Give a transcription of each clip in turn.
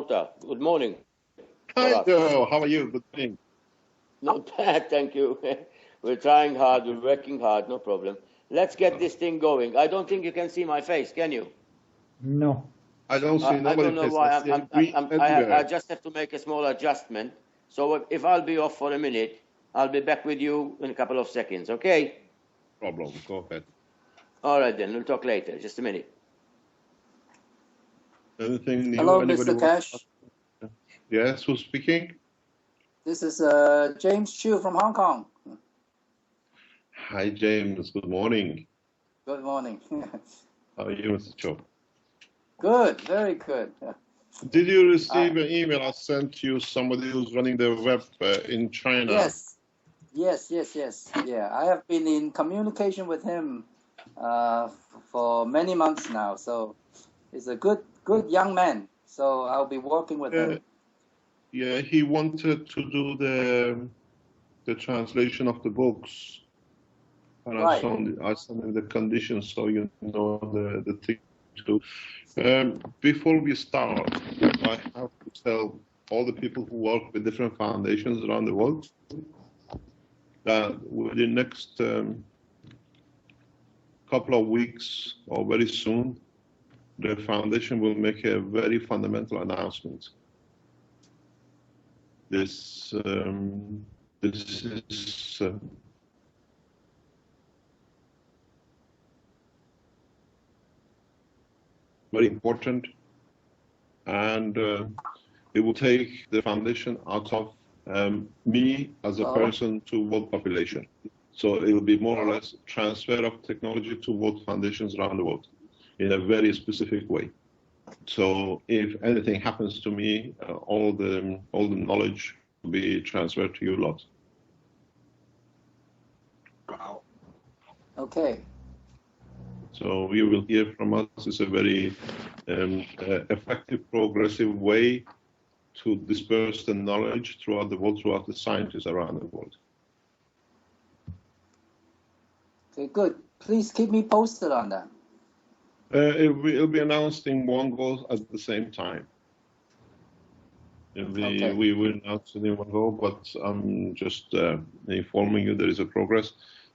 Malta. Good morning. Hi, Joe. How are you? Good morning. Not bad, thank you. We're trying hard, we're working hard, no problem. Let's get this thing going. I don't think you can see my face, can you? No. I don't see I nobody. don't know why. Everywhere. I just have to make a small adjustment. So if I'll be off for a minute, I'll be back with you in a couple of seconds, okay? Problem. Go ahead. All right then, we'll talk later. Just a minute. Anything new? Hello, Anybody Mr. Cash. Yes, who's speaking? This is James Chu from Hong Kong. Hi, James. Good morning. Good morning. How are you, Mr. Cho? Good, very good. Did you receive an email I sent you? Somebody who's running the web in China. Yes. Yeah, I have been in communication with him for many months now. So he's a good young man. So I'll be working with him. Yeah, he wanted to do the translation of the books. And Right. I sent him the conditions so you know the thing to. Before we start, I have to tell all the people who work with different foundations around the world that within the next couple of weeks or very soon, the foundation will make a very fundamental announcement. This is very important, and it will take the foundation out of me as a person to world population. So it will be more or less transfer of technology to world foundations around the world in a very specific way. So if anything happens to me, all the knowledge will be transferred to you lot. Wow. Okay. So you will hear from us. It's a very effective, progressive way to disperse the knowledge throughout the world, throughout the scientists around the world. Okay, good. Please keep me posted on that. It'll be announced in one go at the same time. Okay. We will announce it in one go, but I'm just informing you there is a progress.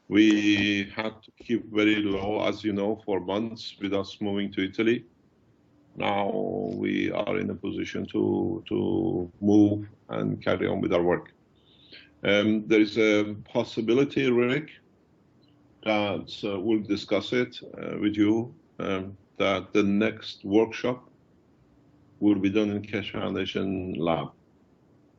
We had to keep very low, as you know, for months with us moving to Italy. Now we are in a position to move and carry on with our work. There is a possibility, Rick, that we'll discuss it with you, that the next workshop will be done in Keshe Foundation Lab.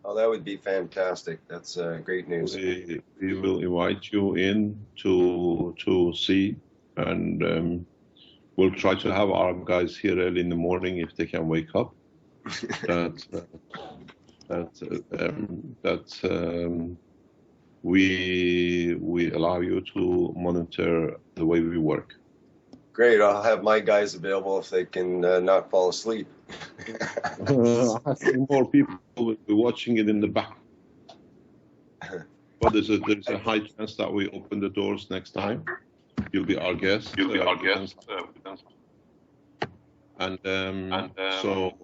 Oh, that would be fantastic. That's great news. We will invite you in to see, and we'll try to have our guys here early in the morning if they can wake up. We allow you to monitor the way we work. Great. I'll have my guys available if they can not fall asleep. I think more people will be watching it in the back. But there's a high chance that we open the doors next time. You'll be our guest. And so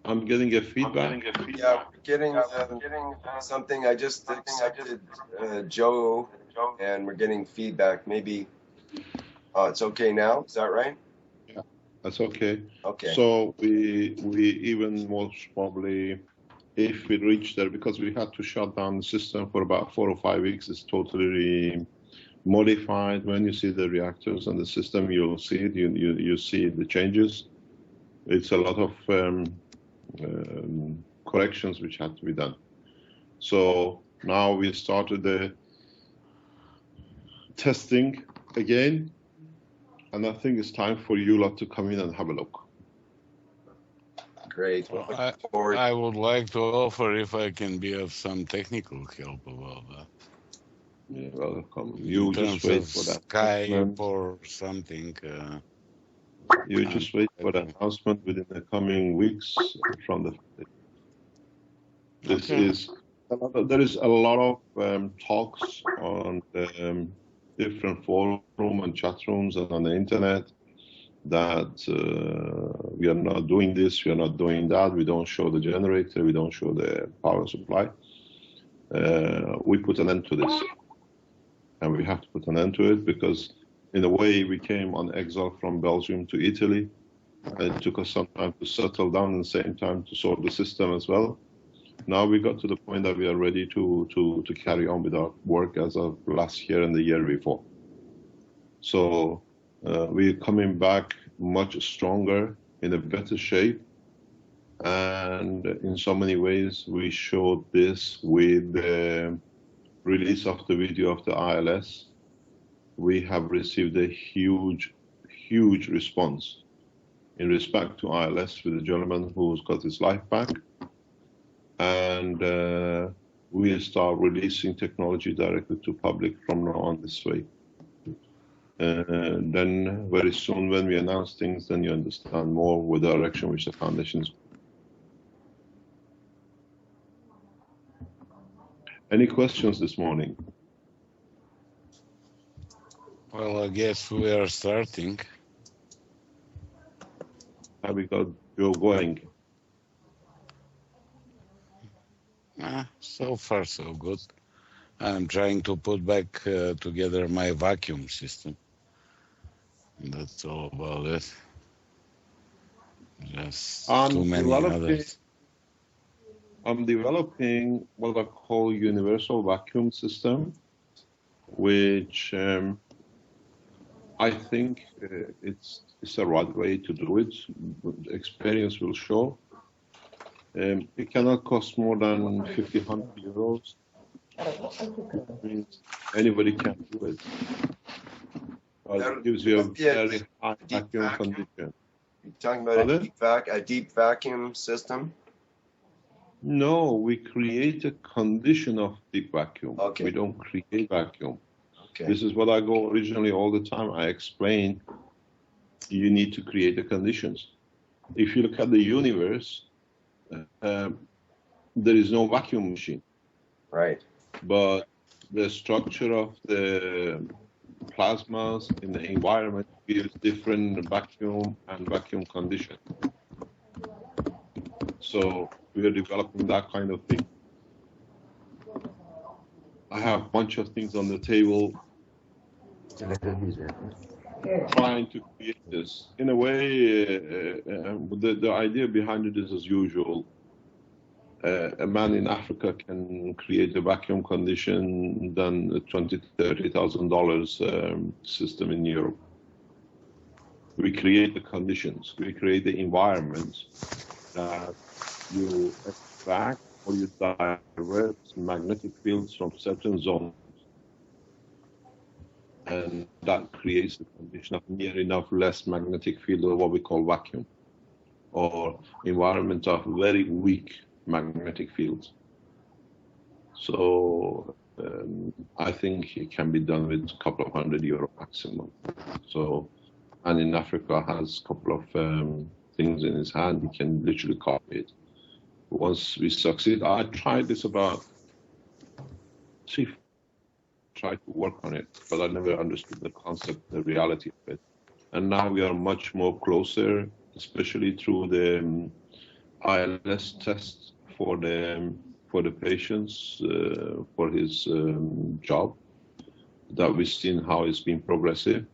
I'm getting a feedback. Yeah, we're getting something. I just accepted Joe, and we're getting feedback. Maybe it's okay now. Is that right? Yeah, that's okay. Okay. So we even most probably, if we reach there, because we had to shut down the system for about 4 or 5 weeks, it's totally modified. When you see the reactors and the system, you'll see it. You see the changes. It's a lot of corrections which had to be done. So now we started the testing again, and I think it's time for you lot to come in and have a look. Great. I would like to offer if I can be of some technical help about that. Yeah, welcome. You just wait for that. Skype or something. You just wait for the announcement within the coming weeks from the. There is a lot of talks on different forum and chat rooms and on the internet that we are not doing this, we are not doing that, we don't show the generator, we don't show the power supply. We put an end to this. And we have to put an end to it because in a way we came on exile from Belgium to Italy. And it took us some time to settle down and the same time to sort the system as well. Now we got to the point that we are ready to carry on with our work as of last year and the year before. So we're coming back much stronger, in a better shape. And in so many ways, we showed this with the release of the video of the ILS. We have received a huge, huge response in respect to ILS with the gentleman who's got his life back. And we'll start releasing technology directly to public from now on this way. Then very soon when we announce things, then you understand more with the direction which the foundation is. Any questions this morning? Well, I guess we are starting. Have we got Joe going? So far, so good. I'm trying to put back together my vacuum system. That's all about it. Just too many others. I'm developing what I call universal vacuum system, which I think it's the right way to do it. Experience will show. It cannot cost more than 1,500 euros. Means anybody can do it. But it gives you a very high vacuum condition. You're talking about a deep vacuum system? No, we create a condition of deep vacuum. Okay. We don't create vacuum. Okay. This is what I go originally all the time. I explain you need to create the conditions. If you look at the universe, there is no vacuum machine. Right. But the structure of the plasmas in the environment gives different vacuum and vacuum condition. So we are developing that kind of thing. I have a bunch of things on the table trying to create this. In a way, the idea behind it is as usual. A man in Africa can create a vacuum condition than a $20,000, $30,000 system in Europe. We create the conditions, we create the environment that you extract or you divert magnetic fields from certain zones. And that creates the condition of near enough less magnetic field, or what we call vacuum, or environment of very weak magnetic fields. So I think it can be done with a couple of €100 maximum. So, and in Africa has a couple of things in his hand, he can literally copy it. Once we succeed, I tried this about, tried to work on it, but I never understood the concept, the reality of it. And now we are much more closer, especially through the ILS tests for the patients, for his job, that we've seen how it's been progressive.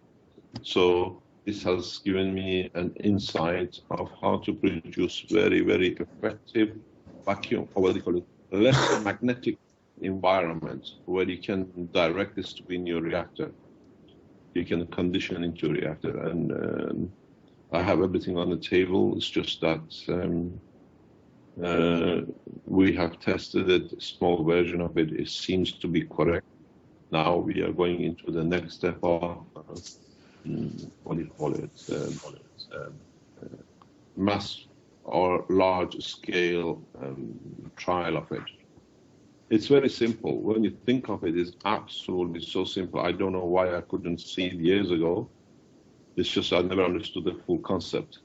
So this has given me an insight of how to produce very, very effective vacuum, or what do you call it, less magnetic environment where you can direct this to be in your reactor. You can condition into a reactor, and I have everything on the table. It's just that we have tested it, a small version of it. It seems to be correct. Now we are going into the next step of what do you call it? Mass or large scale trial of it. It's very simple. When you think of it, it's absolutely so simple. I don't know why I couldn't see it years ago. It's just I never understood the full concept.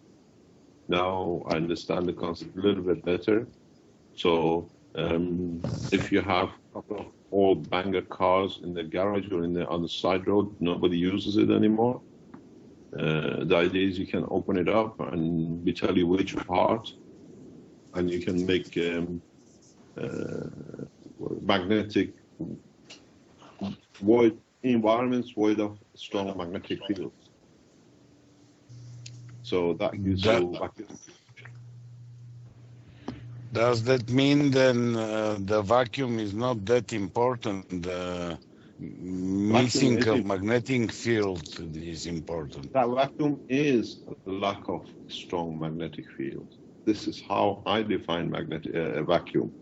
Now I understand the concept a little bit better. So if you have a couple of old banger cars in the garage or on the side road, nobody uses it anymore. The idea is you can open it up and we tell you which part, and you can make magnetic void environments void of strong magnetic fields. So that gives you vacuum. Does that mean then the vacuum is not that important? The missing of magnetic field is important. That vacuum is a lack of strong magnetic field. This is how I define vacuum.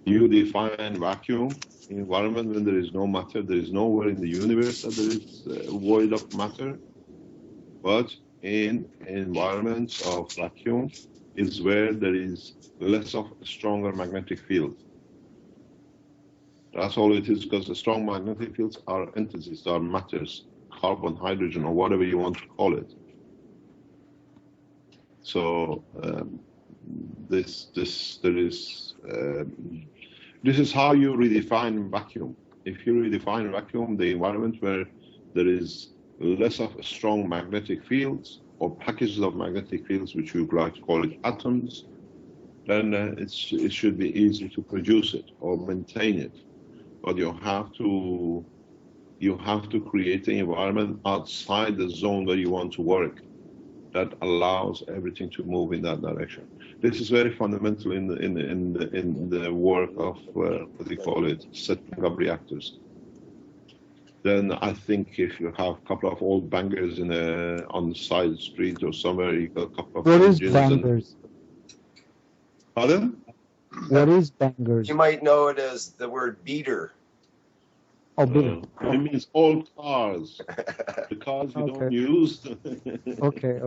You define vacuum environment when there is no matter. There is nowhere in the universe that there is a void of matter. But in environments of vacuum is where there is less of a stronger magnetic field. That's all it is, because the strong magnetic fields are entities, are matters, carbon, hydrogen, or whatever you want to call it. So this is how you redefine vacuum. If you redefine vacuum, the environment where there is less of strong magnetic fields or packages of magnetic fields, which we like to call it atoms, then it should be easy to produce it or maintain it. But you have to create an environment outside the zone where you want to work that allows everything to move in that direction. This is very fundamental in the work of what do you call it, setting up reactors. Then I think if you have a couple of old bangers on the side street or somewhere, you got a couple of. What is bangers? Pardon? What is bangers? You might know it as the word beater. Oh, beater. It means old cars. The cars you don't use. Okay.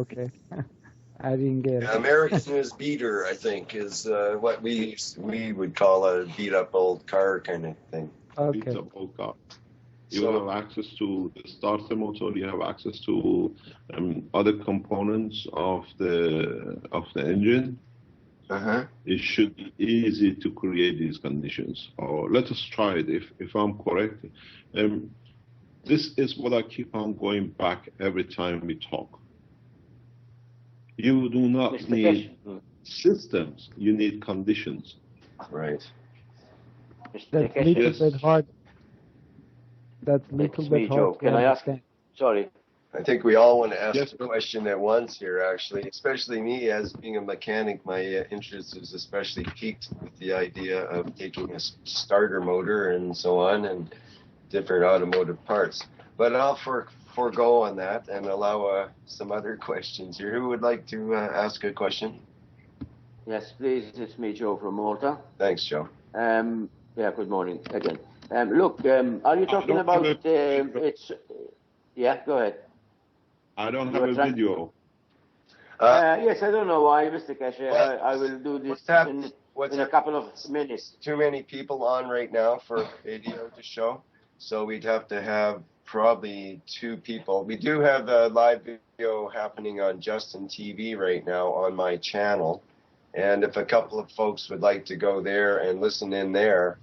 I didn't get it. American is beater, I think, is what we would call a beat up old car kind of thing. Okay. Beat up old car. You have access to the starter motor. You have access to other components of the engine. It should be easy to create these conditions. Or let us try it. If I'm correct, this is what I keep on going back every time we talk. You do not need systems. You need conditions. Right. That's a little bit hard. That's a little bit hard. Can I ask? Sorry. I think we all want to ask a question at once here, actually, especially me as being a mechanic. My interest is especially piqued with the idea of taking a starter motor and so on and different automotive parts. But I'll forego on that and allow some other questions here. Who would like to ask a question? Yes, please. It's me, Joe from Malta. Thanks, Joe. Yeah, good morning again. Look, are you talking about it's... Yeah, go ahead. I don't have a video. Yes, I don't know why, Mr. Keshe. I will do this in a couple of minutes. Too many people on right now for video to show, so we'd have to have probably 2 people. We do have a live video happening on Justin TV right now on my channel, and if a couple of folks would like to go there and listen in there,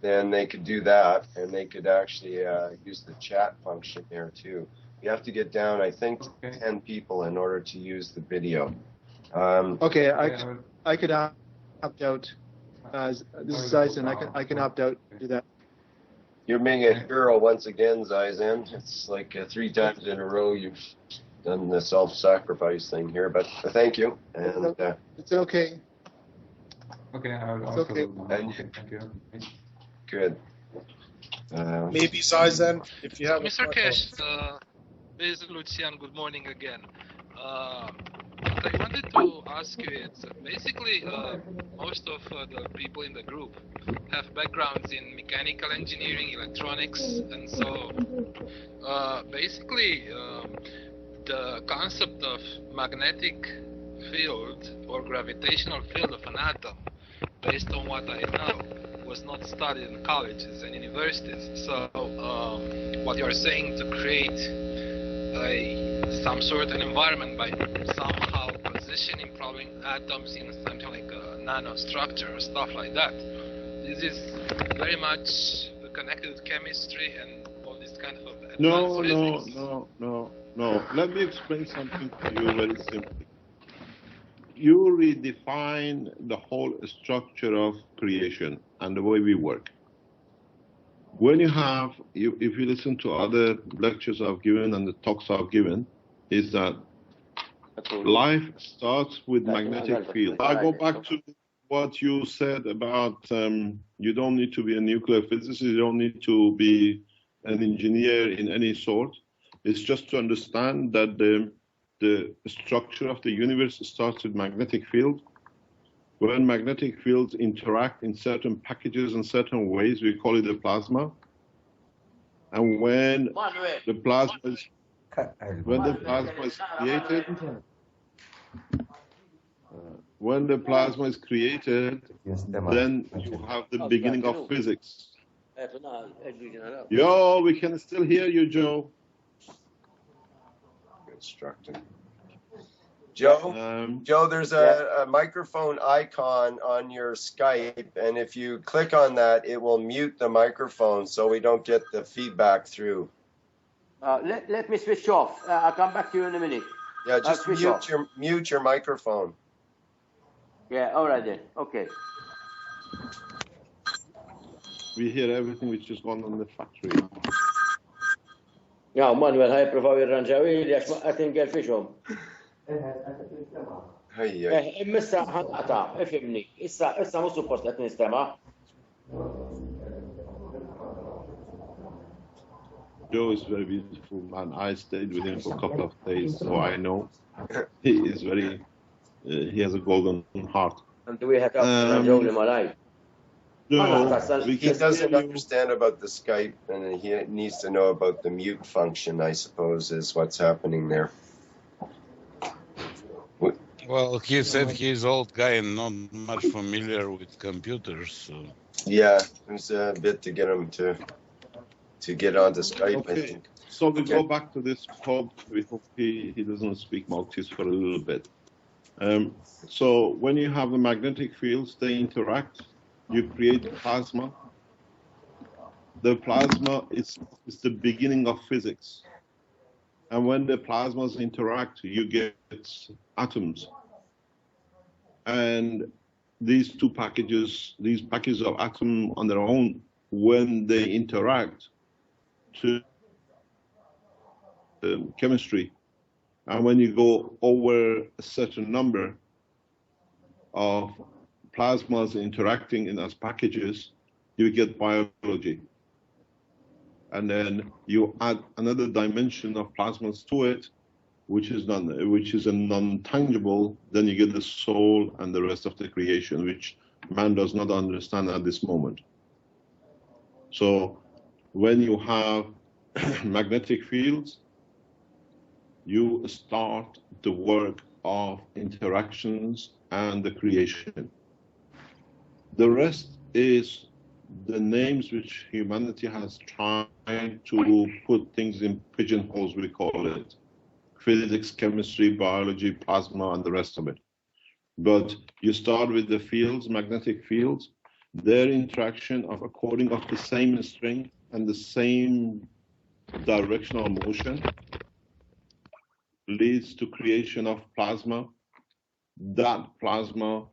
then they could do that, and they could actually use the chat function there too. You have to get down, I think, to 10 people in order to use the video. Okay, I could opt out. This is Zaizan. I can opt out and do that. You're being a hero once again, Zaizan. It's like 3 times in a row you've done the self-sacrifice thing here, but thank you. And it's okay. Okay, I'll it's okay. Thank you. Good. Maybe Zaizan, if you have Mr. Cash, this is Lucian. Good morning again. What I wanted to ask you is basically most of the people in the group have backgrounds in mechanical engineering, electronics, and so basically the concept of magnetic field or gravitational field of an atom, based on what I know, was not studied in colleges and universities. So what you're saying to create some sort of environment by somehow positioning probably atoms in something like a nanostructure or stuff like that. This is very much connected with chemistry and all this kind of No. No, let me explain something to you very simply. You redefine the whole structure of creation and the way we work. When if you listen to other lectures I've given and the talks I've given, is that life starts with magnetic field. I go back to what you said about you don't need to be a nuclear physicist, you don't need to be an engineer in any sort. It's just to understand that the structure of the universe starts with magnetic field. When magnetic fields interact in certain packages in certain ways, we call it a plasma. And when the plasma is created, then you have the beginning of physics. Yo, we can still hear you, Joe. Instructing. Joe, there's a microphone icon on your Skype, and if you click on that, it will mute the microphone so we don't get the feedback through. Let me switch off. I'll come back to you in a minute. Yeah, just mute your microphone. Yeah, all right then. Okay. We hear everything which is going on in the factory. Ja, Manuel, ħaj provaw jirranġaw għax ma għatingel fiexhom. Imissa ħanqata, ifimni. Issa mhux suppost qed nistema'. Joe is very beautiful man. I stayed with him for a couple of days, so I know he is very. He has a golden heart. And we had Joe Malay. No, he doesn't understand about the Skype, and he needs to know about the mute function, I suppose, is what's happening there. Well, he said he's old guy and not much familiar with computers. So. Yeah, it was a bit to get him to get onto Skype, okay. I think. So we go back to this Pope. We hope he doesn't speak Maltese for a little bit. So when you have the magnetic fields, they interact. You create plasma. The plasma is the beginning of physics. And when the plasmas interact, you get atoms. And these packages of atoms on their own, when they interact to chemistry, and when you go over a certain number of plasmas interacting in as packages, you get biology. And then you add another dimension of plasmas to it, which is a non-tangible, then you get the soul and the rest of the creation, which man does not understand at this moment. So when you have magnetic fields, you start the work of interactions and the creation. The rest is the names which humanity has tried to put things in pigeonholes, we call it. Physics, chemistry, biology, plasma, and the rest of it. But you start with the fields, magnetic fields, their interaction of according of the same strength and the same directional motion leads to creation of plasma. That plasma,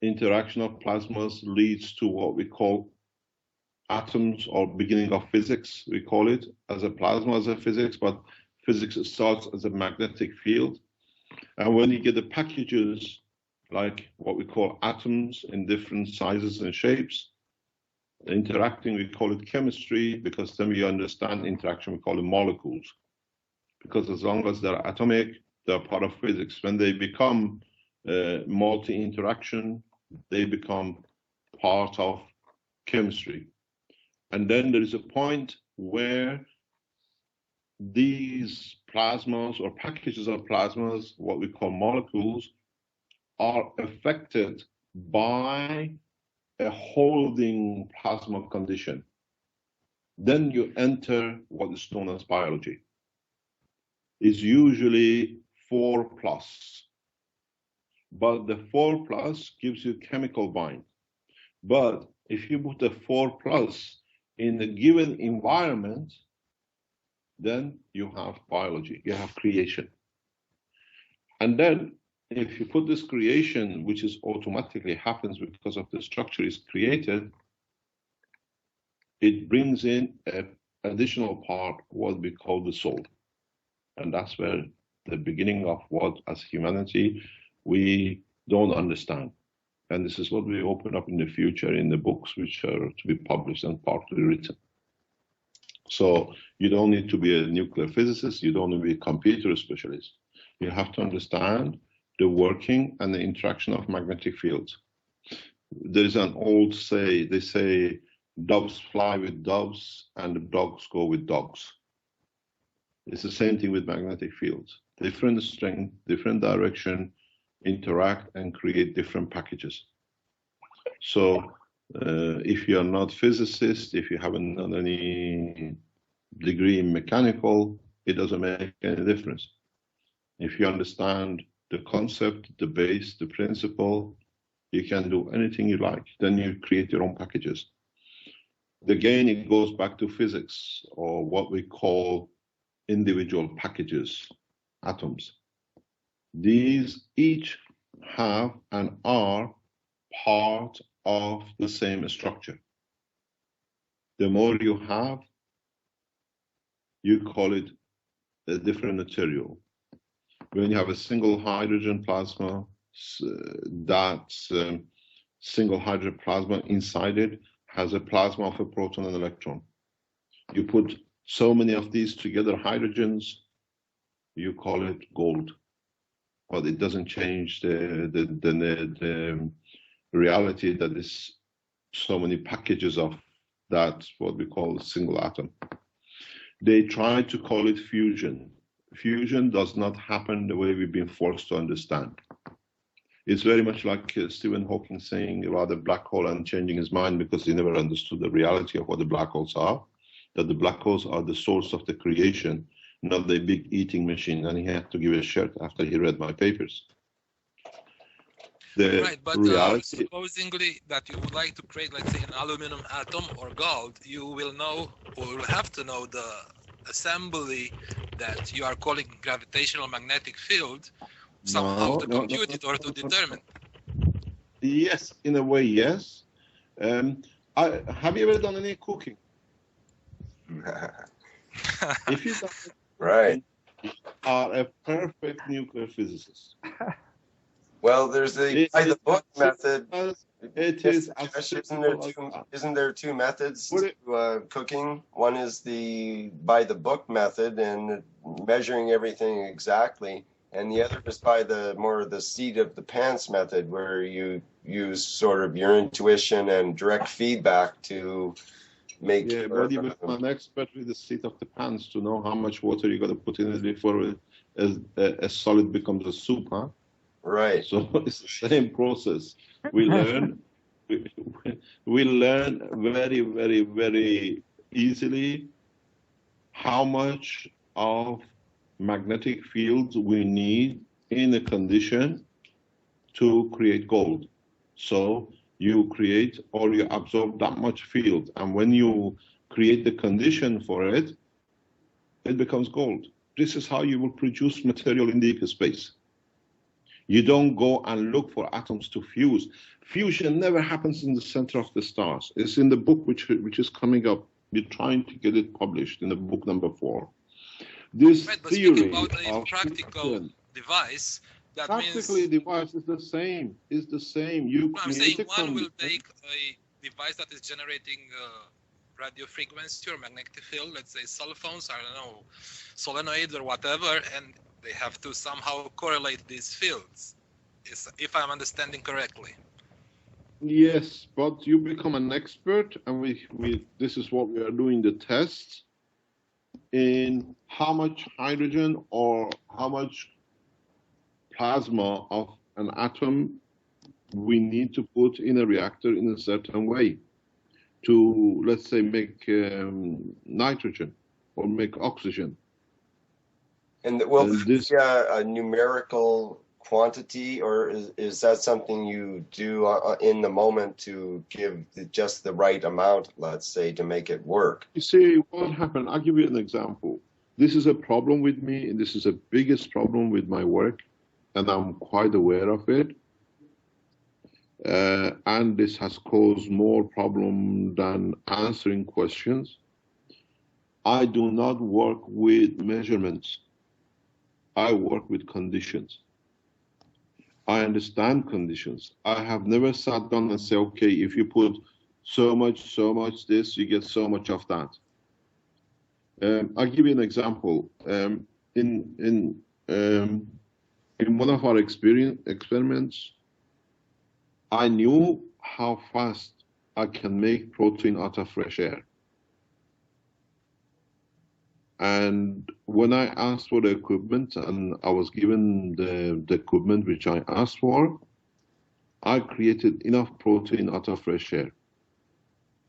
interaction of plasmas leads to what we call atoms, or beginning of physics, we call it, as a plasma, as a physics, but physics starts as a magnetic field. And when you get the packages, like what we call atoms in different sizes and shapes, interacting, we call it chemistry, because then we understand interaction, we call it molecules. Because as long as they're atomic, they're part of physics. When they become multi-interaction, they become part of chemistry. And then there is a point where these plasmas or packages of plasmas, what we call molecules, are affected by a holding plasma condition. Then you enter what is known as biology. It's usually 4+. But the 4+ gives you chemical bind. But if you put the 4+ in a given environment, then you have biology, you have creation. And then if you put this creation, which is automatically happens because of the structure is created, it brings in an additional part, what we call the soul. And that's where the beginning of what, as humanity, we don't understand. And this is what we open up in the future in the books which are to be published and partly written. So you don't need to be a nuclear physicist, you don't need to be a computer specialist. You have to understand the working and the interaction of magnetic fields. There is an old say, they say, doves fly with doves and dogs go with dogs. It's the same thing with magnetic fields. Different strength, different direction, interact and create different packages. So if you are not physicist, if you haven't done any degree in mechanical, it doesn't make any difference. If you understand the concept, the base, the principle, you can do anything you like. Then you create your own packages. Again, it goes back to physics, or what we call individual packages, atoms. These each have and are part of the same structure. The more you have, you call it a different material. When you have a single hydrogen plasma, that single hydrogen plasma inside it has a plasma of a proton and electron. You put so many of these together, hydrogens, you call it gold. But it doesn't change the reality that is so many packages of that, what we call a single atom. They try to call it fusion. Fusion does not happen the way we've been forced to understand. It's very much like Stephen Hawking saying about the black hole and changing his mind because he never understood the reality of what the black holes are, that the black holes are the source of the creation, not the big eating machine, and he had to give a shirt after he read my papers. Right, but supposingly that you would like to create, let's say, an aluminum atom or gold, you will know, or will have to know the assembly that you are calling gravitational magnetic field somehow to compute it or to determine. Yes, in a way, yes. Have you ever done any cooking? If you don't, right, you are a perfect nuclear physicist. Well, there's the by the book method. Isn't there two methods to cooking? One is the by the book method and measuring everything exactly, and the other is by the more the seat of the pants method, where you use sort of your intuition and direct feedback to make. Yeah, but you become an expert with the seat of the pants to know how much water you got to put in it before a solid becomes a soup, huh? Right. So it's the same process. We learn, we learn very, very, very easily how much of magnetic fields we need in a condition to create gold. So you create or you absorb that much field, and when you create the condition for it, it becomes gold. This is how you will produce material in deep space. You don't go and look for atoms to fuse. Fusion never happens in the center of the stars. It's in the book which is coming up. We're trying to get it published in the book number 4. This right, but theory about a practical device, that practically means device is the same. It's the same. I'm saying one will take a device that is generating radio frequency or magnetic field, let's say cell phones, I don't know, solenoids or whatever, and they have to somehow correlate these fields, if I'm understanding correctly. Yes, but you become an expert, and we this is what we are doing the tests in how much hydrogen or how much plasma of an atom we need to put in a reactor in a certain way to, let's say, make nitrogen or make oxygen. And will this be a numerical quantity, or is that something you do in the moment to give just the right amount, let's say, to make it work? You see, what happened? I'll give you an example. this is a problem with me, and this is the biggest problem with my work, and I'm quite aware of it. And this has caused more problem than answering questions. I do not work with measurements. I work with conditions. I understand conditions. I have never sat down and said, okay, if you put so much this, you get so much of that. I'll give you an example. In one of our experiments, I knew how fast I can make protein out of fresh air. And when I asked for the equipment and I was given the equipment which I asked for, I created enough protein out of fresh air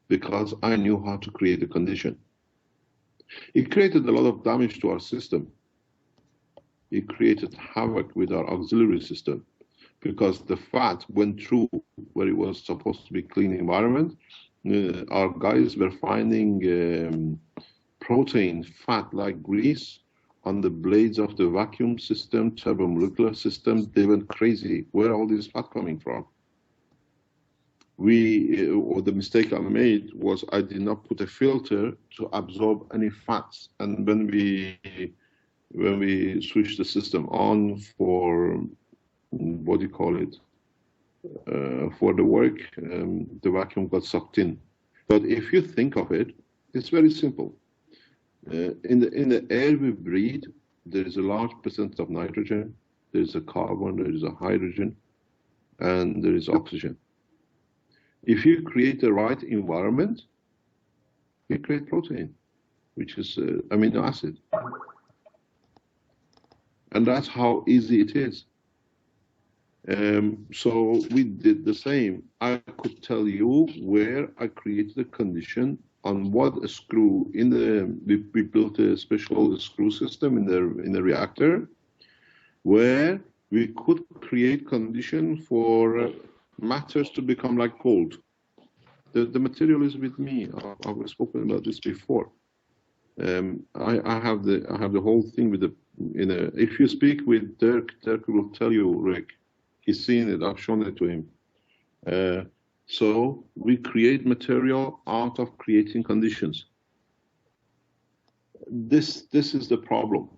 because I knew how to create a condition. It created a lot of damage to our system. It created havoc with our auxiliary system because the fat went through where it was supposed to be clean environment. Our guys were finding protein, fat like grease on the blades of the vacuum system, turbomolecular system. They went crazy. Where all this fat coming from? Or the mistake I made was I did not put a filter to absorb any fats. And when we switched the system on for, what do you call it, for the work, the vacuum got sucked in. But if you think of it, it's very simple. In the air we breathe, there is a large percent of nitrogen, there is a carbon, there is a hydrogen, and there is oxygen. If you create the right environment, you create protein, which is amino acid. And that's how easy it is. So we did the same. I could tell you where I created a condition on what a screw we built a special screw system in the reactor where we could create condition for matters to become like gold. The material is with me. I've spoken about this before. I have the whole thing with if you speak with Dirk will tell you, Rick. He's seen it. I've shown it to him. So we create material out of creating conditions. This is the problem.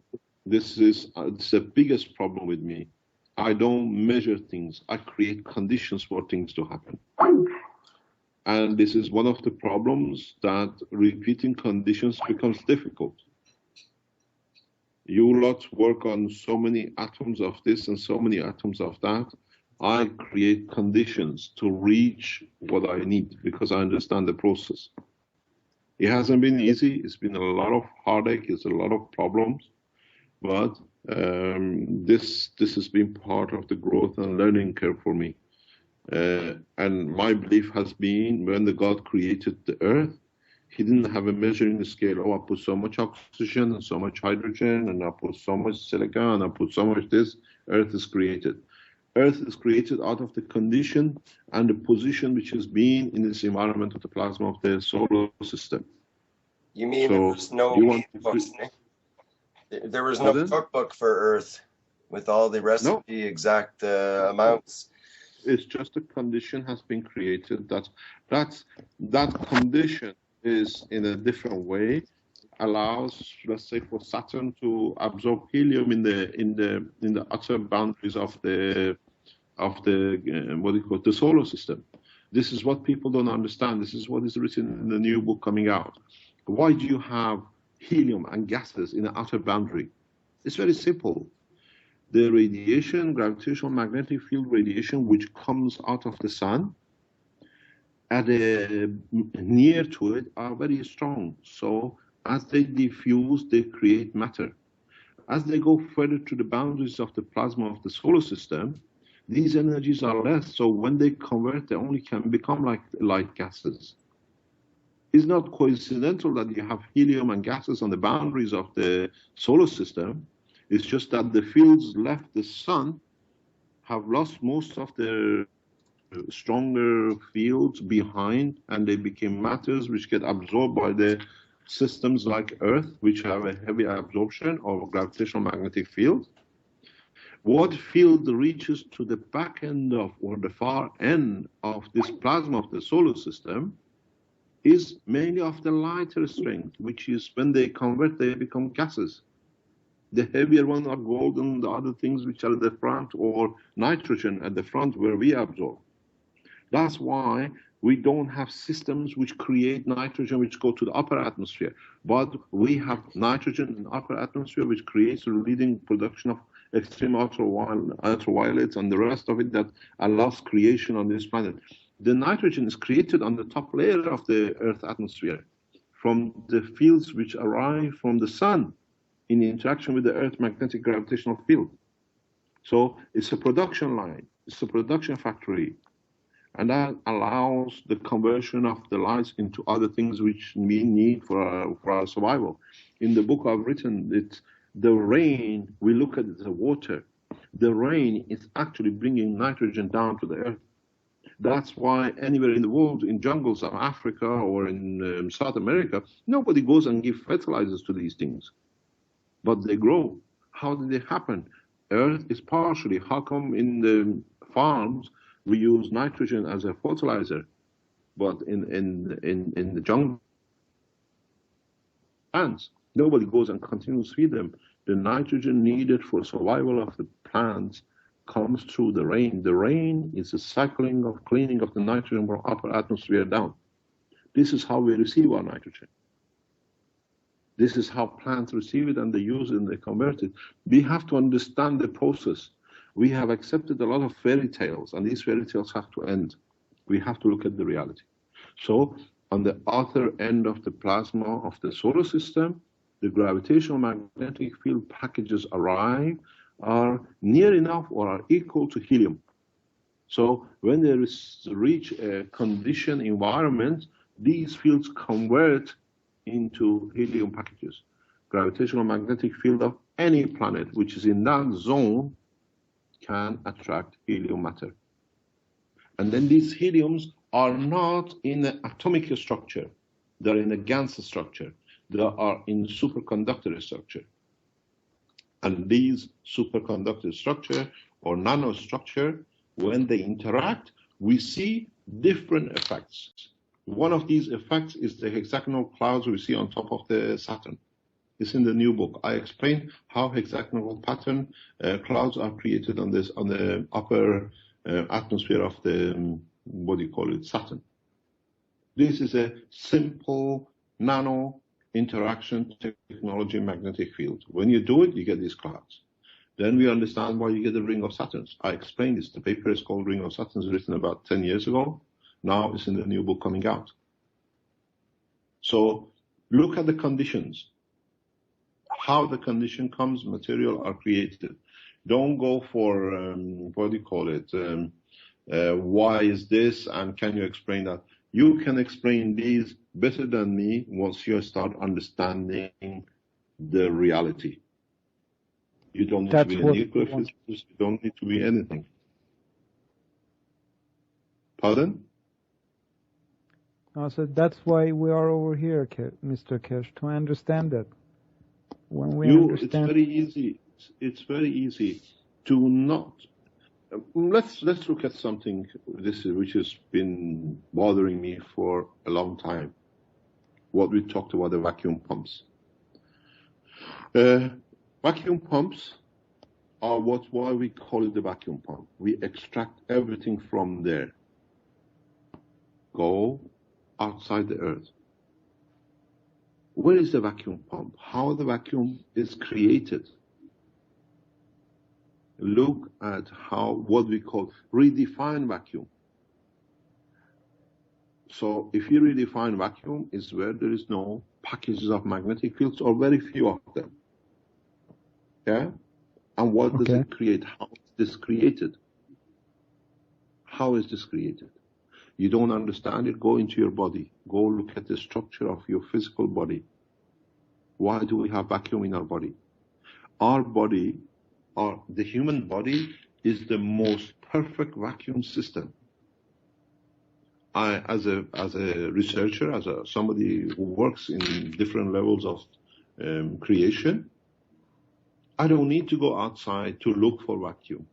This is the biggest problem with me. I don't measure things. I create conditions for things to happen. And this is one of the problems that repeating conditions becomes difficult. You lot work on so many atoms of this and so many atoms of that. I create conditions to reach what I need because I understand the process. It hasn't been easy. It's been a lot of heartache. It's a lot of problems. But this has been part of the growth and learning curve for me. And my belief has been when the God created the earth, he didn't have a measuring scale. Oh, I put so much oxygen and so much hydrogen and I put so much silica and I put so much this. Earth is created. Earth is created out of the condition and the position which has been in this environment of the plasma of the solar system. You mean there was no books, Nick? There was no cookbook for Earth with all the recipe exact amounts. It's just a condition has been created. That condition is in a different way allows, let's say, for Saturn to absorb helium in the outer boundaries of the what do you call it, the solar system. This is what people don't understand. This is what is written in the new book coming out. Why do you have helium and gases in the outer boundary? It's very simple. The radiation, gravitational magnetic field radiation, which comes out of the sun, near to it are very strong. So as they diffuse, they create matter. As they go further to the boundaries of the plasma of the solar system, these energies are less. So when they convert, they only can become like light gases. It's not coincidental that you have helium and gases on the boundaries of the solar system. It's just that the fields left the sun have lost most of their stronger fields behind, and they became matters which get absorbed by the systems like Earth, which have a heavy absorption of gravitational magnetic field. What field reaches to the back end of, or the far end of this plasma of the solar system is mainly of the lighter strength, which is when they convert, they become gases. The heavier ones are gold and the other things which are at the front, or nitrogen at the front where we absorb. That's why we don't have systems which create nitrogen which go to the upper atmosphere, but we have nitrogen in the upper atmosphere which creates a leading production of extreme ultraviolets and the rest of it that allows creation on this planet. The nitrogen is created on the top layer of the Earth atmosphere from the fields which arrive from the sun in interaction with the Earth magnetic gravitational field. So it's a production line, it's a production factory, and that allows the conversion of the lights into other things which we need for our survival. In the book I've written, it's the rain, we look at it as water. The rain is actually bringing nitrogen down to the Earth. That's why anywhere in the world, in jungles of Africa or in South America, nobody goes and gives fertilizers to these things. But they grow. How did it happen? Earth is partially. How come in the farms we use nitrogen as a fertilizer, but in the jungle plants, nobody goes and continues to feed them. The nitrogen needed for survival of the plants comes through the rain. The rain is a cycling of cleaning of the nitrogen from upper atmosphere down. This is how we receive our nitrogen. This is how plants receive it and they use it and they convert it. We have to understand the process. We have accepted a lot of fairy tales, and these fairy tales have to end. We have to look at the reality. So on the other end of the plasma of the solar system, the gravitational magnetic field packages arrive are near enough or are equal to helium. So when they reach a conditioned environment, these fields convert into helium packages. Gravitational magnetic field of any planet which is in that zone can attract helium matter. And then these heliums are not in an atomic structure. They're in a GaNs structure. They are in superconductor structure. And these superconductor structure or nanostructure, when they interact, we see different effects. One of these effects is the hexagonal clouds we see on top of the Saturn. It's in the new book. I explain how hexagonal pattern clouds are created on the upper atmosphere of the, Saturn. This is a simple nano interaction technology magnetic field. When you do it, you get these clouds. Then we understand why you get the ring of Saturn. I explained this. The paper is called Ring of Saturn, written about 10 years ago. Now it's in the new book coming out. So look at the conditions. How the condition comes, material are created. Don't go for, why is this and can you explain that? You can explain these better than me once you start understanding the reality. You don't need to be a nuclear physicist, you don't need to be anything. Pardon? So that's why we are over here, Mr. Keshe, to understand that. When we understand, it's very easy. It's very easy to not. Let's look at something which has been bothering me for a long time. What we talked about, the vacuum pumps. Vacuum pumps are why we call it the vacuum pump. We extract everything from there. Go outside the Earth. Where is the vacuum pump? How the vacuum is created? Look at what we call redefine vacuum. So if you redefine vacuum, is where there is no packages of magnetic fields or very few of them. Yeah? And what does it create? How is this created? How is this created? You don't understand it? Go into your body. Go look at the structure of your physical body. Why do we have vacuum in our body? Our body, the human body, is the most perfect vacuum system. as a researcher, as somebody who works in different levels of creation, I don't need to go outside to look for vacuum.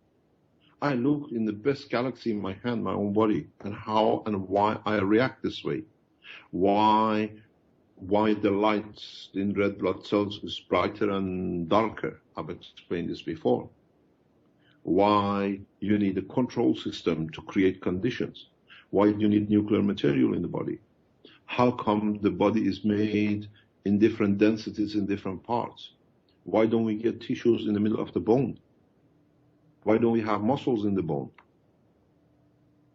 I look in the best galaxy in my hand, my own body, and how and why I react this way. Why the light in red blood cells is brighter and darker. I've explained this before. Why you need a control system to create conditions. Why you need nuclear material in the body. How come the body is made in different densities in different parts? Why don't we get tissues in the middle of the bone? Why don't we have muscles in the bone?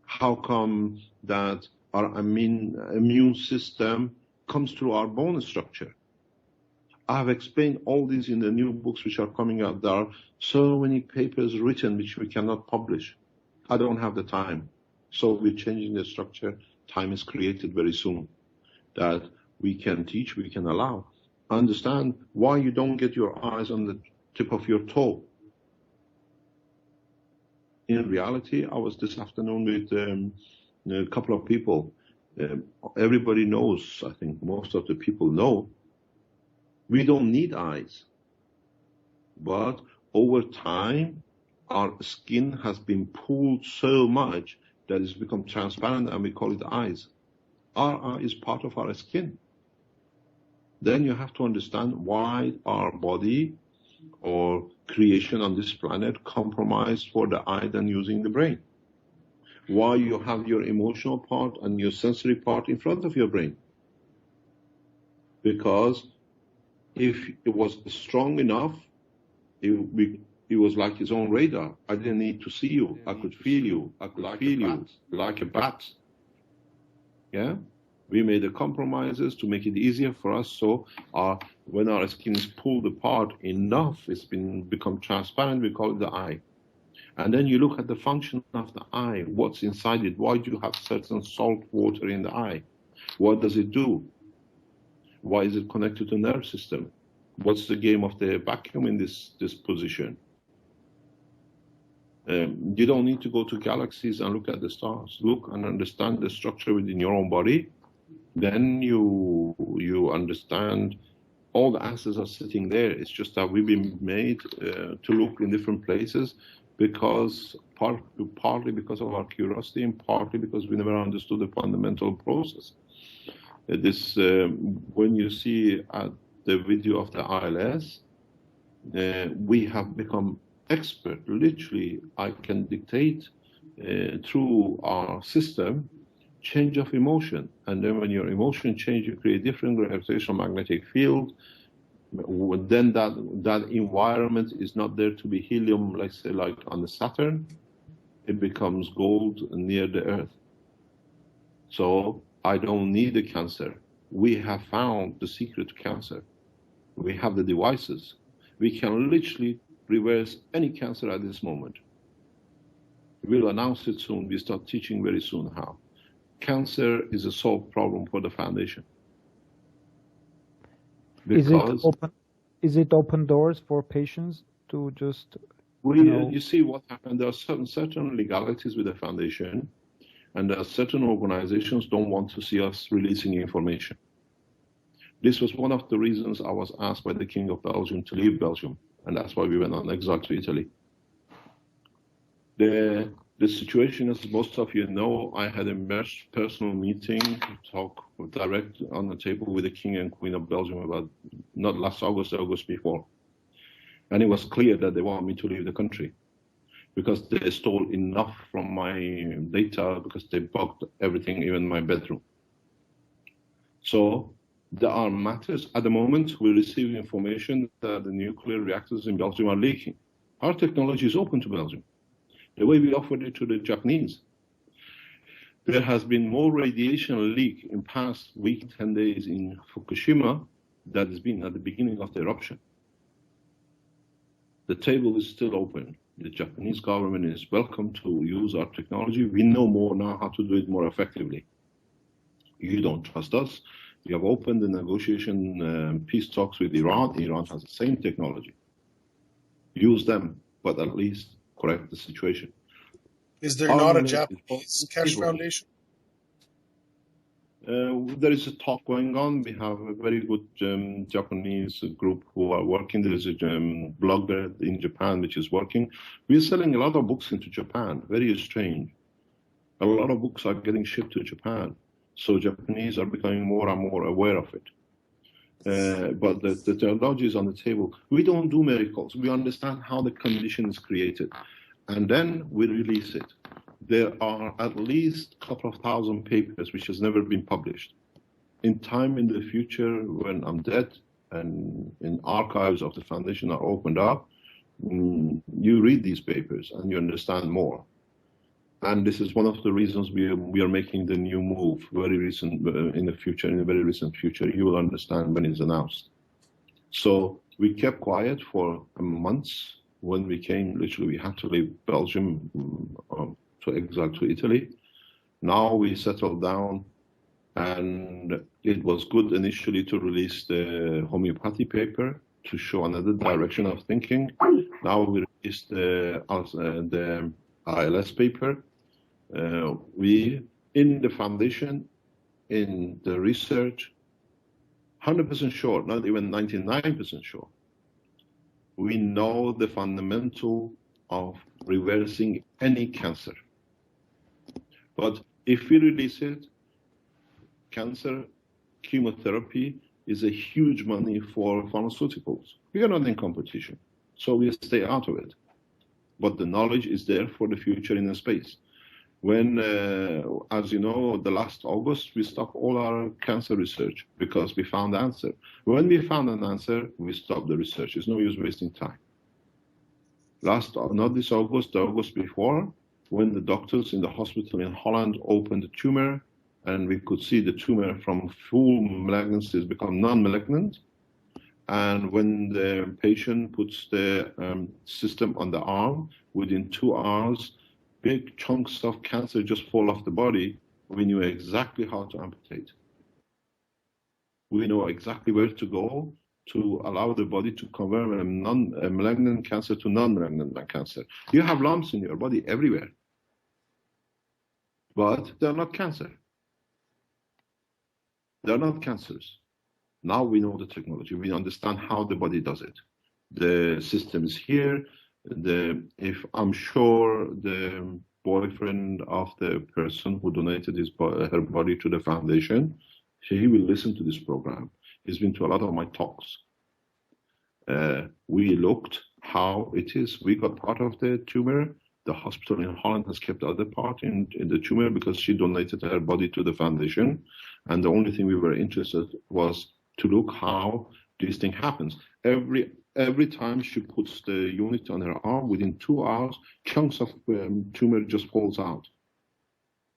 How come that our immune system comes through our bone structure? I have explained all these in the new books which are coming out. There are so many papers written which we cannot publish. I don't have the time. So we're changing the structure. Time is created very soon that we can teach, we can allow. Understand why you don't get your eyes on the tip of your toe. In reality, I was this afternoon with a couple of people. Everybody knows, I think most of the people know, we don't need eyes. But over time, our skin has been pulled so much that it's become transparent and we call it eyes. Our eye is part of our skin. Then you have to understand why our body or creation on this planet compromised for the eye than using the brain. Why you have your emotional part and your sensory part in front of your brain. Because if it was strong enough, it was like its own radar. I didn't need to see you. I could feel you. I could feel you like a bat. Yeah? We made the compromises to make it easier for us. So when our skin is pulled apart enough, it's become transparent. We call it the eye. And then you look at the function of the eye. What's inside it? Why do you have certain salt water in the eye? What does it do? Why is it connected to the nerve system? What's the game of the vacuum in this position? You don't need to go to galaxies and look at the stars. Look and understand the structure within your own body. Then you understand all the answers are sitting there. It's just that we've been made to look in different places because partly because of our curiosity and partly because we never understood the fundamental process. When you see the video of the ILS, we have become expert. Literally, I can dictate through our system change of emotion. And then when your emotion change, you create different gravitational magnetic field. Then that environment is not there to be helium, let's say like on the Saturn. It becomes gold near the Earth. So I don't need the cancer. We have found the secret to cancer. We have the devices. We can literally reverse any cancer at this moment. We'll announce it soon. We start teaching very soon how. Cancer is a solved problem for the foundation. Because is it open doors for patients to just? You see what happened. There are certain legalities with the foundation, and there are certain organizations don't want to see us releasing information. This was one of the reasons I was asked by the King of Belgium to leave Belgium, and that's why we went on exile to Italy. The situation, as most of you know, I had a personal meeting to talk direct on the table with the King and Queen of Belgium about, not last August, the August before. And it was clear that they want me to leave the country because they stole enough from my data, because they bugged everything, even my bedroom. So there are matters. At the moment, we receive information that the nuclear reactors in Belgium are leaking. Our technology is open to Belgium. The way we offered it to the Japanese. There has been more radiation leak in past week, 10 days in Fukushima that has been at the beginning of the eruption. The table is still open. The Japanese government is welcome to use our technology. We know more now how to do it more effectively. You don't trust us. You have opened the negotiation peace talks with Iran. Iran has the same technology. Use them, but at least correct the situation. Is there not a Japanese Keshe Foundation? There is a talk going on. We have a very good Japanese group who are working. There is a blogger in Japan which is working. We're selling a lot of books into Japan. Very strange. A lot of books are getting shipped to Japan. So Japanese are becoming more and more aware of it. But the technology is on the table. We don't do miracles. We understand how the condition is created. And then we release it. There are at least a couple of thousand papers which has never been published. In time in the future, when I'm dead and in archives of the foundation are opened up, you read these papers and you understand more. And this is one of the reasons we are making the new move very recent in the future, in a very recent future. You will understand when it's announced. So we kept quiet for months. When we came, literally, we had to leave Belgium to exile to Italy. Now we settled down, and it was good initially to release the homeopathy paper to show another direction of thinking. Now we released the ILS paper. We, in the foundation, in the research, 100% sure, not even 99% sure. We know the fundamental of reversing any cancer. But if we release it, cancer chemotherapy is a huge money for pharmaceuticals. We are not in competition, so we stay out of it. But the knowledge is there for the future in the space. When, as you know, the last August, we stopped all our cancer research because we found the answer. When we found an answer, we stopped the research. It's no use wasting time. Not this August, the August before, when the doctors in the hospital in Holland opened the tumor, and we could see the tumor from full malignancies become non-malignant. And when the patient puts the system on the arm, within 2 hours, big chunks of cancer just fall off the body. We knew exactly how to amputate. We know exactly where to go to allow the body to convert a malignant cancer to non-malignant cancer. You have lumps in your body everywhere, but they're not cancer. They're not cancers. Now we know the technology. We understand how the body does it. The system is here. If I'm sure the boyfriend of the person who donated her body to the foundation, he will listen to this program. He's been to a lot of my talks. We looked how it is. We got part of the tumor. The hospital in Holland has kept the other part in the tumor because she donated her body to the foundation. And the only thing we were interested was to look how this thing happens. Every time she puts the unit on her arm, within 2 hours, chunks of tumor just falls out.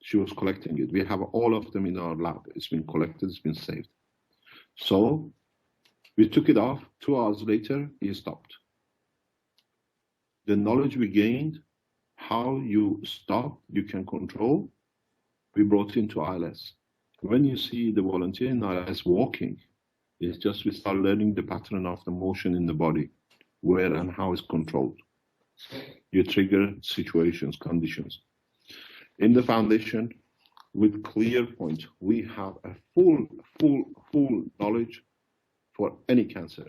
She was collecting it. We have all of them in our lab. It's been collected, it's been saved. So we took it off. 2 hours later, it stopped. The knowledge we gained, how you stop, you can control, we brought into ILS. When you see the volunteer in ILS walking, it's just we start learning the pattern of the motion in the body, where and how it's controlled. You trigger situations, conditions. In the foundation, with ClearPoint, we have a full knowledge for any cancer.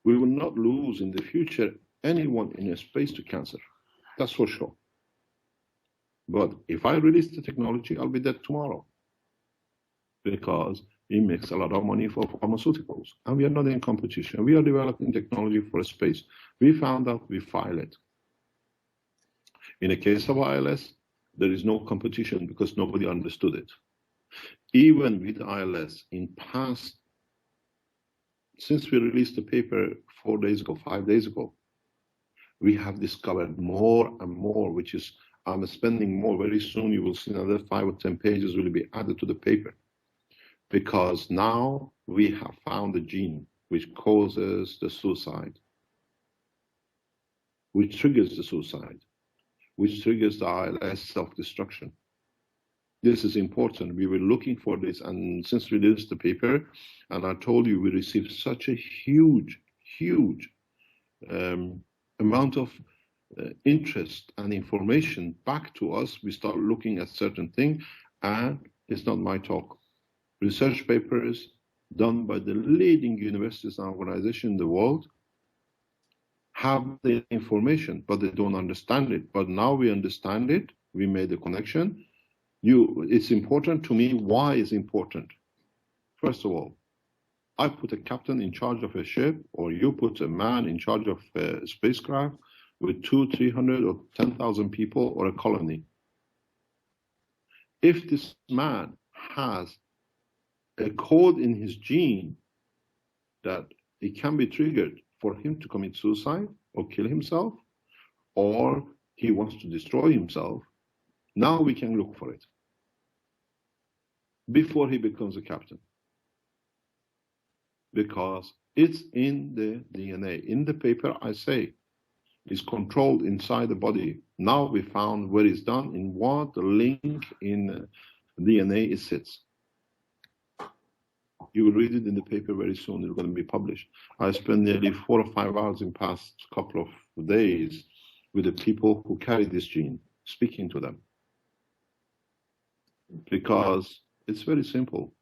We will not lose in the future anyone in a space to cancer. That's for sure. But if I release the technology, I'll be dead tomorrow. Because it makes a lot of money for pharmaceuticals. And we are not in competition. We are developing technology for space. We found out, we file it. In the case of ILS, there is no competition because nobody understood it. Even with ILS, in past, since we released the paper 4 days ago, 5 days ago, we have discovered more and more, which is, I'm spending more. Very soon you will see another 5 or 10 pages will be added to the paper. Because now we have found a gene which causes the suicide, which triggers the suicide, which triggers the ILS self-destruction. This is important. We were looking for this, and since we released the paper, and I told you we received such a huge amount of interest and information back to us, we start looking at certain things, and it's not my talk. research papers done by the leading universities and organizations in the world have the information, but they don't understand it. But now we understand it. We made the connection. It's important to me. Why is important? First of all, I put a captain in charge of a ship, or you put a man in charge of a spacecraft with 200, 300, or 10,000 people, or a colony. If this man has a code in his gene that it can be triggered for him to commit suicide or kill himself, or he wants to destroy himself, now we can look for it before he becomes a captain. Because it's in the DNA. In the paper, I say, it's controlled inside the body. Now we found where it's done, in what the link in DNA it sits. You will read it in the paper very soon. It's going to be published. I spent nearly 4 or 5 hours in the past couple of days with the people who carry this gene, speaking to them. Because it's very simple.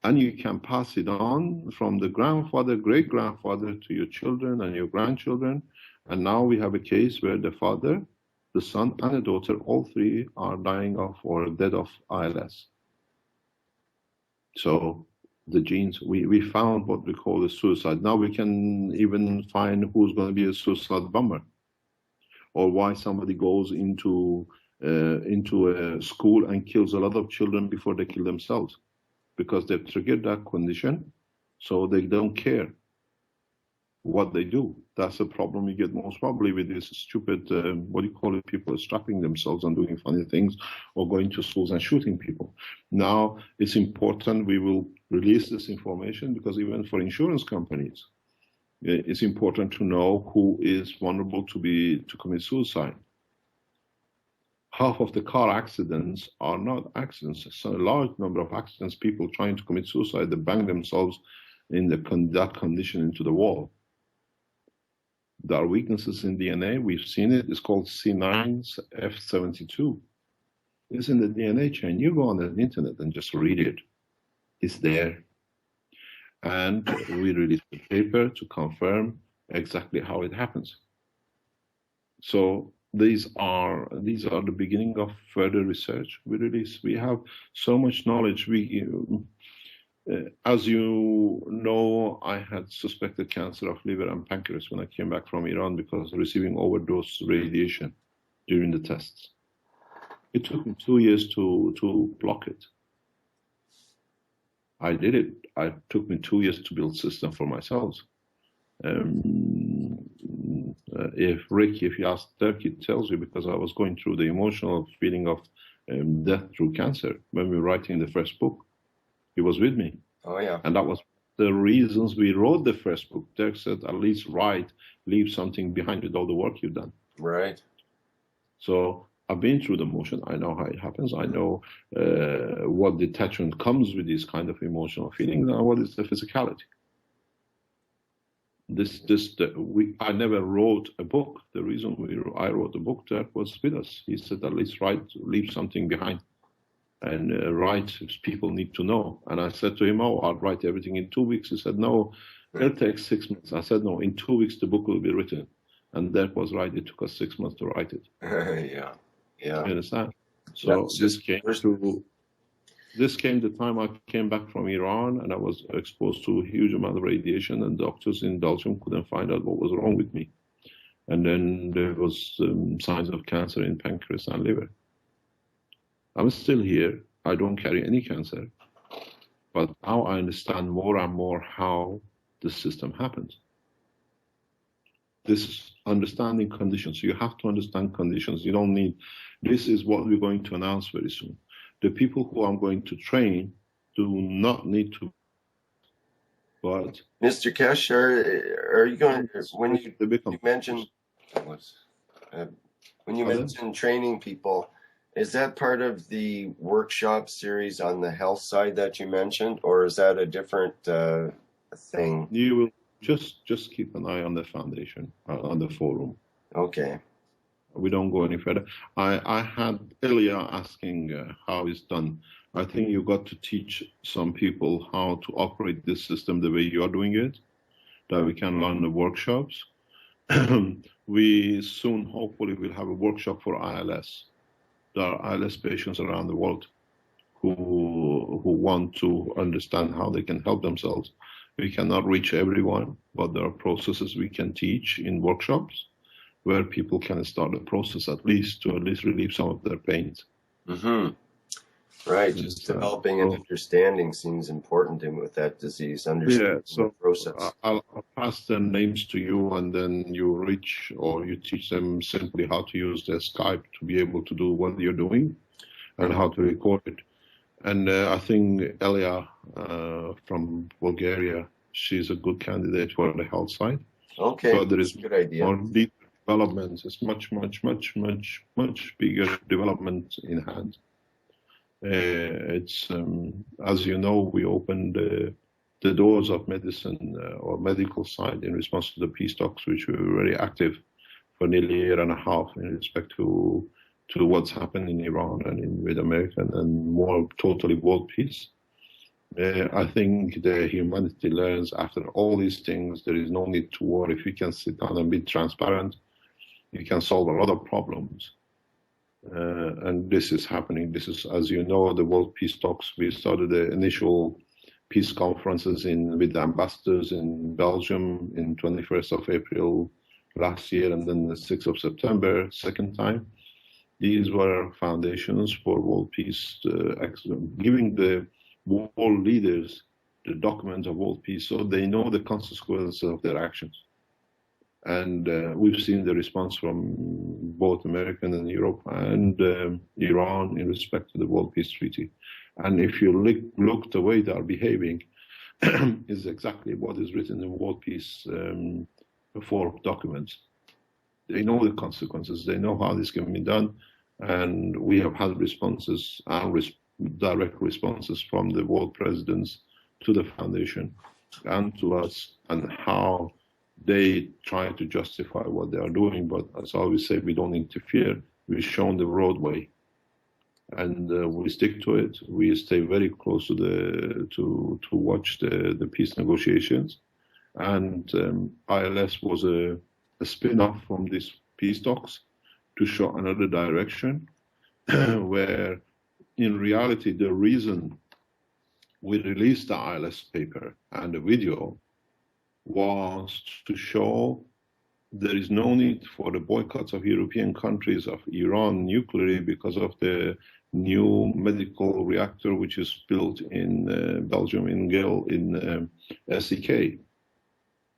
And you can pass it on from the grandfather, great-grandfather to your children and your grandchildren. And now we have a case where the father, the son, and the daughter, all three are dying of or dead of ILS. So the genes, we found what we call a suicide. Now we can even find who's going to be a suicide bomber, or why somebody goes into a school and kills a lot of children before they kill themselves, because they've triggered that condition, so they don't care what they do. That's the problem we get most probably with this stupid, what do you call it, people strapping themselves and doing funny things, or going to schools and shooting people. Now, it's important we will release this information, because even for insurance companies, it's important to know who is vulnerable to commit suicide. Half of the car accidents are not accidents. So a large number of accidents, people trying to commit suicide, they bang themselves in that condition into the wall. There are weaknesses in DNA. We've seen it. It's called C9F72. It's in the DNA chain. You go on the internet and just read it. It's there. And we released the paper to confirm exactly how it happens. So these are the beginning of further research we release. We have so much knowledge. As you know, I had suspected cancer of liver and pancreas when I came back from Iran because receiving overdose radiation during the tests. It took me 2 years to block it. I did it. It took me 2 years to build a system for myself. If you ask Dirk, it tells you, because I was going through the emotional feeling of death through cancer when we were writing the first book. He was with me. Oh, yeah. And that was the reasons we wrote the first book. Dirk said, at least write, leave something behind with all the work you've done. Right. So I've been through the motion. I know how it happens. I know what detachment comes with these kind of emotional feelings, and what is the physicality. I never wrote a book. The reason I wrote a book, Dirk was with us. He said, at least write, leave something behind. And write, people need to know. And I said to him, I'll write everything in 2 weeks. He said, no, it'll take 6 months. I said, no, in 2 weeks the book will be written. And Dirk was right. It took us 6 months to write it. Yeah. You understand? So this came the time I came back from Iran, and I was exposed to a huge amount of radiation, and doctors in Belgium couldn't find out what was wrong with me. And then there was signs of cancer in pancreas and liver. I'm still here. I don't carry any cancer. But now I understand more and more how the system happens. This is understanding conditions. You have to understand conditions. You don't need, this is what we're going to announce very soon. The people who I'm going to train do not need to, but... Mr. Keshe, are you going to, when you mentioned, training people, is that part of the workshop series on the health side that you mentioned, or is that a different thing? You will just keep an eye on the foundation, on the forum. Okay. We don't go any further. I had earlier asking how it's done. I think you got to teach some people how to operate this system the way you're doing it, that we can learn the workshops. We soon, hopefully, will have a workshop for ILS. There are ILS patients around the world who want to understand how they can help themselves. We cannot reach everyone, but there are processes we can teach in workshops where people can start the process to at least relieve some of their pains. Mm-hmm. Right, just developing an understanding seems important with that disease. Understanding the process. I'll pass their names to you, and then you reach or you teach them simply how to use their Skype to be able to do what you're doing, and how to record it. And I think Elia from Bulgaria, she's a good candidate for the health side. Okay, so there is good idea. More deep development. It's much bigger development in hand. It's as you know, we opened the doors of medicine or medical side in response to the peace talks, which we were very active for nearly a year and a half in respect to what's happened in Iran and with America, and more totally world peace. I think the humanity learns after all these things, there is no need to war. If you can sit down and be transparent, you can solve a lot of problems. And this is happening. This is, as you know, the World Peace Talks. We started the initial peace conferences with the ambassadors in Belgium in 21st of April last year, and then the 6th of September, second time. These were foundations for world peace, giving the world leaders the documents of world peace so they know the consequences of their actions. And we've seen the response from both America and Europe and Iran in respect to the World Peace Treaty. And if you look the way they are behaving, is exactly what is written in World Peace 4 documents. They know the consequences. They know how this can be done. And we have had responses, direct responses from the world presidents to the foundation and to us, and how they try to justify what they are doing. But as I always say, we don't interfere. We've shown the roadway, and we stick to it. We stay very close to watch the peace negotiations. And ILS was a spin-off from these peace talks to show another direction, where in reality the reason we released the ILS paper and the video was to show there is no need for the boycotts of European countries of Iran nuclearly because of the new medical reactor which is built in Belgium, in Gel, in SEK.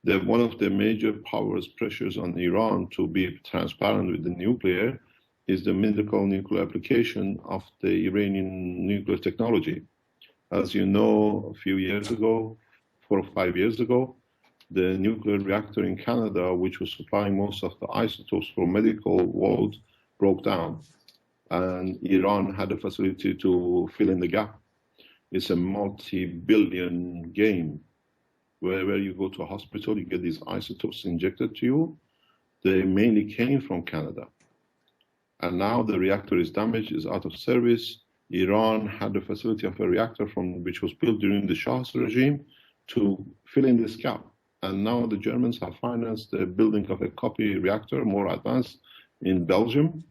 One of the major powers pressures on Iran to be transparent with the nuclear is the medical nuclear application of the Iranian nuclear technology. As you know, a few years ago, 4 or 5 years ago, the nuclear reactor in Canada, which was supplying most of the isotopes for medical world, broke down. And Iran had a facility to fill in the gap. It's a multi-billion game. Wherever you go to a hospital, you get these isotopes injected to you. They mainly came from Canada. And now the reactor is damaged, is out of service. Iran had the facility of a reactor which was built during the Shah's regime to fill in this gap. And now the Germans have financed the building of a copy reactor, more advanced, in Belgium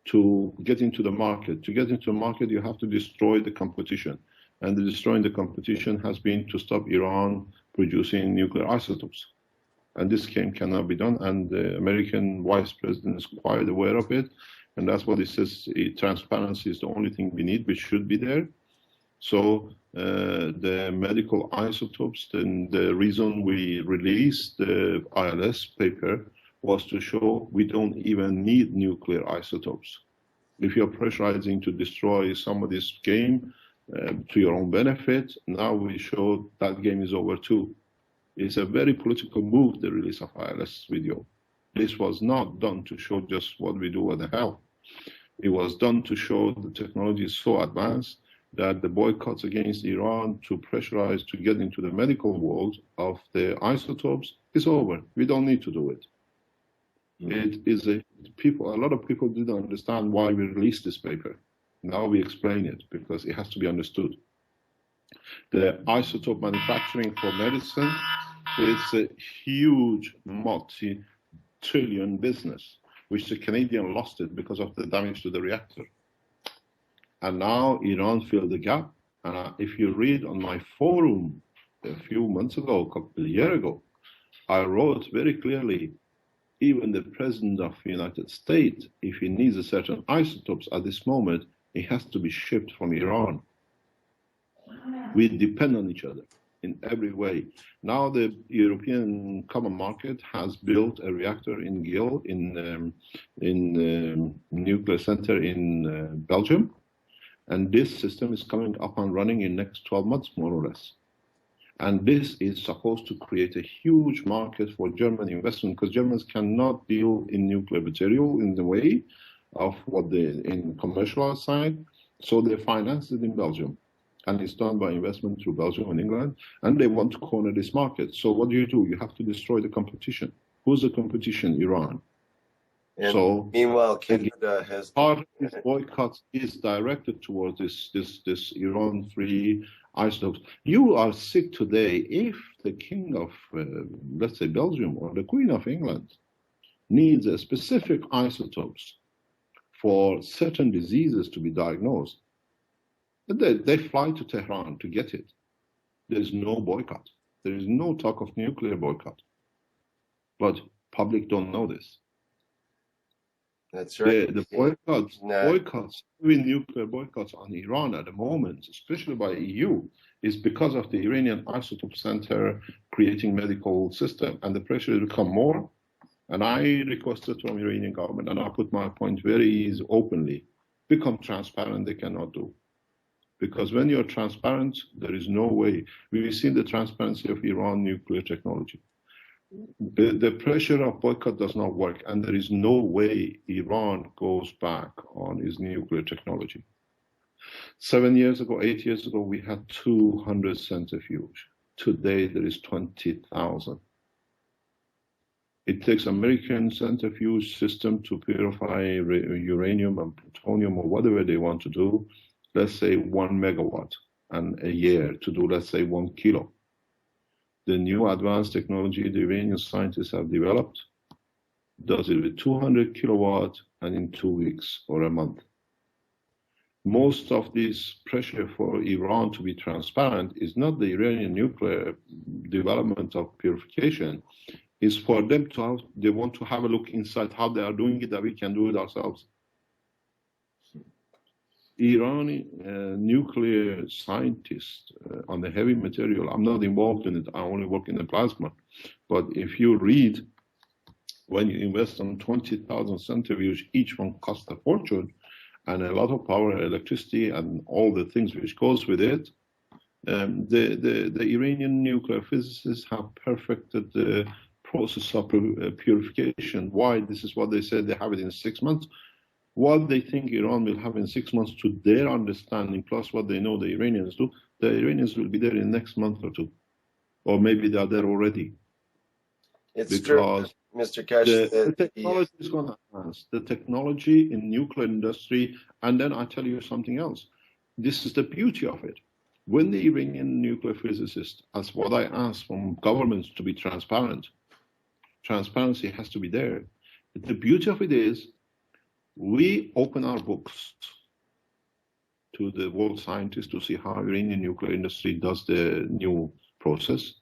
to get into the market. To get into the market, you have to destroy the competition. And destroying the competition has been to stop Iran producing nuclear isotopes. And this cannot be done. And the American vice president is quite aware of it. And that's what he says, transparency is the only thing we need, which should be there. So the medical isotopes, then the reason we released the ILS paper was to show we don't even need nuclear isotopes. If you're pressurizing to destroy somebody's game to your own benefit, now we show that game is over too. It's a very political move, the release of ILS video. This was not done to show just what we do, what the hell. It was done to show the technology is so advanced that the boycotts against Iran to pressurize to get into the medical world of the isotopes is over. We don't need to do it. It is a lot of people didn't understand why we released this paper. Now we explain it because it has to be understood. The isotope manufacturing for medicine is a huge multi-trillion business, which the Canadian lost it because of the damage to the reactor. And now Iran filled the gap. If you read on my forum a few months ago, a couple of years ago, I wrote very clearly, even the President of the United States, if he needs a certain isotopes at this moment, it has to be shipped from Iran. We depend on each other in every way. Now the European Common Market has built a reactor in Geel, in nuclear center in Belgium, and this system is coming up and running in next 12 months, more or less. And this is supposed to create a huge market for German investment, because Germans cannot deal in nuclear material in the way of what they in commercial side, so they finance it in Belgium. And it's done by investment through Belgium and England, and they want to corner this market. So what do? You have to destroy the competition. Who's the competition? Iran. And so meanwhile, Canada has part of this boycott is directed towards this Iran-free isotopes. You are sick today if the king of, let's say, Belgium or the queen of England needs a specific isotopes for certain diseases to be diagnosed. They fly to Tehran to get it. There's no boycott. There is no talk of nuclear boycott. But public don't know this. That's right. The boycotts, even nuclear boycotts on Iran at the moment, especially by EU, is because of the Iranian Isotope Center creating medical system, and the pressure has become more. And I requested from Iranian government, and I put my point very openly, become transparent. They cannot do. Because when you're transparent, there is no way. We've seen the transparency of Iran nuclear technology. The pressure of boycott does not work, and there is no way Iran goes back on its nuclear technology. 7 years ago, 8 years ago, we had 200 centrifuge. Today, there is 20,000. It takes American centrifuge system to purify uranium and plutonium or whatever they want to do, let's say 1 megawatt, and a year to do, let's say, 1 kilo. The new advanced technology the Iranian scientists have developed does it with 200 kilowatts and in 2 weeks or a month. Most of this pressure for Iran to be transparent is not the Iranian nuclear development of purification, it's for them to have, they want to have a look inside how they are doing it, that we can do it ourselves. Iranian nuclear scientists on the heavy material, I'm not involved in it, I only work in the plasma. But if you read, when you invest on 20,000 centrifuge, each one costs a fortune, and a lot of power, electricity, and all the things which goes with it, the Iranian nuclear physicists have perfected the process of purification. Why? This is what they said, they have it in 6 months. What they think Iran will have in 6 months, to their understanding, plus what they know the Iranians do, the Iranians will be there in the next month or two. Or maybe they are there already. It's because true, Mr. Kash. The technology is going to advance. The technology in nuclear industry, and then I tell you something else. This is the beauty of it. When the Iranian nuclear physicists, as what I asked from governments to be transparent, transparency has to be there. The beauty of it is, we open our books to the world scientists to see how Iranian nuclear industry does the new process.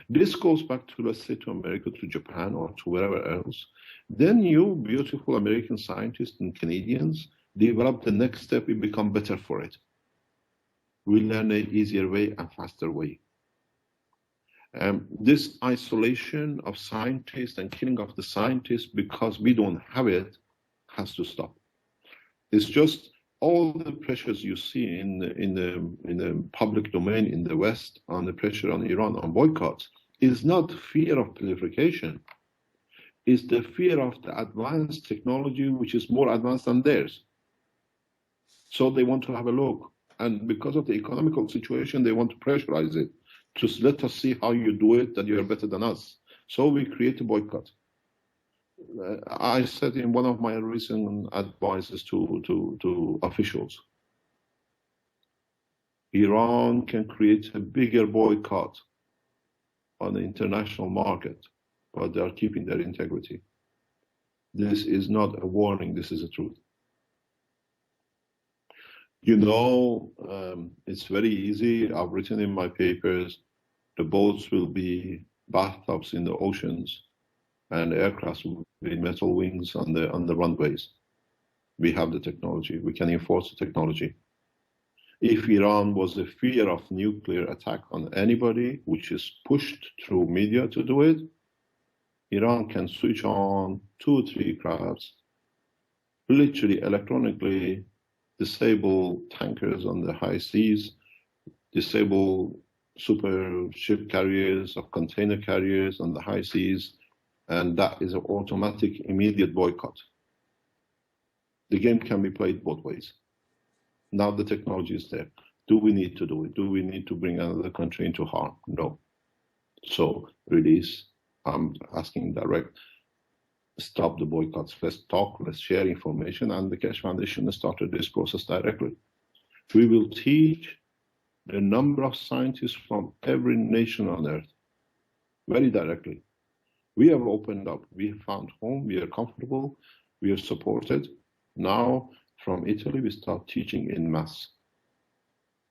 This goes back to, let's say, to America, to Japan, or to wherever else. Then you beautiful American scientists and Canadians develop the next step, we become better for it. We learn an easier way and faster way. This isolation of scientists and killing of the scientists because we don't have it has to stop. It's just all the pressures you see in the public domain in the West on the pressure on Iran on boycotts is not fear of proliferation. It's the fear of the advanced technology which is more advanced than theirs. So they want to have a look. And because of the economical situation, they want to pressurize it. Just let us see how you do it, that you are better than us. So we create a boycott. I said in one of my recent advices to officials, Iran can create a bigger boycott on the international market, but they are keeping their integrity. This is not a warning, this is the truth. You know, it's very easy. I've written in my papers, the boats will be bathtubs in the oceans, and aircraft will be metal wings on the runways. We have the technology. We can enforce the technology. If Iran was a fear of nuclear attack on anybody, which is pushed through media to do it, Iran can switch on 2 or 3 crafts, literally electronically disable tankers on the high seas, disable super ship carriers or container carriers on the high seas, and that is an automatic, immediate boycott. The game can be played both ways. Now the technology is there. Do we need to do it? Do we need to bring another country into harm? No. So release, I'm asking direct, stop the boycotts. Let's talk, let's share information, and the Keshe Foundation has started this process directly. We will teach the number of scientists from every nation on earth, very directly. We have opened up, we have found home, we are comfortable, we are supported. Now, from Italy, we start teaching in mass.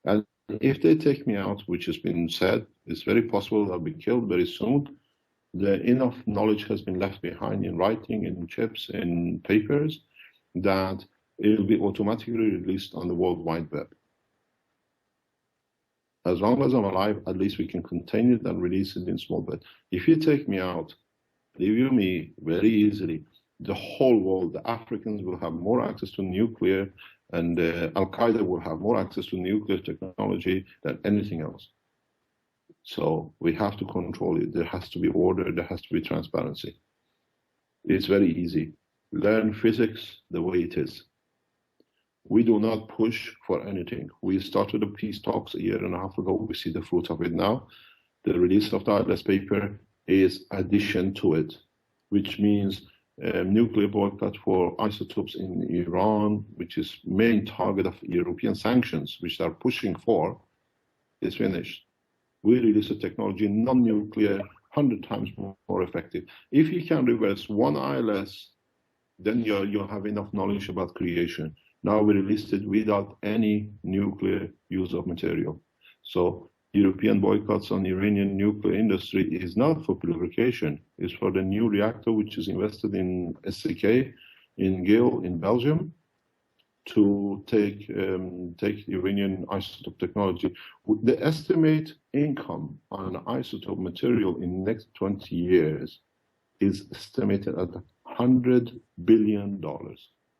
And if they take me out, which has been said, it's very possible I'll be killed very soon. Enough knowledge has been left behind in writing, in chips, in papers, that it will be automatically released on the World Wide Web. As long as I'm alive, at least we can contain it and release it in small bits. If you take me out, leave me very easily, the whole world, the Africans will have more access to nuclear, and Al-Qaeda will have more access to nuclear technology than anything else. So we have to control it. There has to be order. There has to be transparency. It's very easy. Learn physics the way it is. We do not push for anything. We started the peace talks 1.5 years ago. We see the fruit of it now. The release of the Atlas paper is addition to it, which means nuclear boycott for isotopes in Iran, which is main target of European sanctions, which they are pushing for, is finished. We release a technology, non-nuclear, 100 times more effective. If you can reverse 1 ILS, then you have enough knowledge about creation. Now we released it without any nuclear use of material. So European boycotts on Iranian nuclear industry is not for purification. It's for the new reactor, which is invested in SCK, in GIL, in Belgium, to take Iranian isotope technology. The estimate income on isotope material in the next 20 years is estimated at $100 billion.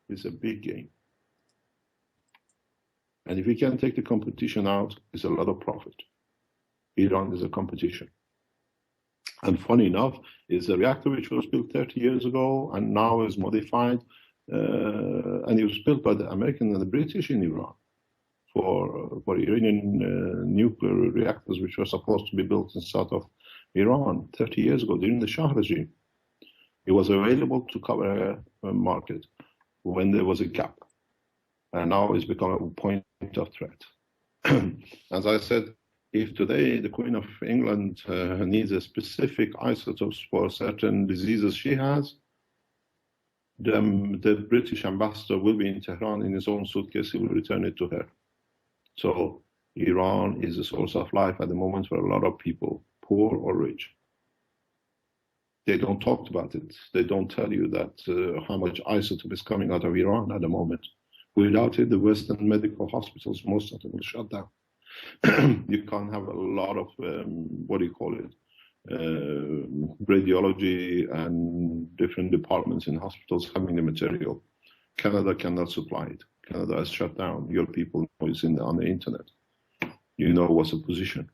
It's a big game. And if we can take the competition out, it's a lot of profit. Iran is a competition. And funny enough, it's a reactor which was built 30 years ago and now is modified. And it was built by the American and the British in Iran for Iranian nuclear reactors, which were supposed to be built in south of Iran 30 years ago during the Shah regime. It was available to cover a market when there was a gap. And now it's become a point of threat. As I said, if today the Queen of England needs a specific isotopes for certain diseases she has, the British ambassador will be in Tehran in his own suitcase. He will return it to her. So Iran is a source of life at the moment for a lot of people, poor or rich. They don't talk about it. They don't tell you that how much isotope is coming out of Iran at the moment. Without it, the Western medical hospitals, most of them will shut down. You can't have a lot of, radiology and different departments in hospitals having the material. Canada cannot supply it. Canada has shut down. Your people know it's on the internet. You know what's the position.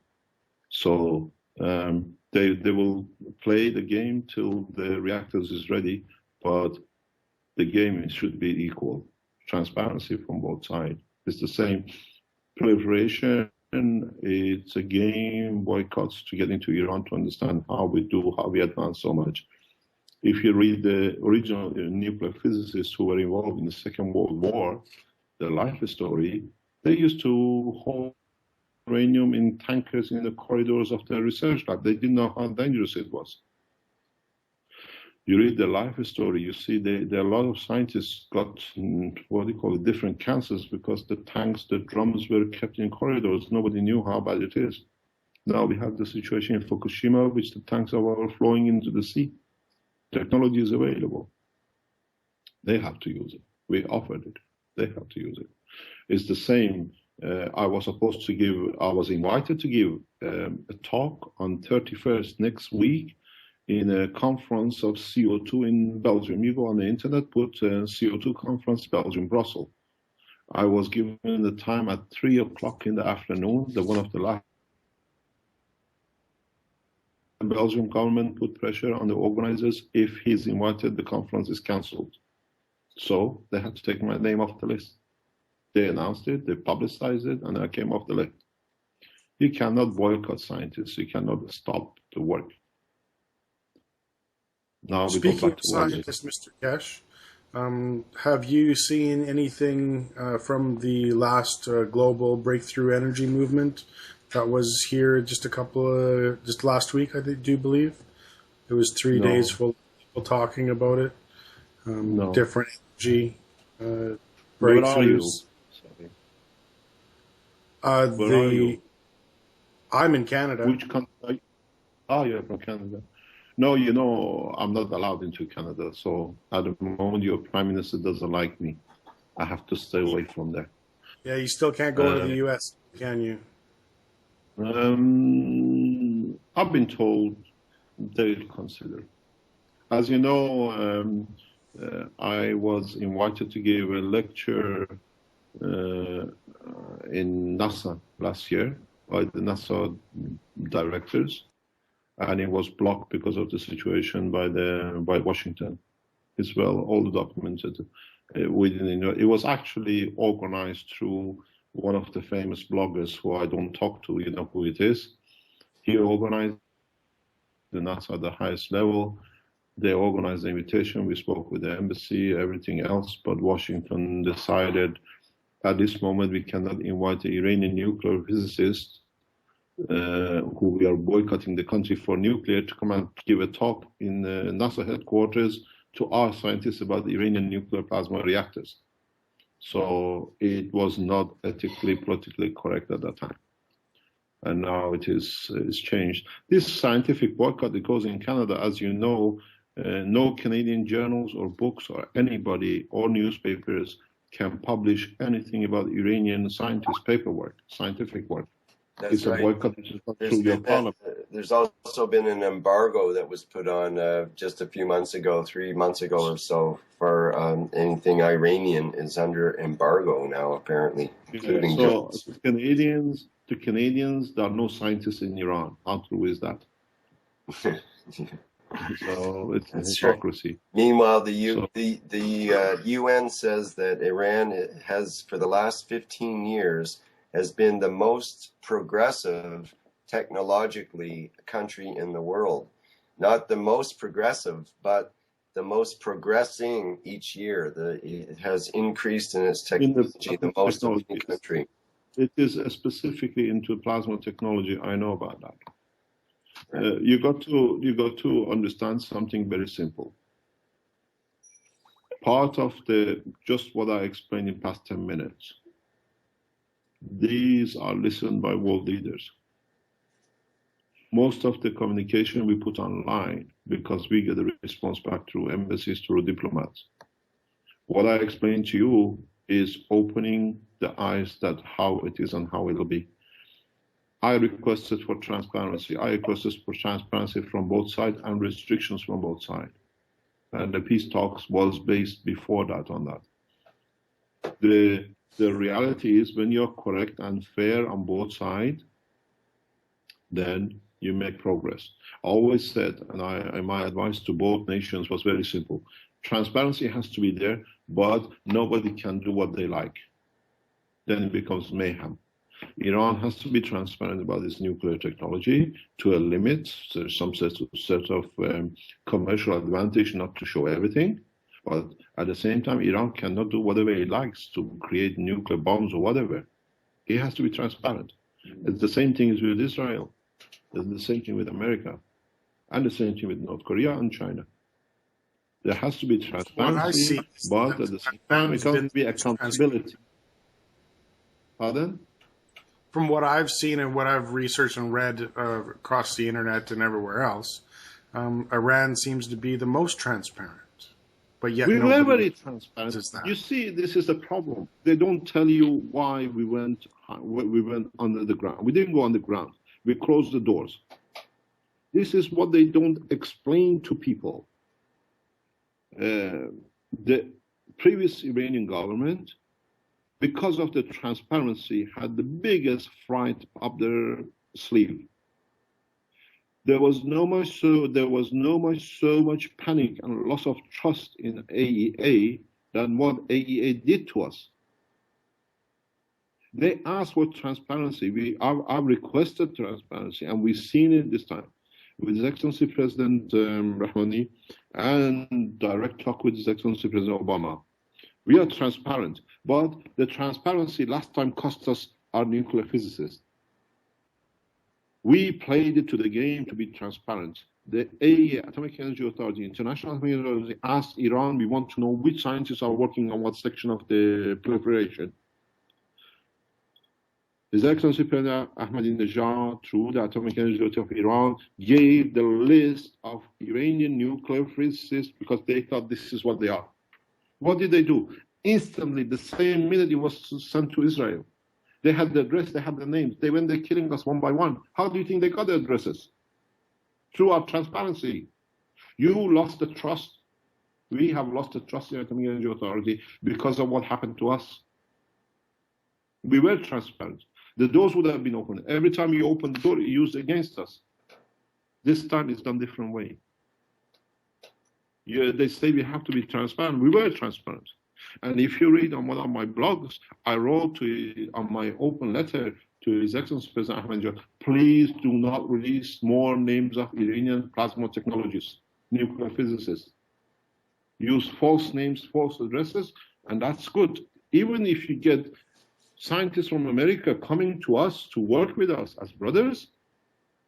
So they will play the game till the reactors is ready, but the game should be equal. Transparency from both sides. It's the same. Proliferation, it's a game, boycotts to get into Iran to understand how we advance so much. If you read the original nuclear physicists who were involved in the Second World War, their life story, they used to hold uranium in tankers in the corridors of the research lab. They didn't know how dangerous it was. You read the life story, you see there are a lot of scientists got, what do you call it, different cancers because the tanks, the drums were kept in corridors. Nobody knew how bad it is. Now we have the situation in Fukushima, which the tanks are overflowing into the sea. Technology is available. They have to use it. We offered it. They have to use it. It's the same. I was invited to give a talk on 31st next week in a conference of CO2 in Belgium. You go on the internet, put CO2 conference Belgium, Brussels. I was given the time at 3 o'clock in the afternoon. One of the last. The Belgian government put pressure on the organizers. If he's invited, the conference is cancelled. So they had to take my name off the list. They announced it, they publicized it, and I came off the list. You cannot boycott scientists. You cannot stop the work. Now we Speaking go back of to scientists, Mr. Kesh, have you seen anything from the last global breakthrough energy movement that was here just last week, I do believe? It was 3 days full of people talking about it. Different energy breakthroughs. Where are you? Where are you? I'm in Canada. Which country? Oh, you're from Canada. No, you know, I'm not allowed into Canada. So at the moment, your prime minister doesn't like me. I have to stay away from there. Yeah, you still can't go to the U.S., can you? I've been told they'll consider. As you know, I was invited to give a lecture in NASA last year by the NASA directors, and it was blocked because of the situation by Washington. It's well all documented. It was actually organized through one of the famous bloggers who I don't talk to. You know who it is. He organized the NASA at the highest level. They organized the invitation. We spoke with the embassy, everything else, but Washington decided at this moment we cannot invite the Iranian nuclear physicists who we are boycotting the country for nuclear to come and give a talk in NASA headquarters to our scientists about the Iranian nuclear plasma reactors. So it was not ethically, politically correct at that time. And now it's changed. This scientific boycott that goes in Canada, as you know, no Canadian journals or books or anybody or newspapers can publish anything about Iranian scientists' paperwork, scientific work. That's it's right. a boycott through your parliament. There's also been an embargo that was put on just a few months ago, 3 months ago or so, for anything Iranian is under embargo now, apparently, including drugs. The Canadians, there are no scientists in Iran. How true is that? So it's hypocrisy. Right. Meanwhile, the UN says that Iran has, for the last 15 years, has been the most progressive technologically country in the world. Not the most progressive, but the most progressing each year. It has increased in its technology, the most of any country. It is specifically into plasma technology. I know about that. Right. You got to understand something very simple. Part of just what I explained in past 10 minutes. These are listened by world leaders. Most of the communication we put online because we get a response back through embassies, through diplomats. What I explained to you is opening the eyes that how it is and how it will be. I requested for transparency. I requested for transparency from both sides and restrictions from both sides. And the peace talks was based before that on that. The reality is when you're correct and fair on both sides, then you make progress. I always said, and my advice to both nations was very simple. Transparency has to be there, but nobody can do what they like. Then it becomes mayhem. Iran has to be transparent about its nuclear technology to a limit. There's some sort of commercial advantage not to show everything. But at the same time, Iran cannot do whatever it likes to create nuclear bombs or whatever. It has to be transparent. It's the same thing as with Israel. It's the same thing with America. And the same thing with North Korea and China. There has to be transparency, but at the same time, it can't be accountability. Pardon? From what I've seen and what I've researched and read across the internet and everywhere else, Iran seems to be the most transparent. But yet we were very transparent. You see, this is the problem. They don't tell you why we went under the ground. We didn't go underground. We closed the doors. This is what they don't explain to people. The previous Iranian government, because of the transparency, had the biggest fright up their sleeve. There was so much panic and loss of trust in AEA than what AEA did to us. They asked for transparency. I've requested transparency, and we've seen it this time with His Excellency President Rahmani and direct talk with His Excellency President Obama. We are transparent, but the transparency last time cost us our nuclear physicists. We played it to the game to be transparent. The AEA, Atomic Energy Authority, International Atomic Energy Authority, asked Iran, we want to know which scientists are working on what section of the proliferation. His Excellency President Ahmadinejad, through the Atomic Energy Authority of Iran, gave the list of Iranian nuclear physicists because they thought this is what they are. What did they do? Instantly, the same minute it was sent to Israel. They had the address, they had the names. They went there killing us one by one. How do you think they got the addresses? Through our transparency. You lost the trust. We have lost the trust in the Atomic Energy Authority because of what happened to us. We were transparent. The doors would have been open. Every time you open the door, you used against us. This time it's done different way. They say we have to be transparent. We were transparent. And if you read on one of my blogs, I wrote on my open letter to His Excellency President Ahmadinejad, please do not release more names of Iranian plasma technologists, nuclear physicists. Use false names, false addresses, and that's good. Even if you get scientists from America coming to us to work with us as brothers,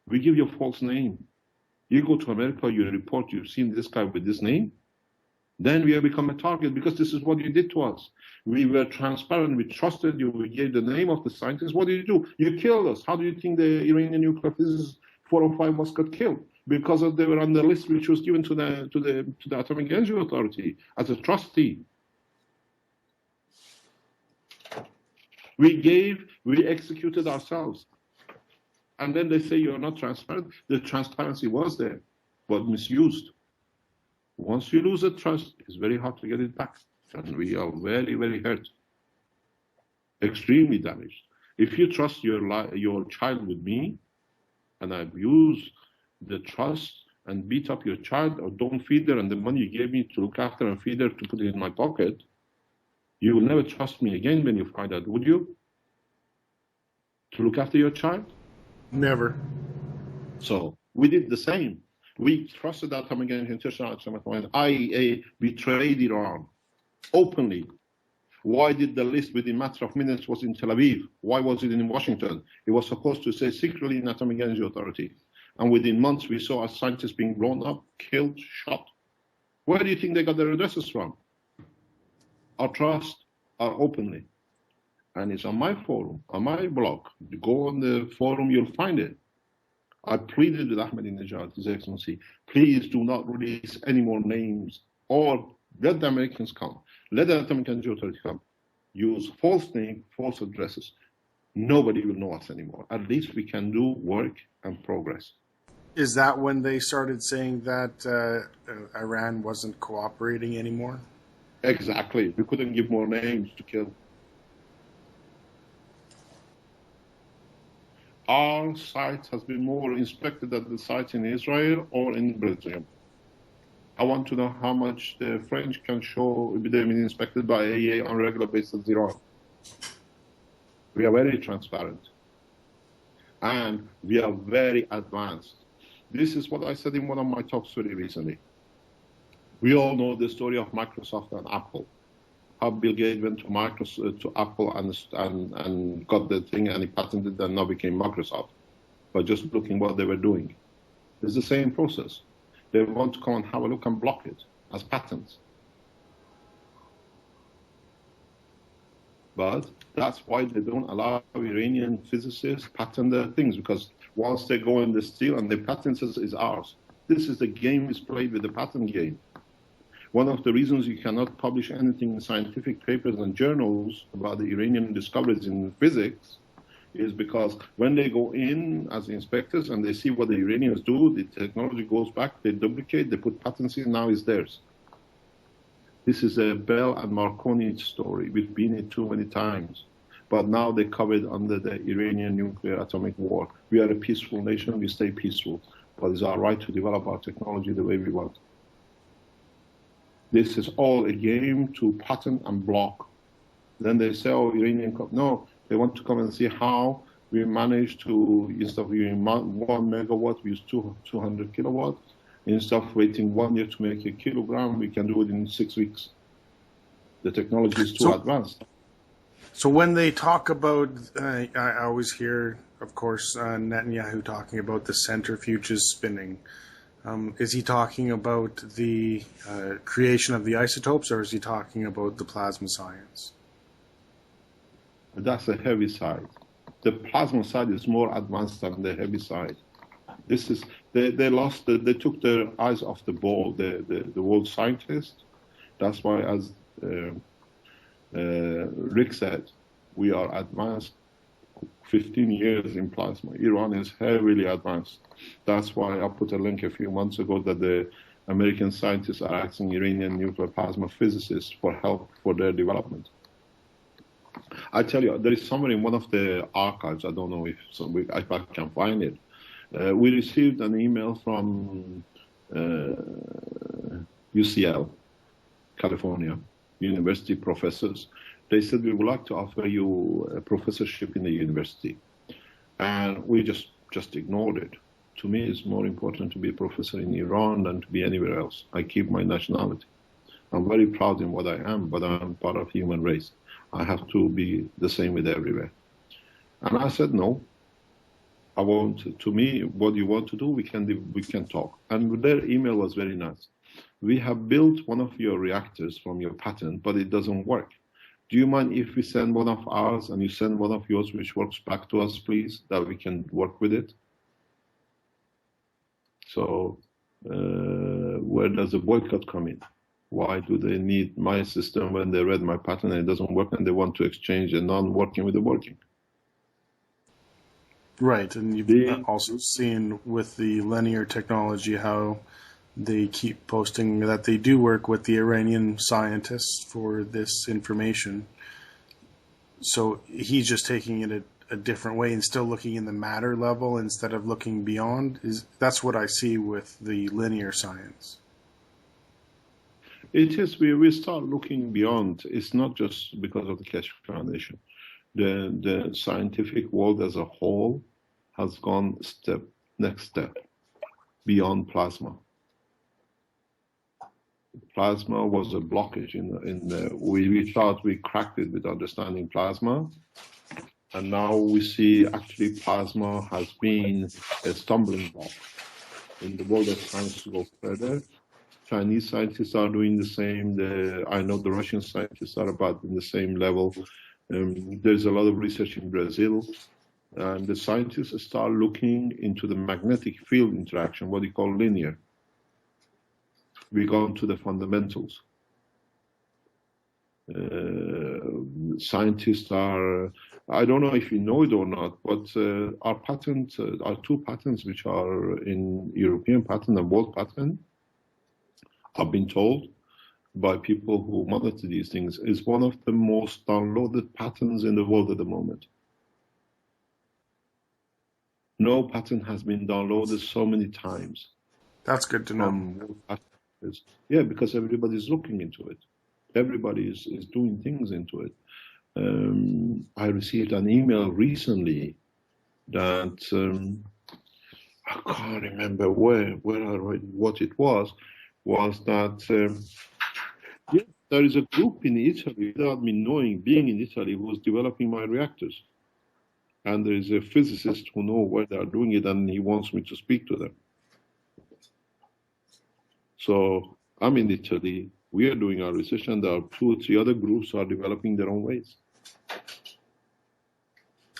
we give you a false name. You go to America, you report you've seen this guy with this name, then we have become a target because this is what you did to us. We were transparent, we trusted you, we gave the name of the scientists. What did you do? You killed us. How do you think the Iranian nuclear physicists 4 or 5 of us got killed? Because they were on the list which was given to the Atomic Energy Authority as a trustee. We executed ourselves. And then they say you're not transparent. The transparency was there, but misused. Once you lose the trust, it's very hard to get it back. And we are very, very hurt. Extremely damaged. If you trust your child with me, and I abuse the trust and beat up your child, or don't feed her, and the money you gave me to look after and feed her to put it in my pocket, you will never trust me again when you find out, would you? To look after your child? Never. So we did the same. We trusted Atomic Energy International and IAEA betrayed Iran openly. Why did the list within a matter of minutes was in Tel Aviv? Why was it in Washington? It was supposed to say secretly in Atomic Energy Authority. And within months, we saw our scientists being blown up, killed, shot. Where do you think they got their addresses from? Our trust are openly. And it's on my forum, on my blog. You go on the forum, you'll find it. I pleaded with Ahmadinejad, His Excellency, please do not release any more names, or let the Americans come. Let the Atomic Energy Authority come. Use false names, false addresses. Nobody will know us anymore. At least we can do work and progress. Is that when they started saying that Iran wasn't cooperating anymore? Exactly. We couldn't give more names to kill. Our site has been more inspected than the sites in Israel or in Belgium. I want to know how much the French can show they've been inspected by AEA on a regular basis in Iran. We are very transparent. And we are very advanced. This is what I said in one of my talks very recently. We all know the story of Microsoft and Apple. How Bill Gates went to to Apple and got the thing, and he patented and now became Microsoft by just looking what they were doing. It's the same process. They want to come and have a look and block it as patents. But that's why they don't allow Iranian physicists patent their things, because once they go in the steel and the patent is ours. This is the game is played with the patent game. One of the reasons you cannot publish anything in scientific papers and journals about the Iranian discoveries in physics is because when they go in as inspectors and they see what the Iranians do, the technology goes back, they duplicate, they put patents in, now it's theirs. This is a Bell and Marconi story. We've been it too many times. But now they're covered under the Iranian nuclear atomic war. We are a peaceful nation, we stay peaceful. But it's our right to develop our technology the way we want. This is all a game to patent and block. Then they say, oh, Iranian, no, they want to come and see how we manage to, instead of using 1 megawatt, we use 200 kilowatts. Instead of waiting 1 year to make a kilogram, we can do it in 6 weeks. The technology is too advanced. So when they talk about, I always hear, of course, Netanyahu talking about the centrifuges spinning. Is he talking about the creation of the isotopes, or is he talking about the plasma science? That's the heavy side. The plasma side is more advanced than the heavy side. This is they took their eyes off the ball. The world scientists. That's why, as Rick said, we are advanced 15 years in plasma. Iran is heavily advanced. That's why I put a link a few months ago that the American scientists are asking Iranian nuclear plasma physicists for help for their development. I tell you, there is somewhere in one of the archives, I don't know if I can find it, we received an email from UCL, California, university professors. They said, we would like to offer you a professorship in the university. And we just ignored it. To me, it's more important to be a professor in Iran than to be anywhere else. I keep my nationality. I'm very proud in what I am, but I'm part of the human race. I have to be the same with everywhere. And I said, no. I want, to me, what you want to do, we can talk. And their email was very nice. We have built one of your reactors from your patent, but it doesn't work. Do you mind if we send one of ours and you send one of yours which works back to us, please, that we can work with it? So where does the boycott come in? Why do they need my system when they read my patent and it doesn't work and they want to exchange the non-working with the working? Right, and you've also seen with the linear technology how they keep posting that they do work with the Iranian scientists for this information. So he's just taking it a different way and still looking in the matter level instead of looking beyond. That's what I see with the linear science. It is. We start looking beyond. It's not just because of the Keshe Foundation. The scientific world as a whole has gone next step beyond plasma. Plasma was a blockage we thought we cracked it with understanding plasma, and now we see actually plasma has been a stumbling block in the world of science to go further. Chinese scientists are doing the same. I know the Russian scientists are about in the same level. There's a lot of research in Brazil, and the scientists start looking into the magnetic field interaction, what you call linear. We go into the fundamentals. Scientists are, I don't know if you know it or not, but our two patents, which are in European patent and world patent, I've been told by people who monitor these things, is one of the most downloaded patents in the world at the moment. No patent has been downloaded so many times. That's good to know. Yeah, because everybody's looking into it. Everybody is doing things into it. I received an email recently that I can't remember where I read what it was that yes, there is a group in Italy, without me knowing, being in Italy, who was developing my reactors. And there is a physicist who knows where they are doing it, and he wants me to speak to them. So I'm in Italy, we are doing our research, and there are 2 or 3 other groups who are developing their own ways.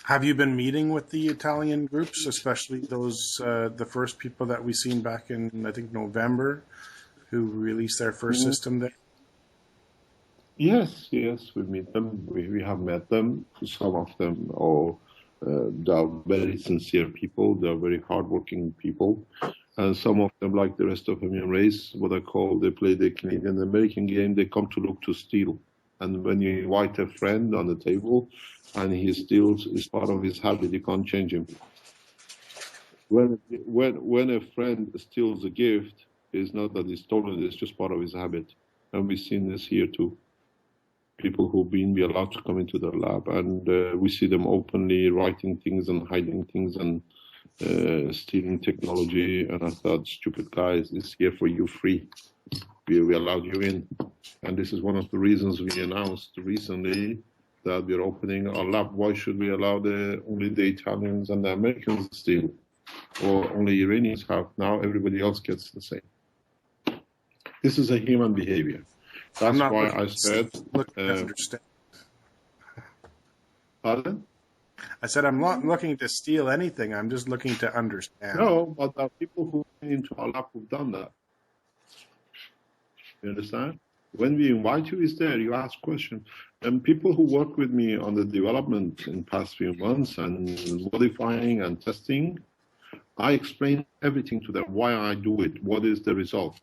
Have you been meeting with the Italian groups, especially those, the first people that we seen back in, I think, November, who released their first system there? Yes, we meet them. We have met them. Some of them they are very sincere people. They are very hardworking people. And some of them, like the rest of the human race, what I call, they play the Canadian-American game. They come to look to steal. And when you invite a friend on the table and he steals, it's part of his habit. You can't change him. When a friend steals a gift, it's not that he's stolen it, it's just part of his habit. And we've seen this here too. People who've been allowed to come into the lab, and we see them openly writing things and hiding things and stealing technology. And I thought, stupid guys, it's here for you free. We allowed you in. And this is one of the reasons we announced recently that we're opening our lab. Why should we allow only the Italians and the Americans to steal? Or only Iranians have? Now everybody else gets the same. This is a human behavior. That's why I said... understand. Pardon? I said I'm not looking to steal anything. I'm just looking to understand. No, but there are people who came into our lab who've done that. You understand? When we invite you, it's there. You ask questions. And people who work with me on the development in past few months and modifying and testing, I explain everything to them, why I do it, what is the result.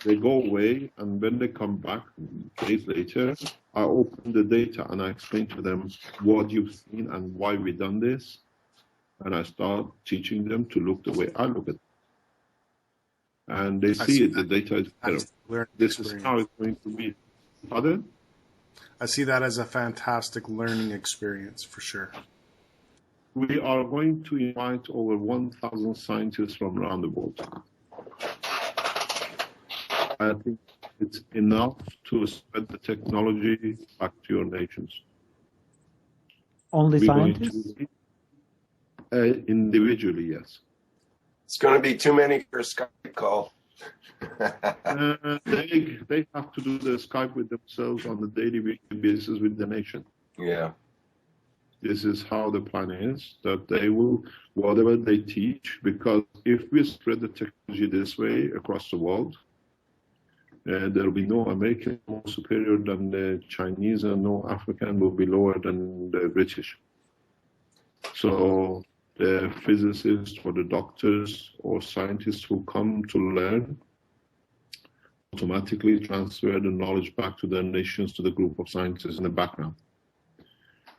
They go away, and when they come back days later, I open the data and I explain to them what you've seen and why we've done this. And I start teaching them to look the way I look at it. And they see it, the data is better. This is how it's going to be. Pardon? I see that as a fantastic learning experience, for sure. We are going to invite over 1,000 scientists from around the world. I think it's enough to spread the technology back to your nations. Only scientists? Individually, yes. It's going to be too many for a Skype call. They have to do the Skype with themselves on the daily, weekly basis with the nation. Yeah. This is how the plan is, that they will, whatever they teach, because if we spread the technology this way across the world, there will be no American more superior than the Chinese, and no African will be lower than the British. So the physicists or the doctors or scientists who come to learn automatically transfer the knowledge back to their nations, to the group of scientists in the background.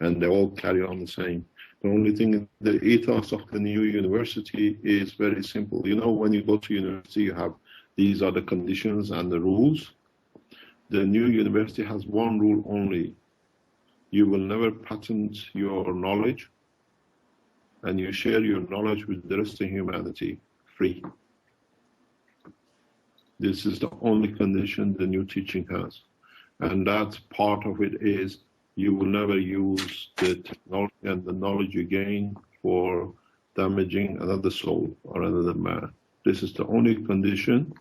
And they all carry on the same. The only thing, the ethos of the new university is very simple. You know, when you go to university, you have these are the conditions and the rules. The new university has one rule only. You will never patent your knowledge, and you share your knowledge with the rest of humanity free. This is the only condition the new teaching has. And that part of it is you will never use the technology and the knowledge you gain for damaging another soul or another man. This is the only condition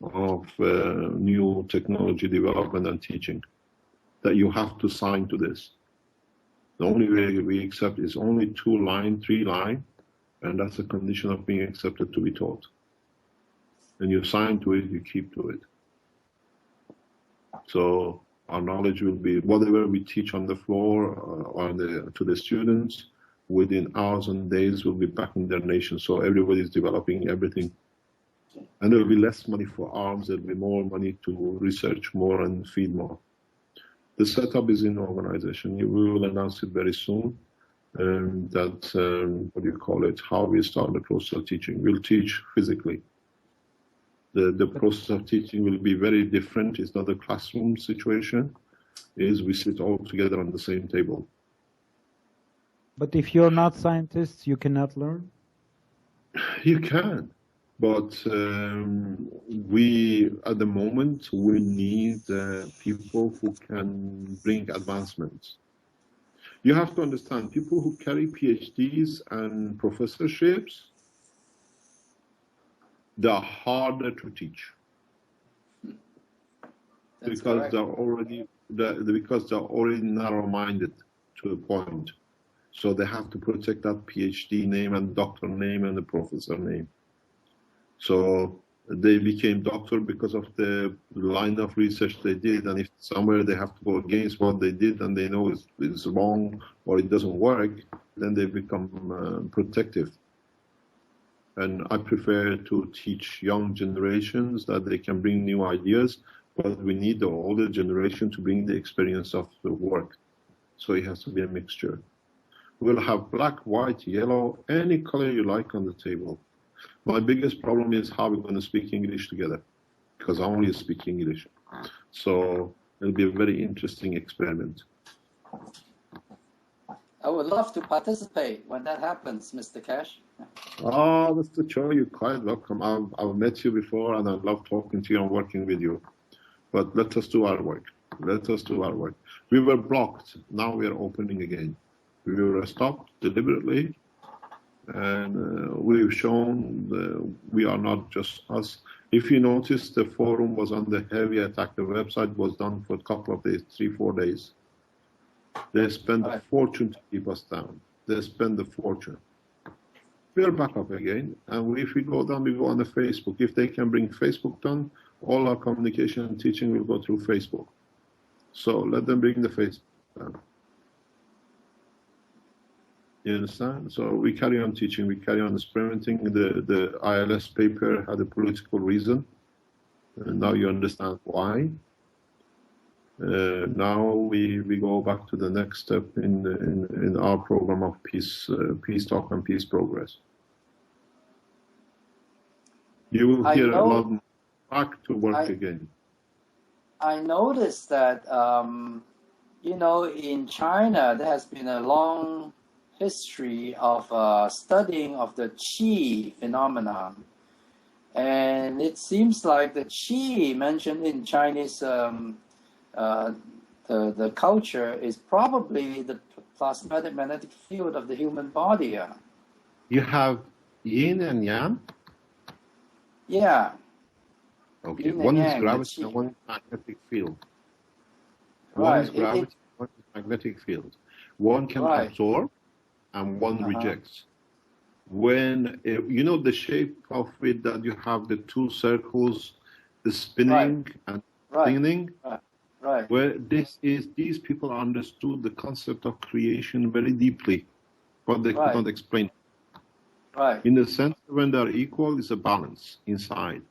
of new technology development and teaching, that you have to sign to this. The only way we accept is only 2 line, 3 line, and that's a condition of being accepted to be taught. And you sign to it, you keep to it. So our knowledge will be whatever we teach on the floor or to the students, within hours and days will be back in their nation. So everybody is developing everything. And there will be less money for arms, there will be more money to research more and feed more. The setup is in organization. We will announce it very soon. How we start the process of teaching. We'll teach physically. The process of teaching will be very different. It's not a classroom situation. We sit all together on the same table. But if you're not scientists, you cannot learn? You can, but we, at the moment, we need people who can bring advancements. You have to understand, people who carry PhDs and professorships, they're harder to teach. That's because correct. they're already narrow-minded to a point. So they have to protect that PhD name and doctor name and the professor name. So they became doctor because of the line of research they did, and if somewhere they have to go against what they did and they know it's wrong or it doesn't work, then they become protective. And I prefer to teach young generations that they can bring new ideas, but we need the older generation to bring the experience of the work. So it has to be a mixture. We'll have black, white, yellow, any color you like on the table. My biggest problem is how we're going to speak English together, because I only speak English. So it'll be a very interesting experiment. I would love to participate when that happens, Mr. Cash. Oh, Mr. Cho, you're quite welcome. I've met you before and I love talking to you and working with you. But let us do our work. Let us do our work. We were blocked. Now we are opening again. We were stopped deliberately. And we've shown we are not just us. If you notice, the forum was under heavy attack. The website was done for a couple of days, 3-4 days. They spent a fortune to keep us down. They spend a fortune. We're back up again, and if we go down, we go on the Facebook. If they can bring Facebook down, all our communication and teaching will go through Facebook. So let them bring the Facebook down. You understand? So we carry on teaching, we carry on experimenting. The ILS paper had a political reason, and now you understand why. Now we go back to the next step in our program of peace talk and peace progress. You will hear a lot more back to work again. I noticed that in China there has been a long history of studying of the qi phenomenon, and it seems like the qi mentioned in Chinese the culture is probably the plasmatic magnetic field of the human body. You have yin and yang? Yeah. Okay. One is gravity and one is magnetic field. One is gravity, one is magnetic field. One can absorb and one rejects. When, you know the shape of it, that you have the two circles, the spinning and spinning? Right. Where these people understood the concept of creation very deeply, but they could not explain it. Right. In the sense, when they are equal, it's a balance inside.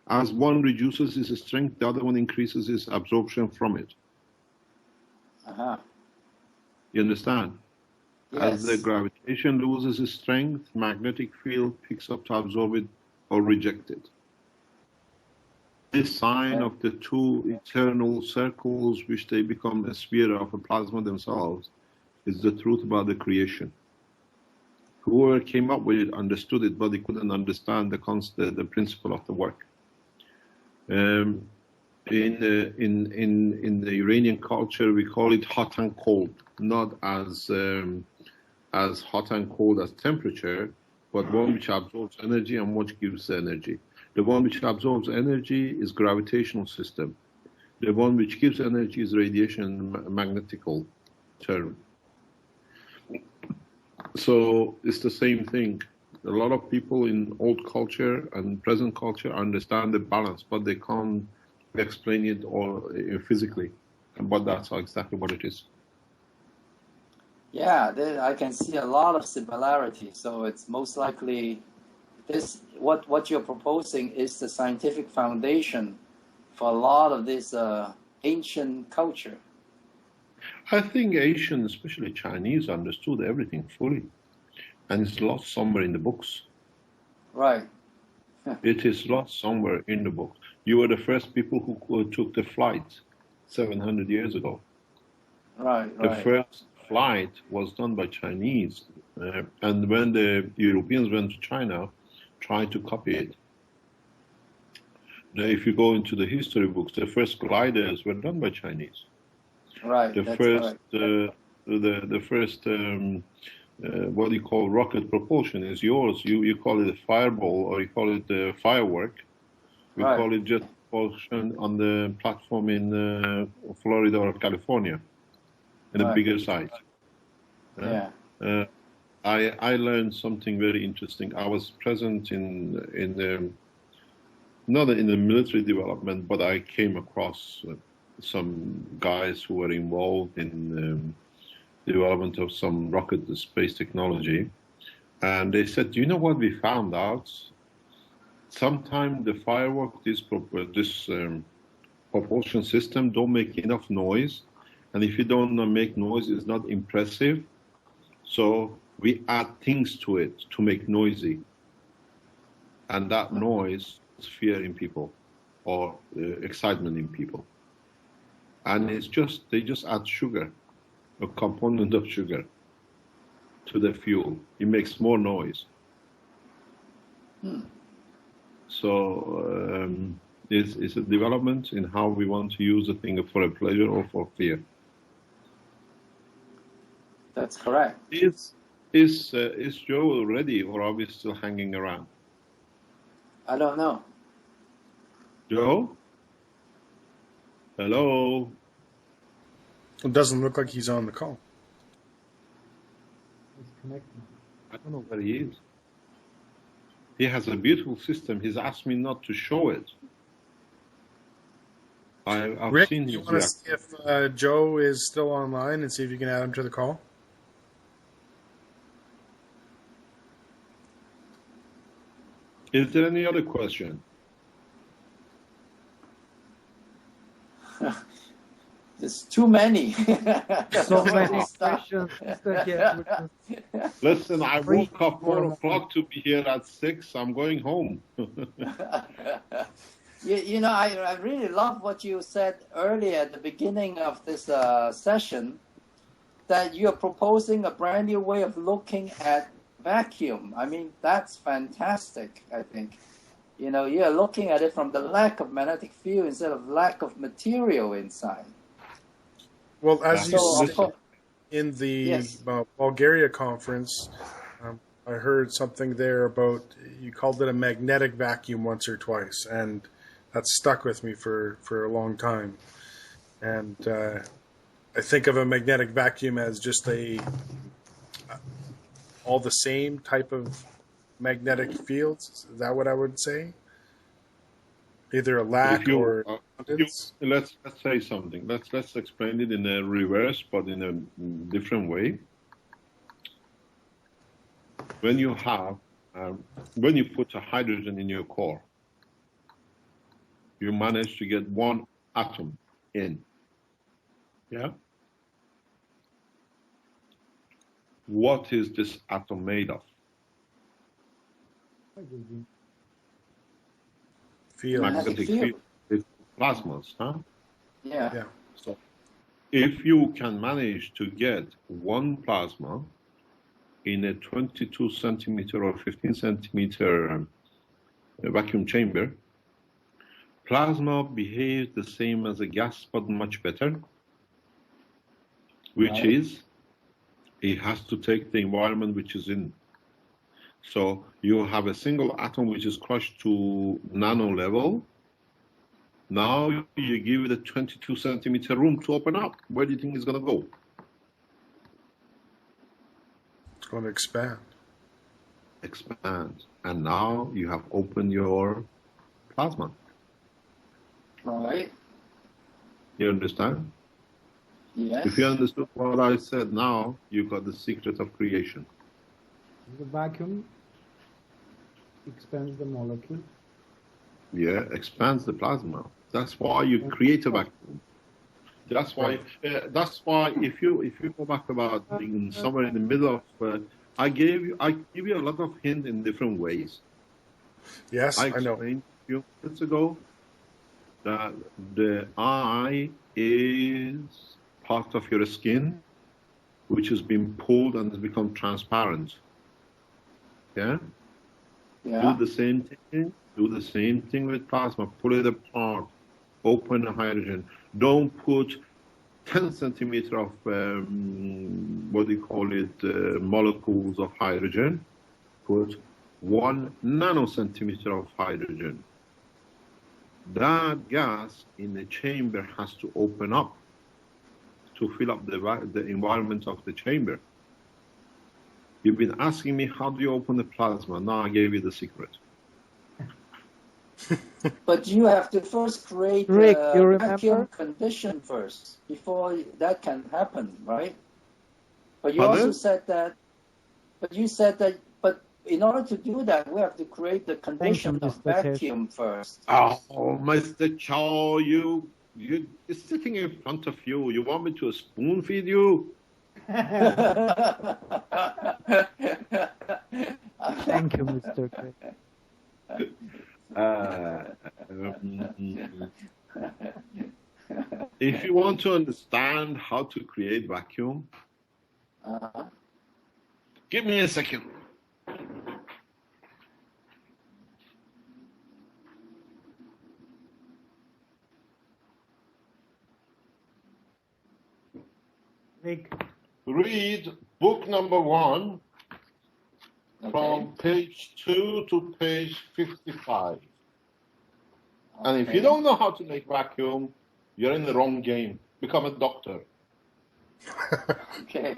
As one reduces its strength, the other one increases its absorption from it. You understand? Yes. As the gravitation loses its strength, magnetic field picks up to absorb it or reject it. This sign of the two eternal circles, which they become a sphere of a plasma themselves, is the truth about the creation. Whoever came up with it understood it, but they couldn't understand the principle of the work. In the Iranian culture, we call it hot and cold, not as hot and cold as temperature, but one which absorbs energy and which gives energy. The one which absorbs energy is gravitational system. The one which gives energy is radiation magnetical term. So it's the same thing. A lot of people in old culture and present culture understand the balance, but they can't explain it all physically. But that's exactly what it is. Yeah, I can see a lot of similarity. So it's most likely this what you're proposing is the scientific foundation for a lot of this ancient culture. I think Asians, especially Chinese, understood everything fully, and it's lost somewhere in the books. Right. It is lost somewhere in the books. You were the first people who took the flight 700 years ago. Right. The first flight was done by Chinese, and when the Europeans went to China, tried to copy it. Now, if you go into the history books, the first gliders were done by Chinese. Right. The that's first, correct. the first, what do you call rocket propulsion is yours. You call it a fireball or you call it a firework. We Right. call it jet propulsion on the platform in Florida or California, in a Right. bigger size. Yeah. I learned something very interesting. I was present not in the military development, but I came across some guys who were involved in development of some rocket space technology. And they said, do you know what we found out? Sometimes the firework, this propulsion system don't make enough noise. And if you don't make noise, it's not impressive. So we add things to it to make noisy. And that noise is fear in people or excitement in people. And it's just, they just add sugar, a component of sugar to the fuel. It makes more noise. So it's a development in how we want to use a thing for a pleasure or for fear. That's correct. Is Joe ready, or are we still hanging around? I don't know. Joe? Hello? It doesn't look like he's on the call. He's connecting. I don't know where he is. He has a beautiful system. He's asked me not to show it. I've Rick, seen do you his want to see if Joe is still online and see if you can add him to the call? Is there any other question? There's too many. So many questions, Mr. Gerhard. Listen, I woke up 4 o'clock to be here at 6. I'm going home. You know, I really love what you said earlier at the beginning of this session, that you're proposing a brand new way of looking at vacuum. I mean, that's fantastic, I think. You know, you're looking at it from the lack of magnetic field instead of lack of material inside. Well, as you So, said in the Yes. Bulgaria conference, I heard something there about, you called it a magnetic vacuum once or twice, and that stuck with me for a long time. And I think of a magnetic vacuum as just all the same type of magnetic fields. Is that what I would say? Either a lack or let's say something. Let's explain it in a reverse, but in a different way. When you have when you put a hydrogen in your core, you manage to get one atom in. Yeah. What is this atom made of? Magnetic field. It's plasmas, huh? Yeah. So if you can manage to get one plasma in a 22 centimeter or 15 centimeter vacuum chamber, plasma behaves the same as a gas, but much better, which is it has to take the environment which is in. So you have a single atom which is crushed to nano level. Now you give it a 22 centimeter room to open up. Where do you think it's going to go? It's going to expand. Expand. And now you have opened your plasma. Right. You understand? Yes. If you understood what I said now, you got the secret of creation. The vacuum expands the molecule. Yeah, expands the plasma. That's why you create a vacuum. That's why. If you go back about being somewhere in the middle of, I give you a lot of hints in different ways. Yes, I know. explained a few minutes ago that the eye is part of your skin, which has been pulled and has become transparent. Yeah? Yeah. Do the same thing. Do the same thing with plasma. Pull it apart. Open the hydrogen. Don't put 10 centimeter of molecules of hydrogen. Put 1 nanocentimeter of hydrogen. That gas in the chamber has to open up to fill up the environment of the chamber. You've been asking me, how do you open the plasma? Now I gave you the secret. But you have to first create Rick, you a remember? vacuum condition first before that can happen, right? But you Pardon? also said that. But you said that. But in order to do that, we have to create the condition of Mr. Keshe. vacuum first. Oh, Mr. Chow, you're sitting in front of you. You want me to spoon feed you? Thank you, Mr. K. If you want to understand how to create vacuum, give me a second. Rick, Read book number 1 from page 2 to page 55. And if you don't know how to make vacuum, you're in the wrong game. Become a doctor. Okay.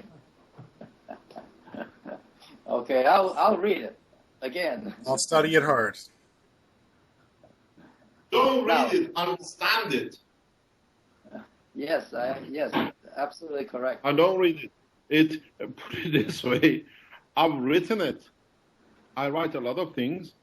Okay, I'll read it again. I'll study it hard. Don't read it, understand it. Yes, yes, absolutely correct. And don't read it. Put it this way, I've written it. I write a lot of things,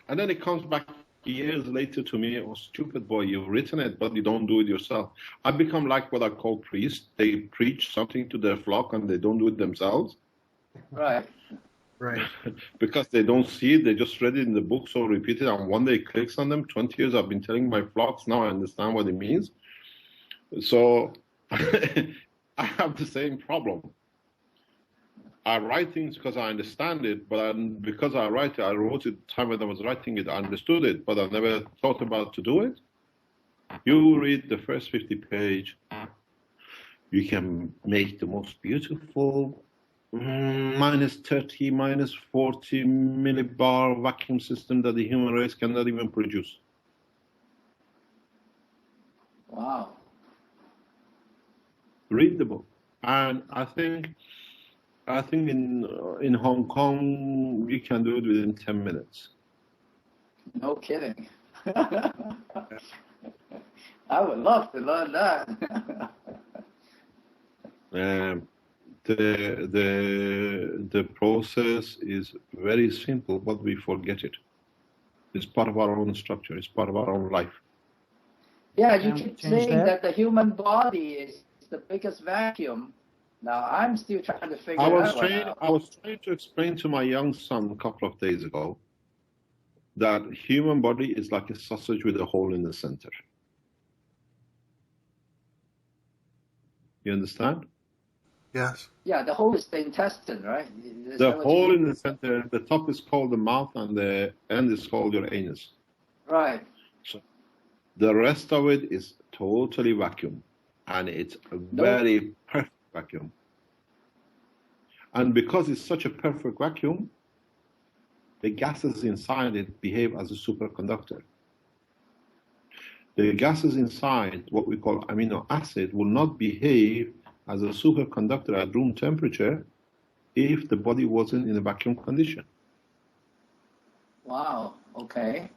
and then it comes back years later to me, oh, stupid boy, you've written it, but you don't do it yourself. I become like what I call priests. They preach something to their flock, and they don't do it themselves. Right. Right. Because they don't see it, they just read it in the book, so repeat it, and one day it clicks on them. 20 years I've been telling my flocks, now I understand what it means. So I have the same problem. I write things because I understand it, but because I write it, I wrote it the time when I was writing it, I understood it, but I never thought about to do it. You read the first 50 page, you can make the most beautiful minus 30, minus 40 millibar vacuum system that the human race cannot even produce. Wow. Read the book. And I think in Hong Kong, you can do it within 10 minutes. No kidding. I would love to learn that. The process is very simple, but we forget it. It's part of our own structure. It's part of our own life. Yeah, you keep saying that the human body is the biggest vacuum. Now, I'm still trying to figure I was trying to explain to my young son a couple of days ago that human body is like a sausage with a hole in the center. You understand? Yes. Yeah, the hole is the intestine, right? The hole in the center, the top is called the mouth and the end is called your anus. Right. So the rest of it is totally vacuum, and it's a very perfect vacuum. And because it's such a perfect vacuum, the gases inside it behave as a superconductor. The gases inside, what we call amino acid, will not behave as a superconductor at room temperature if the body wasn't in a vacuum condition. Wow, okay.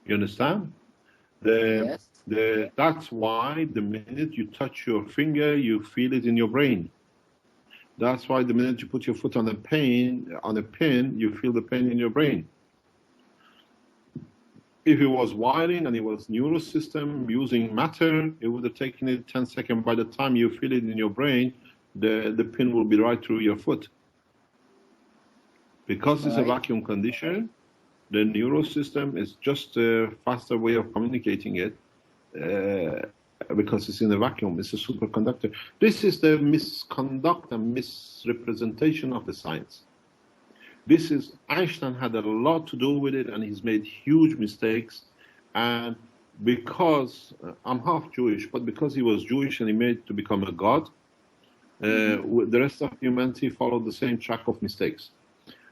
You understand? Yes. That's why the minute you touch your finger, you feel it in your brain. That's why the minute you put your foot on a pin, you feel the pain in your brain. If it was wiring and it was neural system using matter, it would have taken it 10 seconds. By the time you feel it in your brain, the pin will be right through your foot. Because it's a vacuum condition, the neural system is just a faster way of communicating it. because it's in a vacuum. It's a superconductor. This is the misconduct and misrepresentation of the science. This is, Einstein had a lot to do with it, and he's made huge mistakes. And because I'm half Jewish, but because he was Jewish and he made to become a god, the rest of humanity followed the same track of mistakes.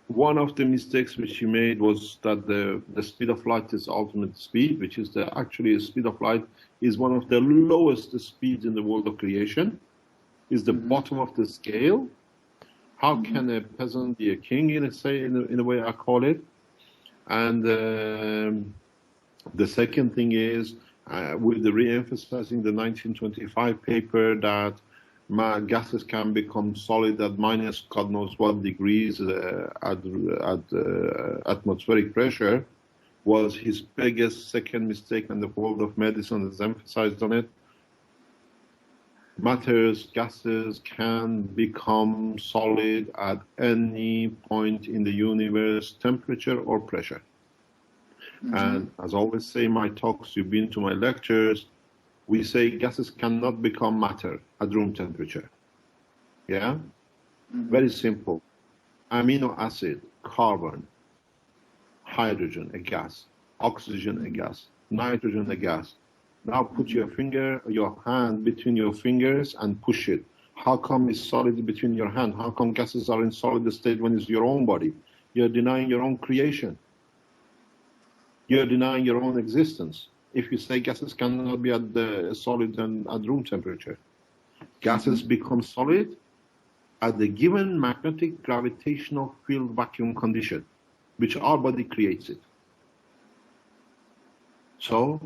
One of the mistakes which he made was that the speed of light is ultimate speed, which is actually the speed of light is one of the lowest speeds in the world of creation, is the bottom of the scale. How can a peasant be a king, in a way I call it? And the second thing is, with the re-emphasizing the 1925 paper that gases can become solid at minus God knows what degrees at atmospheric pressure, was his biggest second mistake, and the world of medicine has emphasized on it. Matters, gases can become solid at any point in the universe, temperature or pressure. And as I always say in my talks, you've been to my lectures, we say gases cannot become matter at room temperature. Yeah? Very simple. Amino acid, carbon, hydrogen, a gas, oxygen, a gas, nitrogen, a gas. Now put your hand between your fingers and push it. How come it's solid between your hand? How come gases are in solid state when it's your own body? You're denying your own creation. You're denying your own existence. If you say gases cannot be at the solid and at room temperature, gases become solid at the given magnetic gravitational field vacuum condition, which our body creates it. So,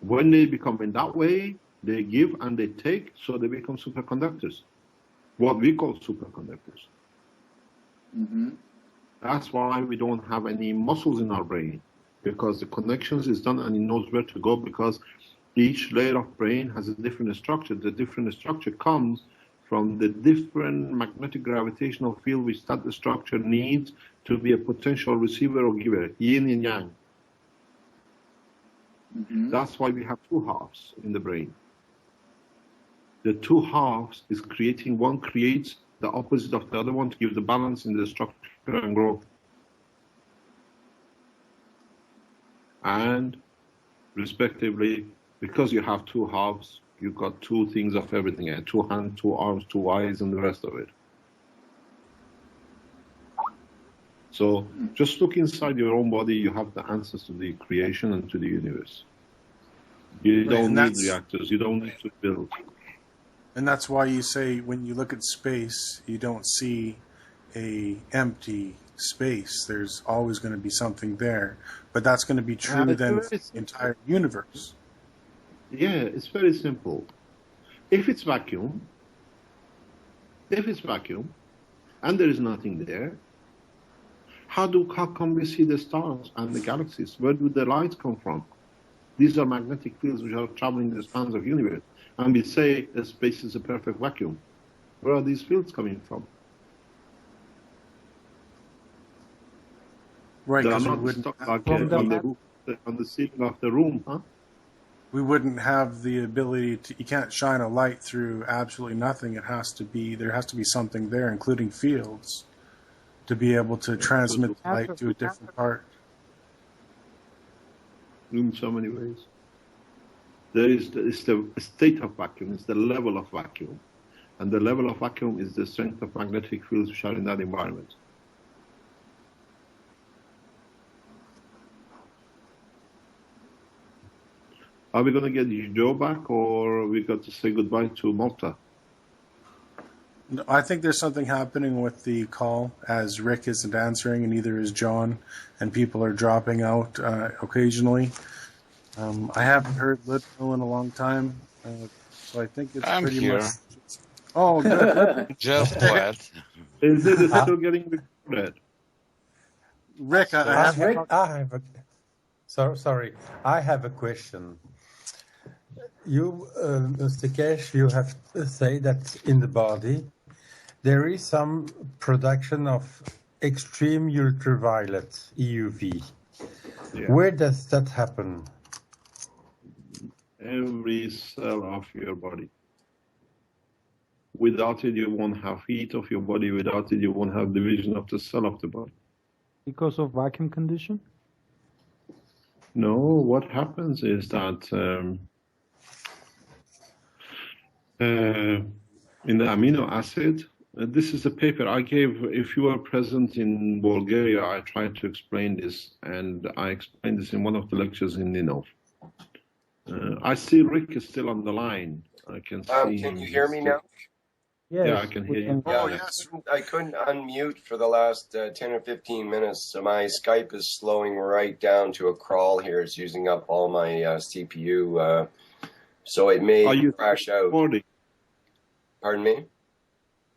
when they become in that way, they give and they take, so they become superconductors, what we call superconductors. That's why we don't have any muscles in our brain, because the connections is done and it knows where to go, because each layer of brain has a different structure. The different structure comes from the different magnetic gravitational field which that structure needs to be a potential receiver or giver, yin and yang. That's why we have two halves in the brain. The two halves is creating, one creates the opposite of the other one to give the balance in the structure and growth. And respectively, because you have two halves, you've got two things of everything, two hands, two arms, two eyes, and the rest of it. So just look inside your own body, you have the answers to the creation and to the universe. You don't need reactors, you don't need to build. And that's why you say when you look at space, you don't see a empty space. There's always going to be something there. But that's going to be true then for the entire universe. Yeah, it's very simple. If it's vacuum, and there is nothing there, how come we see the stars and the galaxies? Where do the lights come from? These are magnetic fields which are traveling the spans of the universe. And we say that space is a perfect vacuum. Where are these fields coming from? Right, they are not stuck like on the ceiling of the room, huh? We wouldn't have the ability to, you can't shine a light through absolutely nothing. There has to be something there, including fields, to be able to transmit the light to a different part. In so many ways. It's the state of vacuum, it's the level of vacuum. And the level of vacuum is the strength of magnetic fields which are in that environment. Are we going to get Joe back, or we got to say goodbye to Malta? No, I think there's something happening with the call, as Rick isn't answering, and neither is John, and people are dropping out occasionally. I haven't heard Little in a long time, so I think it's pretty here. much. Oh, good. Just glad. Is it still getting recorded? Rick, I have a question. You, Mr. Keshe, you have to say that in the body there is some production of extreme ultraviolet, EUV. Yeah. Where does that happen? every cell of your body. Without it, you won't have heat of your body. Without it, you won't have division of the cell of the body. Because of vacuum condition? No, what happens is that in the amino acid, this is a paper I gave. If you are present in Bulgaria, I tried to explain this, and I explained this in one of the lectures in Ninov. I see Rick is still on the line. I can see. Can you hear me now? Yes, yeah, I can hear you. Yeah, I couldn't unmute for the last 10 or 15 minutes. So my Skype is slowing right down to a crawl here. It's using up all my CPU, so it may crash out. Recording? Pardon me?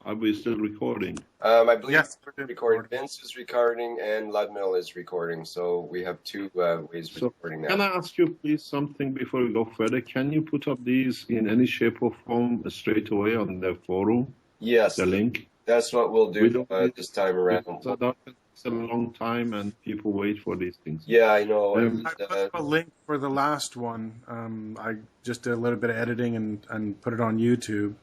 Are we still recording? I believe we're recording. Vince is recording and Ludmil is recording. So we have two ways of recording now. Can I ask you please something before we go further? Can you put up these in any shape or form straight away on the forum? Yes. The link? That's what we'll do this time around. So that's a long time and people wait for these things. Yeah, I know. I put a link for the last one. I just did a little bit of editing and put it on YouTube.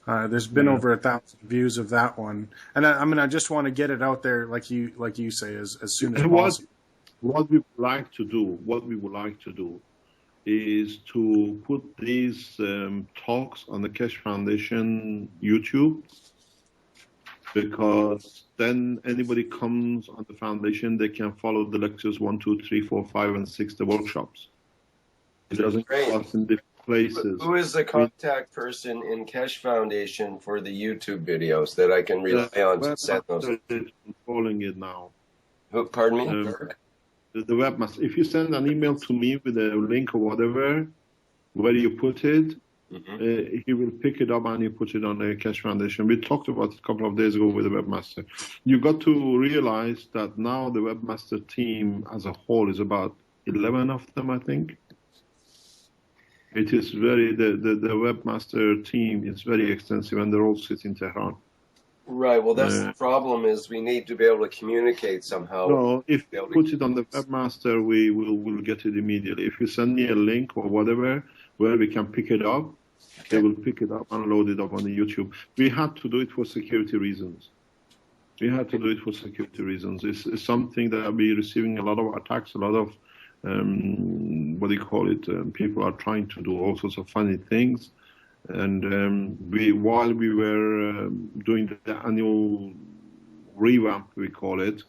There's been over 1,000 views of that one, and I just want to get it out there, like you say, as soon as possible. What we would like to do, is to put these talks on the Keshe Foundation YouTube, because then anybody comes on the foundation, they can follow the lectures 1, 2, 3, 4, 5, and 6, the workshops. It doesn't cost in different places. Who is the contact person in Keshe Foundation for the YouTube videos that I can rely on to send those? I'm calling it now. Pardon me? The webmaster. If you send an email to me with a link or whatever, where you put it, he will pick it up and he put it on the Keshe Foundation. We talked about it a couple of days ago with the webmaster. You got to realize that now the webmaster team as a whole is about 11 of them, I think. It is the webmaster team is very extensive, and they're all sitting in Tehran. Right. Well, that's the problem. Is we need to be able to communicate somehow. No, if you put it on the webmaster, we'll get it immediately. If you send me a link or whatever where we can pick it up, they will pick it up and load it up on the YouTube. We had to do it for security reasons. It's something that we're receiving a lot of attacks, a lot of people are trying to do all sorts of funny things. And while we were doing the annual revamp, we call it,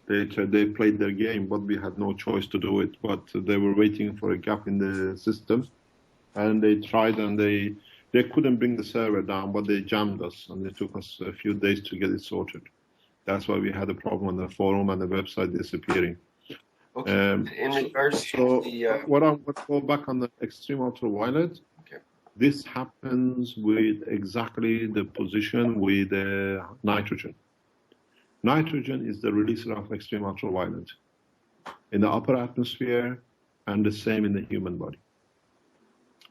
they played their game, but we had no choice to do it. But they were waiting for a gap in the system, and they tried, and they couldn't bring the server down, but they jammed us, and it took us a few days to get it sorted. That's why we had a problem on the forum and the website disappearing. Okay. In regards to the what I'm going to go back on the extreme ultraviolet. Okay. This happens with exactly the position with nitrogen. Nitrogen is the releaser of extreme ultraviolet in the upper atmosphere, and the same in the human body.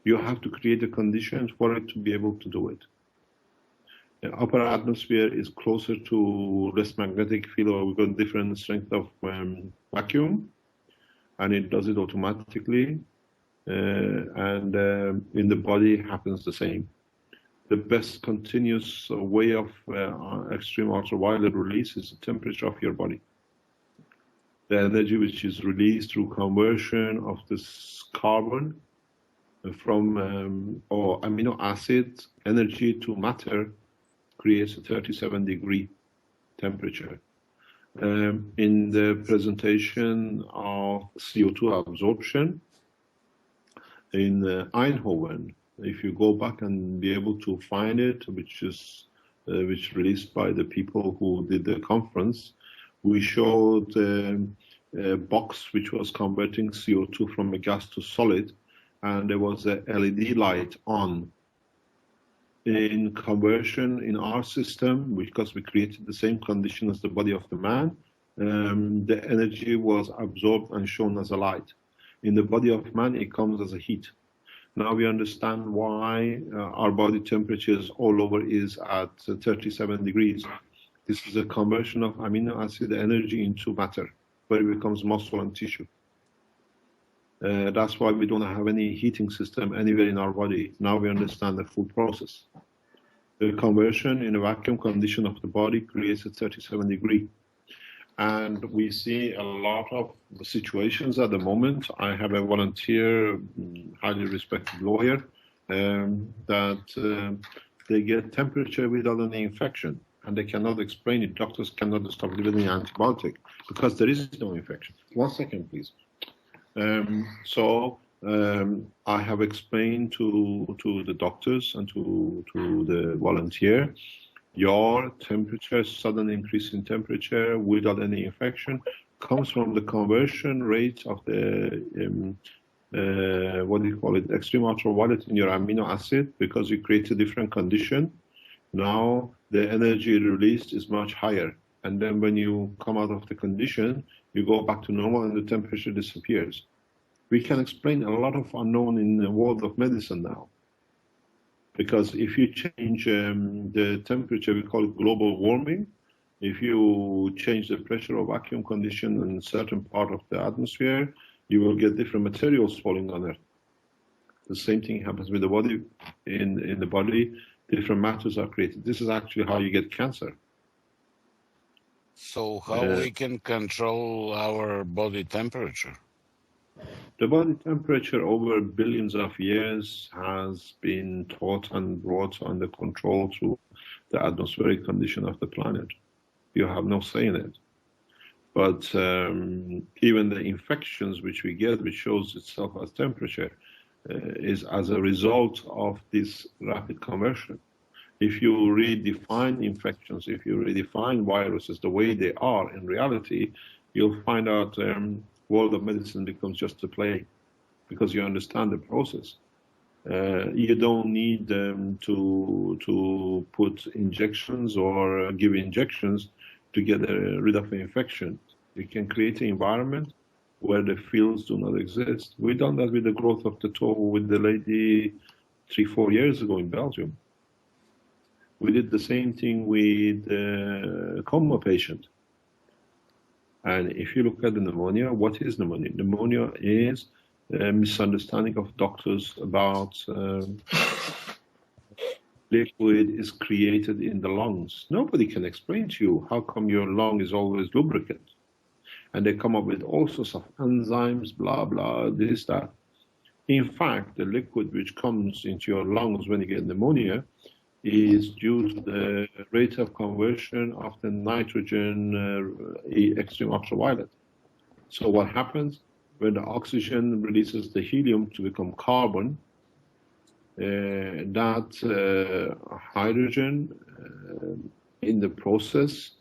You have to create the conditions for it to be able to do it. The upper atmosphere is closer to less magnetic field, or we've got different strength of vacuum, and it does it automatically, and in the body happens the same. The best continuous way of extreme ultraviolet release is the temperature of your body. The energy which is released through conversion of this carbon from or amino acid energy to matter creates a 37-degree temperature. In the presentation of CO2 absorption in Eindhoven, if you go back and be able to find it, which released by the people who did the conference, we showed a box which was converting CO2 from a gas to solid, and there was a LED light on. In conversion in our system, because we created the same condition as the body of the man, the energy was absorbed and shown as a light. In the body of man, it comes as a heat. Now we understand why our body temperatures all over is at 37 degrees. This is a conversion of amino acid energy into matter, where it becomes muscle and tissue. That's why we don't have any heating system anywhere in our body. Now we understand the full process. The conversion in a vacuum condition of the body creates a 37 degree. And we see a lot of situations at the moment. I have a volunteer, highly respected lawyer, that they get temperature without any infection, and they cannot explain it. Doctors cannot stop giving antibiotic because there is no infection. 1 second, please. I have explained to the doctors and to the volunteer, your temperature, sudden increase in temperature without any infection, comes from the conversion rate of the extreme ultraviolet in your amino acid, because you create a different condition. Now the energy released is much higher, and then when you come out of the condition, you go back to normal and the temperature disappears. We can explain a lot of unknown in the world of medicine now. Because if you change the temperature, we call it global warming. If you change the pressure or vacuum condition in a certain part of the atmosphere, you will get different materials falling on Earth. The same thing happens with the body. In the body, different matters are created. This is actually how you get cancer. So how we can control our body temperature? The body temperature over billions of years has been taught and brought under control through the atmospheric condition of the planet. You have no say in it. But even the infections which we get, which shows itself as temperature, is as a result of this rapid conversion. If you redefine infections, if you redefine viruses the way they are in reality, you'll find out world of medicine becomes just a play, because you understand the process. You don't need to put injections or give injections to get rid of the infection. You can create an environment where the fields do not exist. We've done that with the growth of the toe with the lady 3-4 years ago in Belgium. We did the same thing with a coma patient. And if you look at the pneumonia, what is pneumonia? Pneumonia is a misunderstanding of doctors about liquid is created in the lungs. Nobody can explain to you how come your lung is always lubricant. And they come up with all sorts of enzymes, blah, blah, this, that. In fact, the liquid which comes into your lungs when you get pneumonia is due to the rate of conversion of the nitrogen extreme ultraviolet. So what happens when the oxygen releases the helium to become carbon, that hydrogen in the process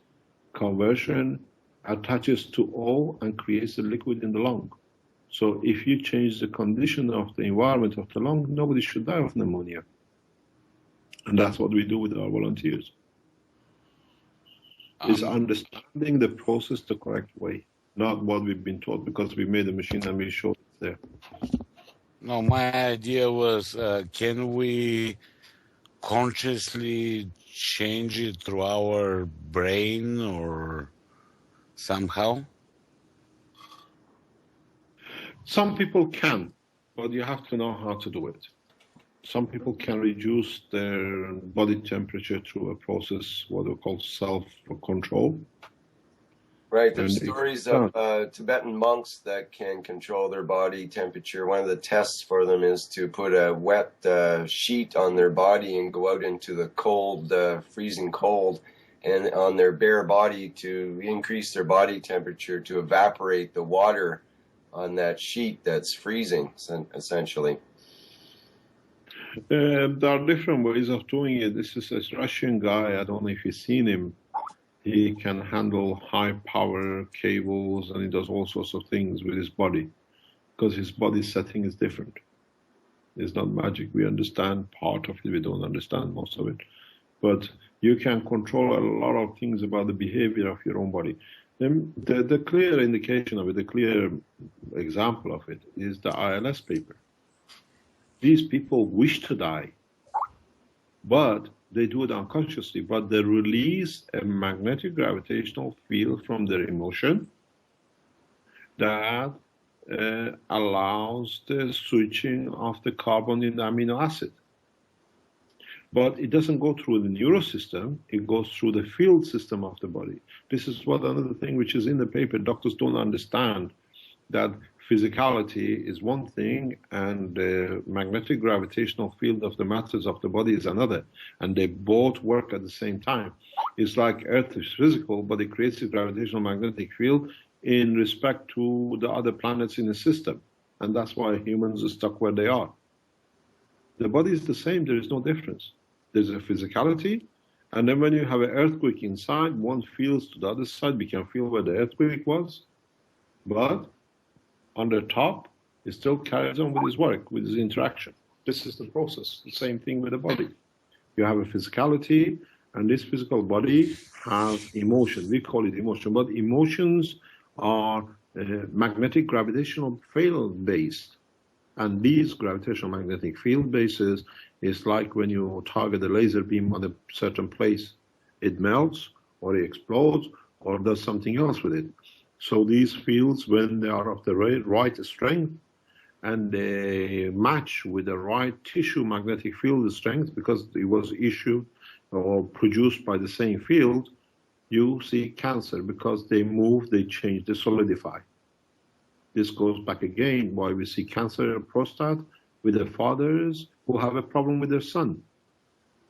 conversion attaches to O and creates a liquid in the lung. So if you change the condition of the environment of the lung, nobody should die of pneumonia. And that's what we do with our volunteers. Is understanding the process the correct way, not what we've been taught, because we made a machine and we showed it there. No, my idea was, can we consciously change it through our brain or somehow? Some people can, but you have to know how to do it. Some people can reduce their body temperature through a process, what we call self-control. Right, there's stories of Tibetan monks that can control their body temperature. One of the tests for them is to put a wet sheet on their body and go out into the cold, freezing cold, and on their bare body to increase their body temperature to evaporate the water on that sheet that's freezing, essentially. There are different ways of doing it. This is a Russian guy, I don't know if you've seen him. He can handle high power cables and he does all sorts of things with his body because his body setting is different. It's not magic. We understand part of it, we don't understand most of it. But you can control a lot of things about the behavior of your own body. The clear indication of it, the clear example of it is the ILS paper. These people wish to die, but they do it unconsciously, but they release a magnetic gravitational field from their emotion that allows the switching of the carbon in the amino acid. But it doesn't go through the neurosystem, it goes through the field system of the body. This is what another thing which is in the paper. Doctors don't understand that physicality is one thing and the magnetic gravitational field of the matters of the body is another. And they both work at the same time. It's like Earth is physical, but it creates a gravitational magnetic field in respect to the other planets in the system. And that's why humans are stuck where they are. The body is the same, there is no difference. There's a physicality, and then when you have an earthquake inside, one feels to the other side, we can feel where the earthquake was, but on the top, it still carries on with his work, with his interaction. This is the process, the same thing with the body. You have a physicality, and this physical body has emotion. We call it emotion, but emotions are magnetic gravitational field based. And these gravitational magnetic field bases is like when you target a laser beam on a certain place. It melts, or it explodes, or does something else with it. So these fields, when they are of the right strength, and they match with the right tissue magnetic field strength, because it was issued or produced by the same field, you see cancer, because they move, they change, they solidify. This goes back again why we see cancer of prostate with the fathers who have a problem with their son.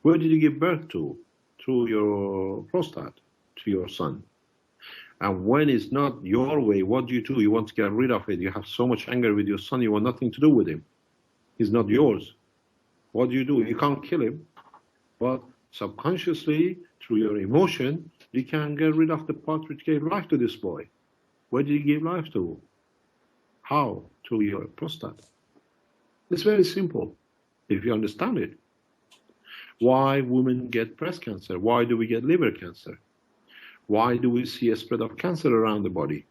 Where did you give birth to? Through your prostate, to your son. And when it's not your way, what do? You want to get rid of it. You have so much anger with your son, you want nothing to do with him. He's not yours. What do? You can't kill him, but subconsciously, through your emotion, you can get rid of the part which gave life to this boy. Where did you give life to? How? To your prostate. It's very simple, if you understand it. Why women get breast cancer? Why do we get liver cancer? Why do we see a spread of cancer around the body?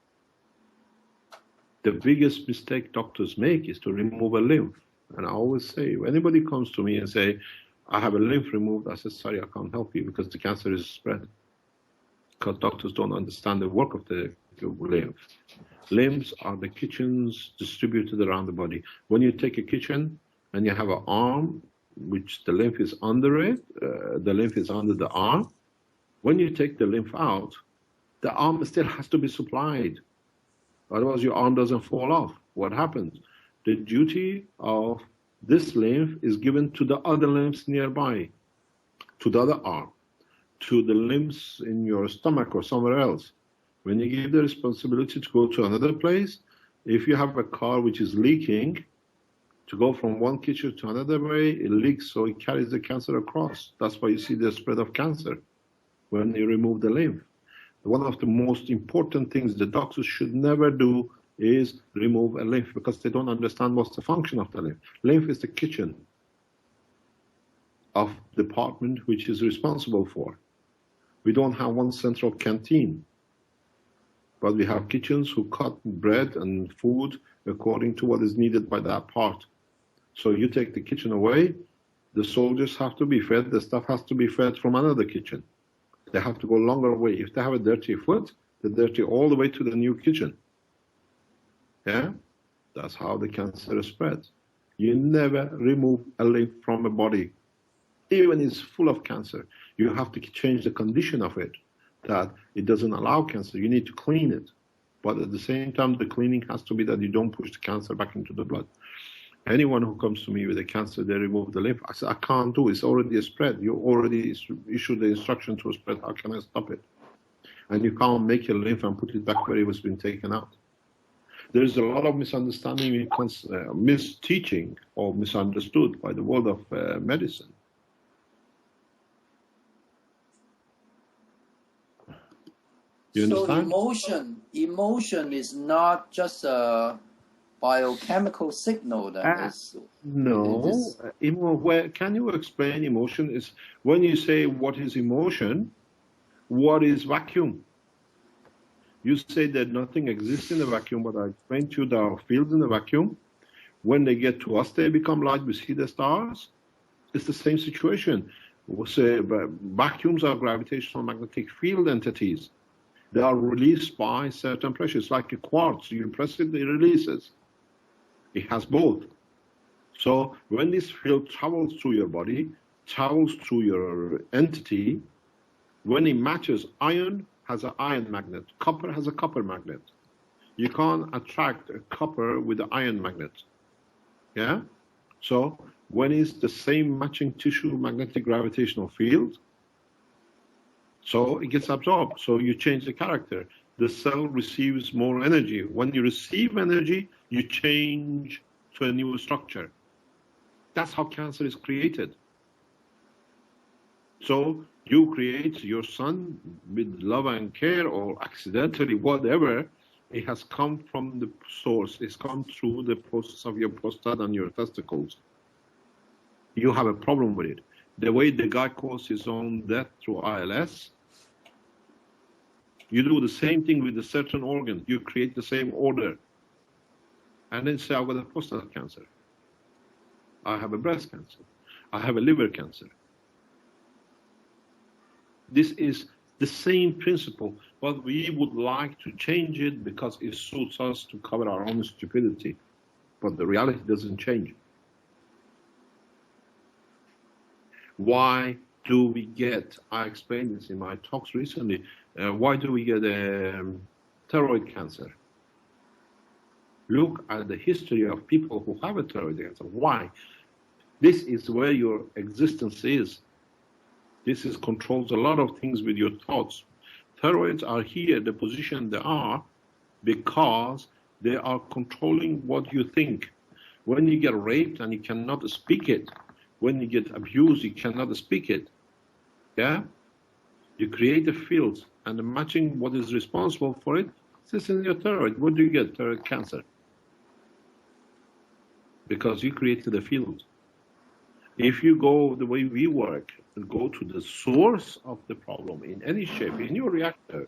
The biggest mistake doctors make is to remove a lymph. And I always say, when anybody comes to me and say, I have a lymph removed, I say, sorry, I can't help you because the cancer is spread. Because doctors don't understand the work of the lymph. Lymphs are the kitchens distributed around the body. When you take a kitchen and you have an arm, which the lymph is under it, the lymph is under the arm. When you take the lymph out, the arm still has to be supplied. Otherwise, your arm doesn't fall off. What happens? The duty of this lymph is given to the other lymphs nearby, to the other arm, to the lymphs in your stomach or somewhere else. When you give the responsibility to go to another place, if you have a car which is leaking, to go from one kitchen to another way, it leaks, so it carries the cancer across. That's why you see the spread of cancer when you remove the lymph. One of the most important things the doctors should never do is remove a lymph, because they don't understand what's the function of the lymph. Lymph is the kitchen of the department which is responsible for. We don't have one central canteen, but we have kitchens who cut bread and food according to what is needed by that part. So you take the kitchen away, the soldiers have to be fed, the stuff has to be fed from another kitchen. They have to go a longer way. If they have a dirty foot, they're dirty all the way to the new kitchen. Yeah? That's how the cancer spreads. You never remove a lymph from a body. Even if it's full of cancer, you have to change the condition of it, that it doesn't allow cancer. You need to clean it. But at the same time, the cleaning has to be that you don't push the cancer back into the blood. Anyone who comes to me with a cancer, they remove the lymph. I say, I can't do it. It's already a spread. You already issued the instruction to a spread. How can I stop it? And you can't make your lymph and put it back where it was being taken out. There's a lot of misunderstanding, misteaching, or misunderstood by the world of medicine. You understand? So emotion is not just a biochemical signal. No. Where can you explain emotion? Is when you say what is emotion, what is vacuum? You say that nothing exists in the vacuum, but I explained to you there are fields in the vacuum. When they get to us, they become light. We see the stars. It's the same situation. We'll say vacuums are gravitational magnetic field entities. They are released by certain pressure. It's like a quartz. You press it, it releases. It has both. So when this field travels through your body, travels through your entity, when it matches, iron has an iron magnet. Copper has a copper magnet. You can't attract a copper with an iron magnet. Yeah? So when it's the same matching tissue magnetic gravitational field, so it gets absorbed. So you change the character. The cell receives more energy. When you receive energy, you change to a new structure. That's how cancer is created. So you create your son with love and care, or accidentally, whatever. It has come from the source. It's come through the process of your prostate and your testicles. You have a problem with it. The way the guy caused his own death through ILS, you do the same thing with a certain organ. You create the same order. And then say, I've got a prostate cancer. I have a breast cancer. I have a liver cancer. This is the same principle, but we would like to change it because it suits us to cover our own stupidity. But the reality doesn't change. Why do we get, I explained this in my talks recently, why do we get thyroid cancer? Look at the history of people who have a thyroid cancer. Why? This is where your existence is. This controls a lot of things with your thoughts. Thyroids are here, the position they are, because they are controlling what you think. When you get raped and you cannot speak it, when you get abused, you cannot speak it. Yeah? You create a field, and the matching what is responsible for it sits in your thyroid. What do you get? Thyroid cancer. Because you created a field. If you go the way we work and go to the source of the problem in any shape, in your reactor,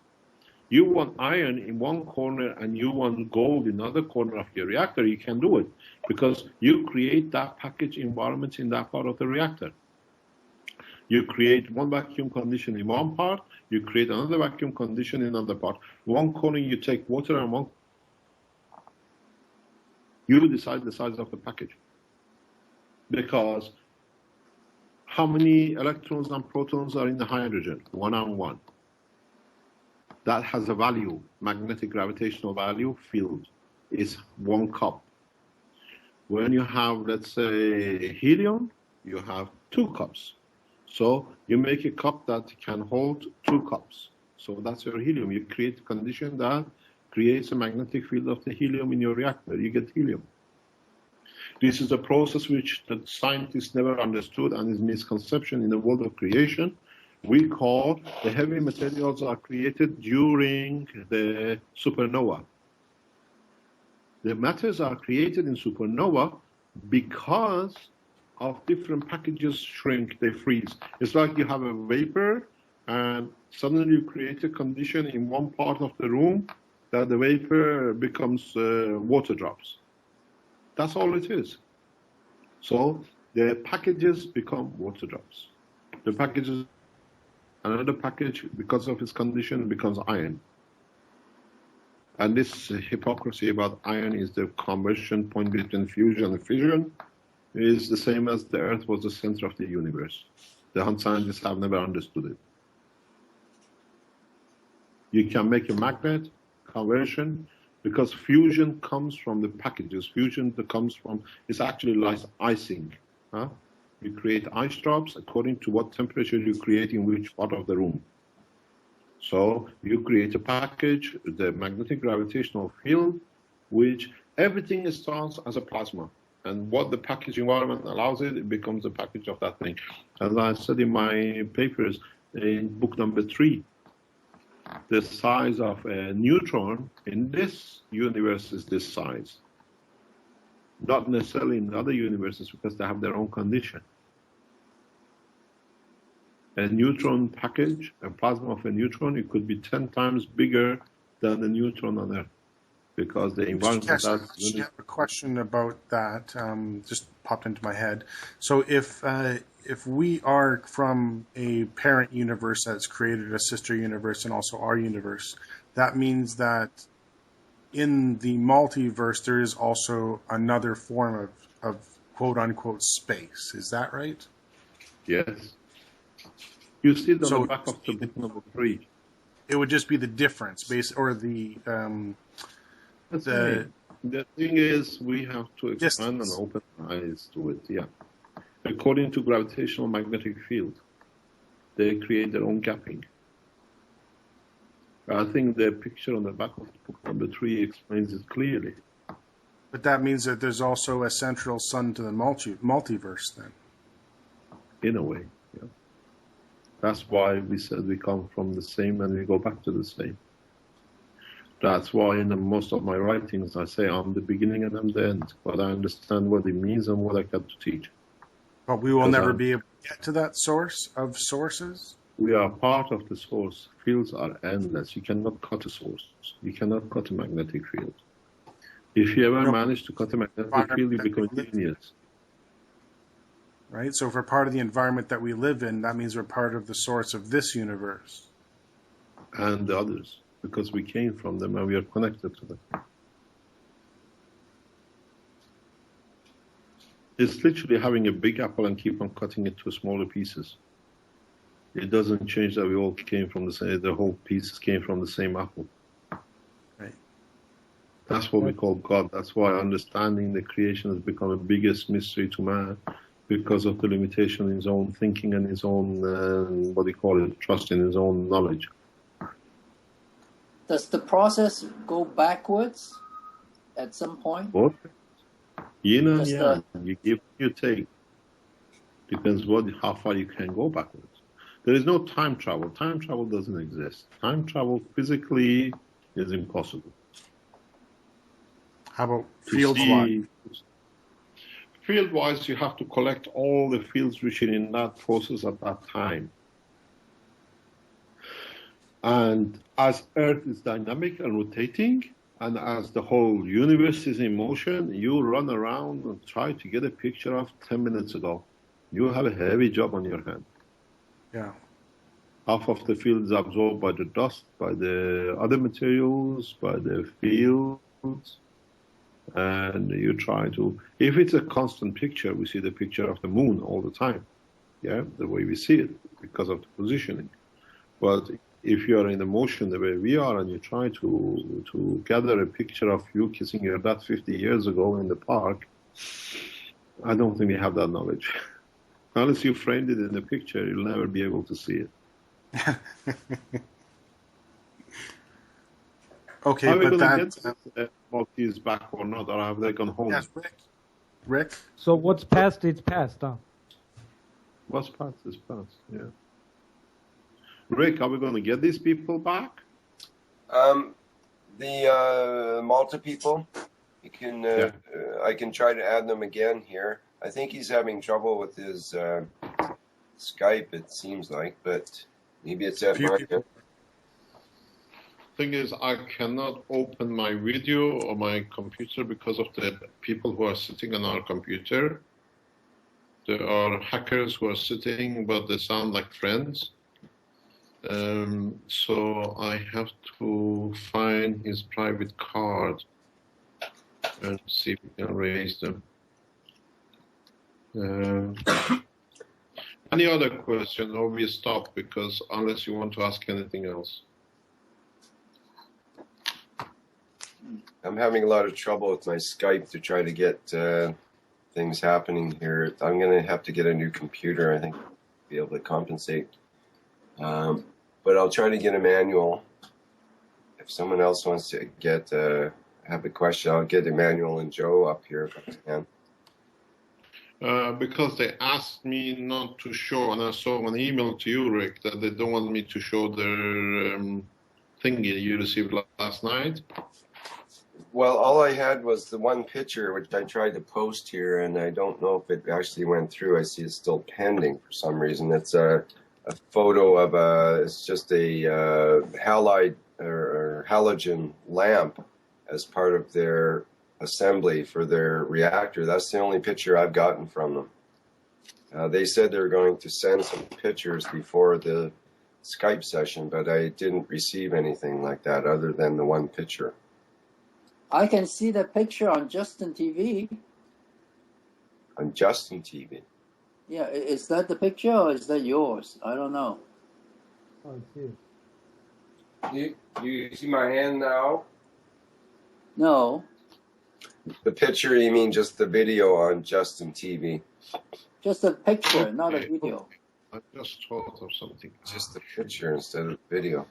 you want iron in one corner and you want gold in another corner of your reactor, you can do it because you create that package environment in that part of the reactor. You create one vacuum condition in one part, you create another vacuum condition in another part. One corner you take water and one. You decide the size of the package. Because how many electrons and protons are in the hydrogen? 1 on 1. That has a value, magnetic gravitational value, field, is 1 cup. When you have, let's say, helium, you have 2 cups. So you make a cup that can hold 2 cups. So that's your helium. You create a condition that creates a magnetic field of the helium in your reactor. You get helium. This is a process which the scientists never understood and is misconception in the world of creation. We call the heavy materials are created during the supernova. The matters are created in supernova because of different packages shrink, they freeze. It's like you have a vapor and suddenly you create a condition in one part of the room that the vapor becomes water drops. That's all it is. So the packages become water drops. The packages, another package, because of its condition, becomes iron. And this hypocrisy about iron is the conversion point between fusion and fission is the same as the Earth was the center of the universe. The scientists have never understood it. You can make a magnet conversion because fusion comes from the packages. Fusion that comes from, it's actually like icing. Huh? You create ice drops according to what temperature you create in which part of the room. So you create a package, the magnetic gravitational field, which everything starts as a plasma. And what the package environment allows it, it becomes a package of that thing. As I said in my papers in book number 3, the size of a neutron in this universe is this size. Not necessarily in other universes because they have their own condition. A neutron package, a plasma of a neutron, it could be 10 times bigger than the neutron on Earth. because the environment Yes, I that's actually have a question about that. Just popped into my head. So if we are from a parent universe that's created a sister universe and also our universe, that means that in the multiverse there is also another form of quote unquote space. Is that right? Yes. You see it on So the back of the book number 3. it would just be the difference, or the The thing is, we have to expand and open eyes to it. Yeah. According to gravitational magnetic field, they create their own gapping. I think the picture on the back of book number 3 explains it clearly. But that means that there's also a central sun to the multiverse then. In a way, yeah. That's why we said we come from the same and we go back to the same. That's why in most of my writings I say I'm the beginning and I'm the end, but I understand what it means and what I got to teach. But we will never be able to get to that source of sources? We are part of the source. Fields are endless. You cannot cut a source. You cannot cut a magnetic field. If you ever manage to cut a magnetic field, you become a genius. Right? So if we're part of the environment that we live in, that means we're part of the source of this universe. And the others, because we came from them and we are connected to them. It's literally having a big apple and keep on cutting it to smaller pieces. It doesn't change that we all came from the same, the whole pieces came from the same apple. Right. That's what we call God. That's why understanding the creation has become the biggest mystery to man, because of the limitation in his own thinking and his own, trust in his own knowledge. Does the process go backwards at some point? What? Yin and yang. You give, you take. Depends how far you can go backwards. There is no time travel. Time travel doesn't exist. Time travel physically is impossible. How about field-wise? Field-wise, you have to collect all the fields which are in that process at that time. And as Earth is dynamic and rotating, and as the whole universe is in motion, you run around and try to get a picture of 10 minutes ago. You have a heavy job on your hand. Yeah. Half of the field is absorbed by the dust, by the other materials, by the fields. And you try to, if it's a constant picture, we see the picture of the moon all the time. Yeah, the way we see it, because of the positioning. But if you are in the motion the way we are and you try to gather a picture of you kissing your dad 50 years ago in the park, I don't think we have that knowledge. Unless you framed it in the picture, you'll never be able to see it. Okay, are we but going to get Maltese back or not, or have they gone home? Yes, Rick? So what's past, it's past, huh? What's past is past, yeah. Rick, are we going to get these people back? The Malta people, you can. I can try to add them again here. I think he's having trouble with his Skype, it seems like, but maybe it's at my end. Thing is, I cannot open my video or my computer because of the people who are sitting on our computer. There are hackers who are sitting, but they sound like friends. So I have to find his private card and see if we can raise them. Any other question, or we stop, because unless you want to ask anything else. I'm having a lot of trouble with my Skype to try to get things happening here. I'm going to have to get a new computer, I think, to be able to compensate. But I'll try to get a manual. If someone else wants to get have a question, I'll get Emmanuel and Joe up here if I can. Because they asked me not to show, and I saw an email to you, Rick, that they don't want me to show their thingy you received last night. Well, all I had was the one picture, which I tried to post here, and I don't know if it actually went through. I see it's still pending for some reason. It's a photo of it's just a halide or halogen lamp as part of their assembly for their reactor. That's the only picture I've gotten from them. They said they were going to send some pictures before the Skype session, but I didn't receive anything like that other than the one picture. I can see the picture on Justin TV. On Justin TV? Yeah, is that the picture or is that yours? I don't know. Oh, I see. You see my hand now? No. The picture, you mean just the video on Justin TV? Just a picture, not a video. I just thought of something. Just a picture instead of video.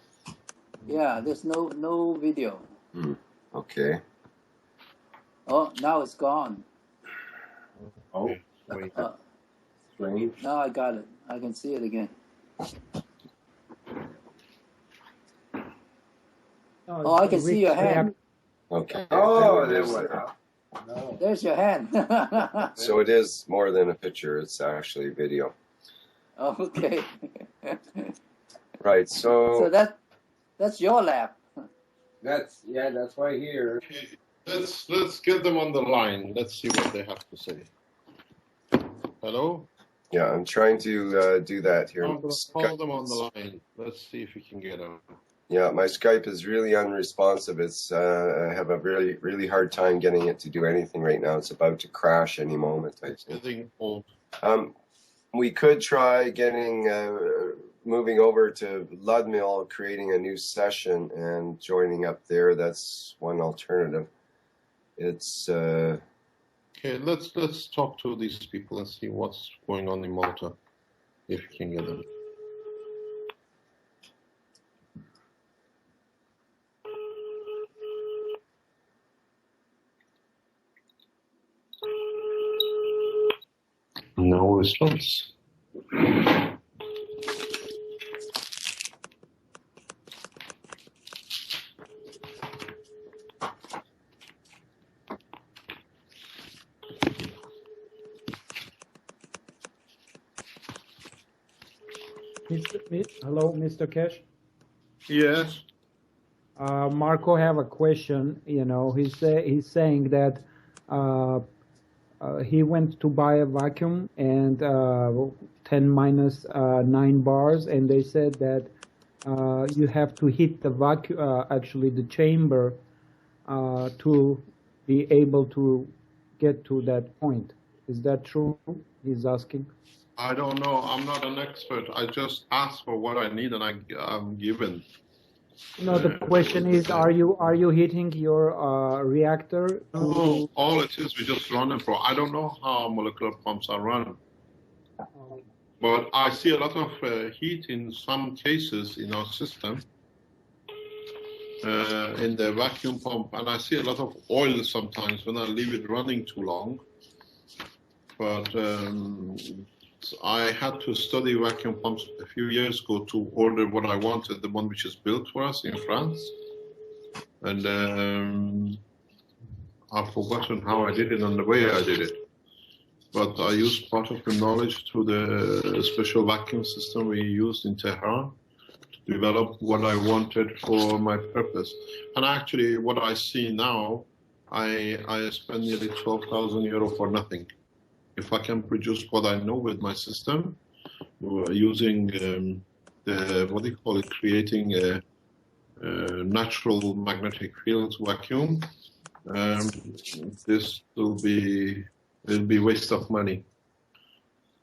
Yeah, there's no video. Okay. Oh, now it's gone. Oh, wait. Strange. Now I got it. I can see it again. Oh, I can see your hand. Okay. Oh, there's, There's your hand. so it is more than a picture. It's actually video. Okay. Right. So that's your lab. That's right here. Let's get them on the line. Let's see what they have to say. Hello? Yeah, I'm trying to do that here. Call them on the line. Let's see if we can get them. Yeah, my Skype is really unresponsive. It's I have a really hard time getting it to do anything right now. It's about to crash any moment, I think. Getting old. We could try getting moving over to Ludmill, creating a new session and joining up there. That's one alternative. It's okay. Let's talk to these people and see what's going on in Malta, if we can get them. No response. Hello, Mr. Cash. Yes. Marco have a question. You know, he's saying that he went to buy a vacuum and 10 minus 9 bars, and they said that you have to hit the vacuum, actually the chamber, to be able to get to that point. Is that true? He's asking. I don't know. I'm not an expert. I just asked for what I need and I'm given. No, the question is, are you hitting your reactor? No, all it is, we just run it for. I don't know how molecular pumps are run. But I see a lot of heat in some cases in our system, in the vacuum pump, and I see a lot of oil sometimes when I leave it running too long. But I had to study vacuum pumps a few years ago to order what I wanted, the one which is built for us in France. And I've forgotten how I did it and the way I did it. But I used part of the knowledge to the special vacuum system we used in Tehran to develop what I wanted for my purpose. And actually, what I see now, I spend nearly 12,000 euro for nothing. If I can produce what I know with my system, using creating a natural magnetic field vacuum, this will be waste of money.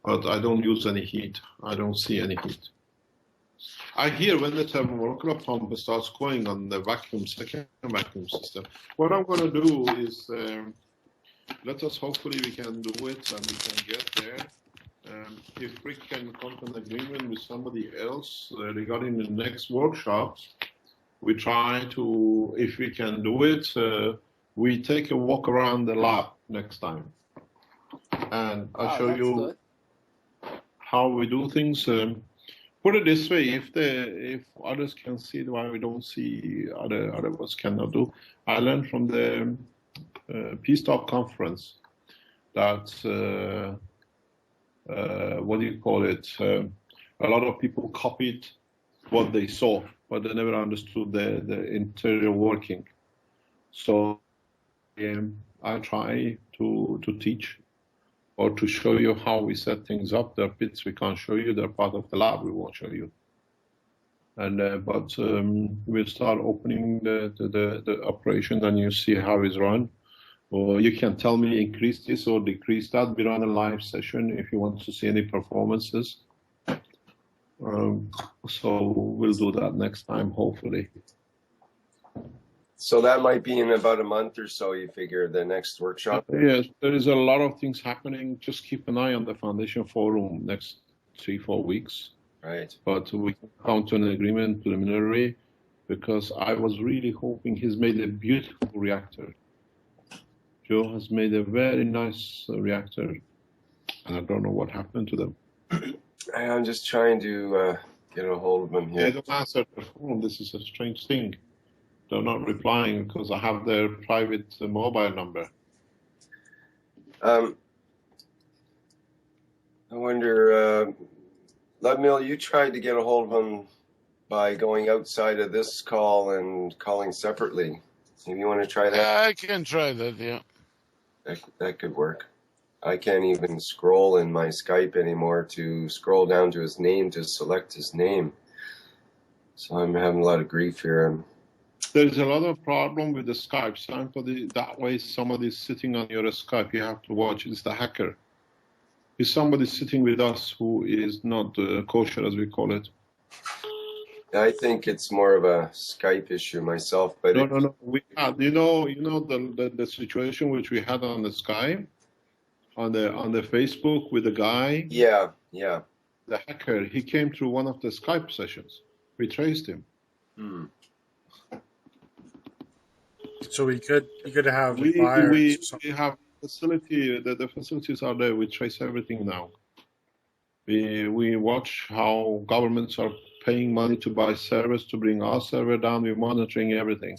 But I don't use any heat. I don't see any heat. I hear when the thermomolecular pump starts going on the second vacuum system, what I'm going to do is let us hopefully we can do it and we can get there. If Rick can come to an agreement with somebody else regarding the next workshops, we try to, if we can do it, we take a walk around the lab next time. And I'll show you how we do things. Put it this way, if others can see it, why we don't see other of us cannot do. I learned from the Peace Talk conference that a lot of people copied what they saw, but they never understood the interior working. So I try to teach or to show you how we set things up. There are bits we can't show you. They're part of the lab. We won't show you. And but we'll start opening the operation, and you see how it's run. Or you can tell me increase this or decrease that. We run a live session if you want to see any performances. So we'll do that next time, hopefully. So that might be in about a month or so, you figure, the next workshop? Yes, there is a lot of things happening. Just keep an eye on the Foundation Forum next 3-4 weeks. Right. But we can come to an agreement preliminary, because I was really hoping he's made a beautiful reactor. Joe has made a very nice reactor, and I don't know what happened to them. I'm just trying to get a hold of them here. They don't answer the phone. This is a strange thing. They're not replying because I have their private mobile number. I wonder, Ludmil, you tried to get a hold of him by going outside of this call and calling separately. If you want to try that? Yeah, I can try that, yeah. That could work. I can't even scroll in my Skype anymore to scroll down to his name to select his name. So I'm having a lot of grief here. There's a lot of problem with the Skype. That way somebody's sitting on your Skype. You have to watch. It's the hacker. Is somebody sitting with us who is not kosher, as we call it? I think it's more of a Skype issue myself. But No. We had, you know the situation which we had on the Skype, on the Facebook with the guy. Yeah. The hacker. He came through one of the Skype sessions. We traced him. So we could have We have facility. The facilities are there. We trace everything now. We watch how governments are paying money to buy servers to bring our server down. We're monitoring everything.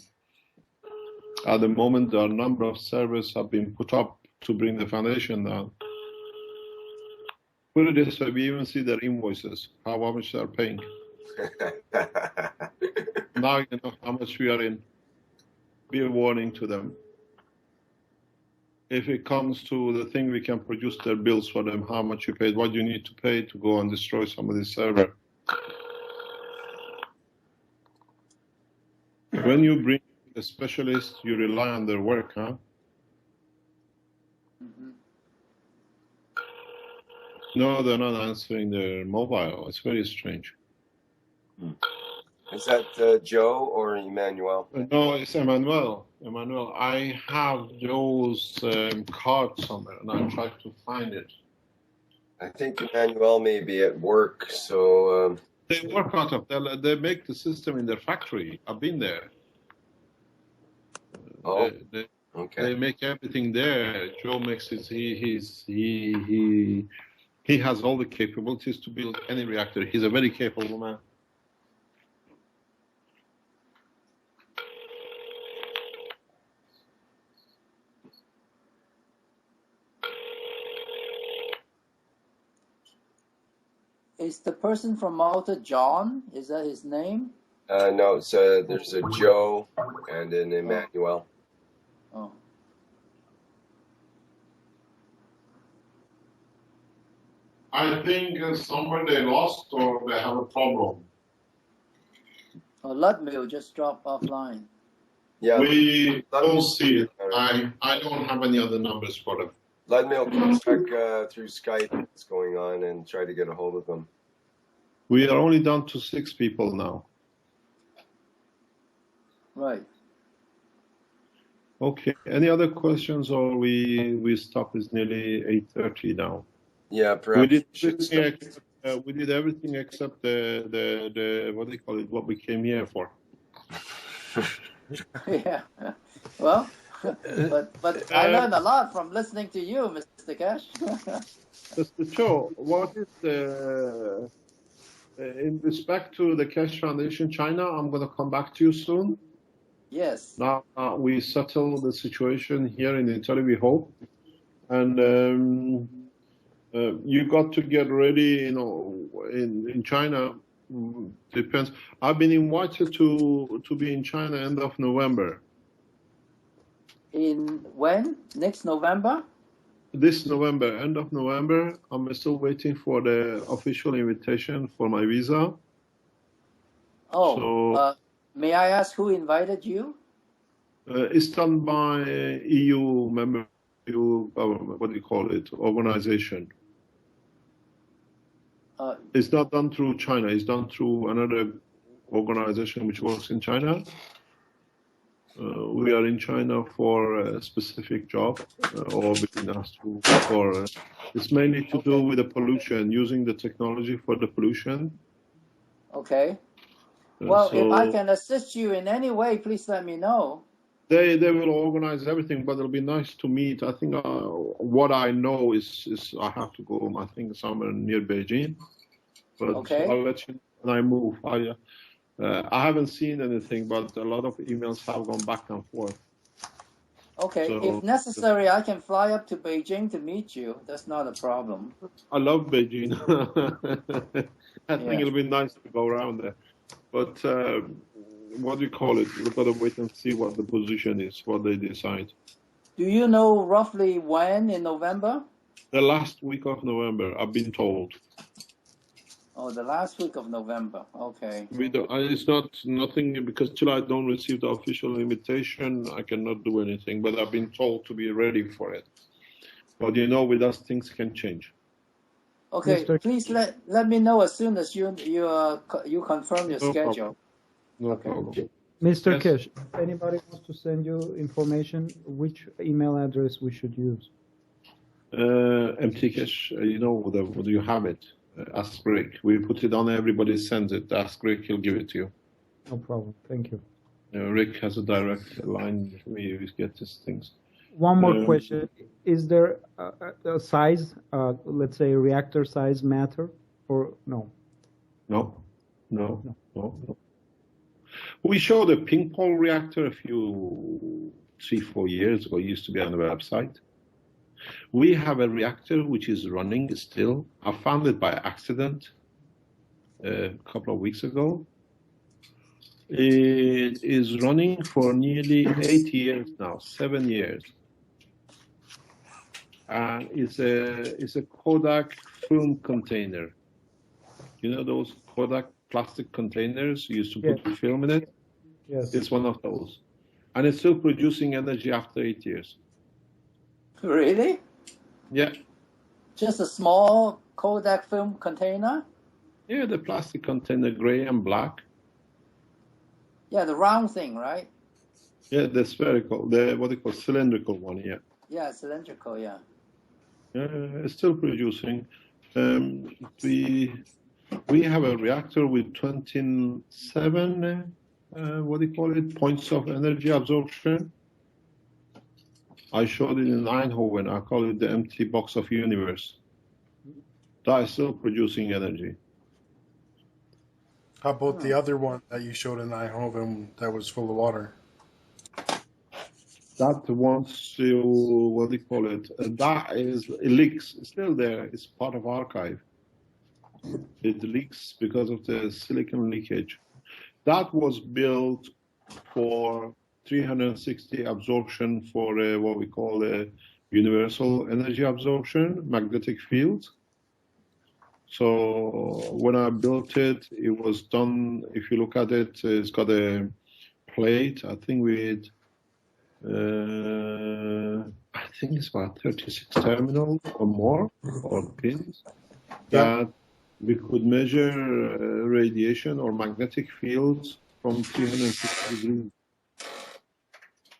At the moment, the number of servers have been put up to bring the foundation down. Put it this way, we even see their invoices, how much they're paying. Now you know how much we are in. Be a warning to them. If it comes to the thing, we can produce their bills for them, how much you paid, what you need to pay to go and destroy somebody's server. When you bring a specialist, you rely on their work, huh? No, they're not answering their mobile. It's very strange. Is that Joe or Emmanuel? No, it's Emmanuel. Emmanuel, I have Joe's card somewhere, and I tried to find it. I think Emmanuel may be at work, so... They work out of they make the system in their factory. I've been there. Oh, okay. They make everything there. Joe makes it. He has all the capabilities to build any reactor. He's a very capable man. Is the person from Malta John? Is that his name? No, it's there's a Joe and an Emmanuel. Oh. I think somebody lost or they have a problem. Oh, Ludmil just dropped offline. Yeah. We don't see it. I don't have any other numbers for them. Ludmil, check through Skype what's going on and try to get a hold of them. We are only down to 6 people now. Right. Okay. Any other questions, or we stop? It's nearly 8:30 now. Yeah, perhaps we did everything except the what do you call it? What we came here for. Yeah. Well, but I learned a lot from listening to you, Mr. Cash. Mr. Cho, what is in respect to the Cash Foundation China? I'm going to come back to you soon. Yes. Now we settle the situation here in Italy, we hope, and you got to get ready. You know, in China, depends. I've been invited to be in China end of November. In when? Next November? This November, end of November. I'm still waiting for the official invitation for my visa. Oh, So may I ask who invited you? it's done by EU member, EU government, what do you call it, organization. It's not done through China. It's done through another organization which works in China. We are in China for a specific job, or being asked for. It's mainly to do with the pollution, using the technology for the pollution. Okay. Well, if I can assist you in any way, please let me know. They will organize everything, but it'll be nice to meet. I think what I know is I have to go. I think somewhere near Beijing, but Okay. I'll let you know when I move. I haven't seen anything, but a lot of emails have gone back and forth. Okay, So, if necessary, I can fly up to Beijing to meet you. That's not a problem. I love Beijing. I think it'll be nice to go around there. But what do you call it? We've got to wait and see what the position is, what they decide. Do you know roughly when in November? The last week of November, I've been told. Oh, the last week of November. Okay. We don't, it's nothing, because till I don't receive the official invitation, I cannot do anything. But I've been told to be ready for it. But you know, with us, things can change. Okay, please let me know as soon as you confirm your No schedule. problem. No problem. Mr. Yes. Kish, if anybody wants to send you information, which email address we should use? MTCash, you know, you have it. Ask Rick. We put it on, everybody sends it. Ask Rick, he'll give it to you. No problem. Thank you. Rick has a direct line. We get these things. One more question. Is there a size, let's say reactor size matter or no? No. We showed a ping pong reactor a few 3-4 years ago. It used to be on the website. We have a reactor which is running still. I found it by accident a couple of weeks ago. It is running for nearly 8 years now, 7 years. And it's a Kodak film container. You know those Kodak plastic containers you used to put film in it? Yes. It's one of those. And it's still producing energy after 8 years. Really? Yeah. Just a small Kodak film container? Yeah, the plastic container, gray and black. Yeah, the round thing, right? Yeah, the spherical, the what they call cylindrical one, yeah. Yeah, cylindrical, yeah. It's still producing. We have a reactor with 27, what do you call it, points of energy absorption. I showed it in Eindhoven. I call it the empty box of universe. That is still producing energy. How about the other one that you showed in Eindhoven that was full of water? That wants to, what do you call it? That is, it leaks. It's still there. It's part of archive. It leaks because of the silicon leakage. That was built for 360 absorption for what we call a universal energy absorption, magnetic field. So when I built it, it was done, if you look at it, it's got a plate, I think with, I think it's about 36 terminals or more, or pins, that we could measure radiation or magnetic fields from 360 degrees.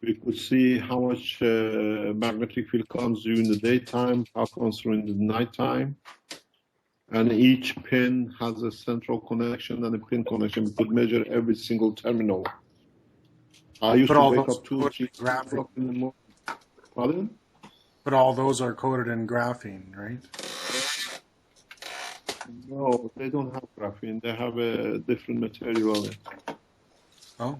We could see how much magnetic field comes during the daytime, how comes during the nighttime. And each pin has a central connection and a pin connection. We could measure every single terminal. I used to wake up 2 or 3 o'clock in the morning. Pardon? But all those are coated in graphene, right? No, they don't have graphene. They have a different material on it. Oh?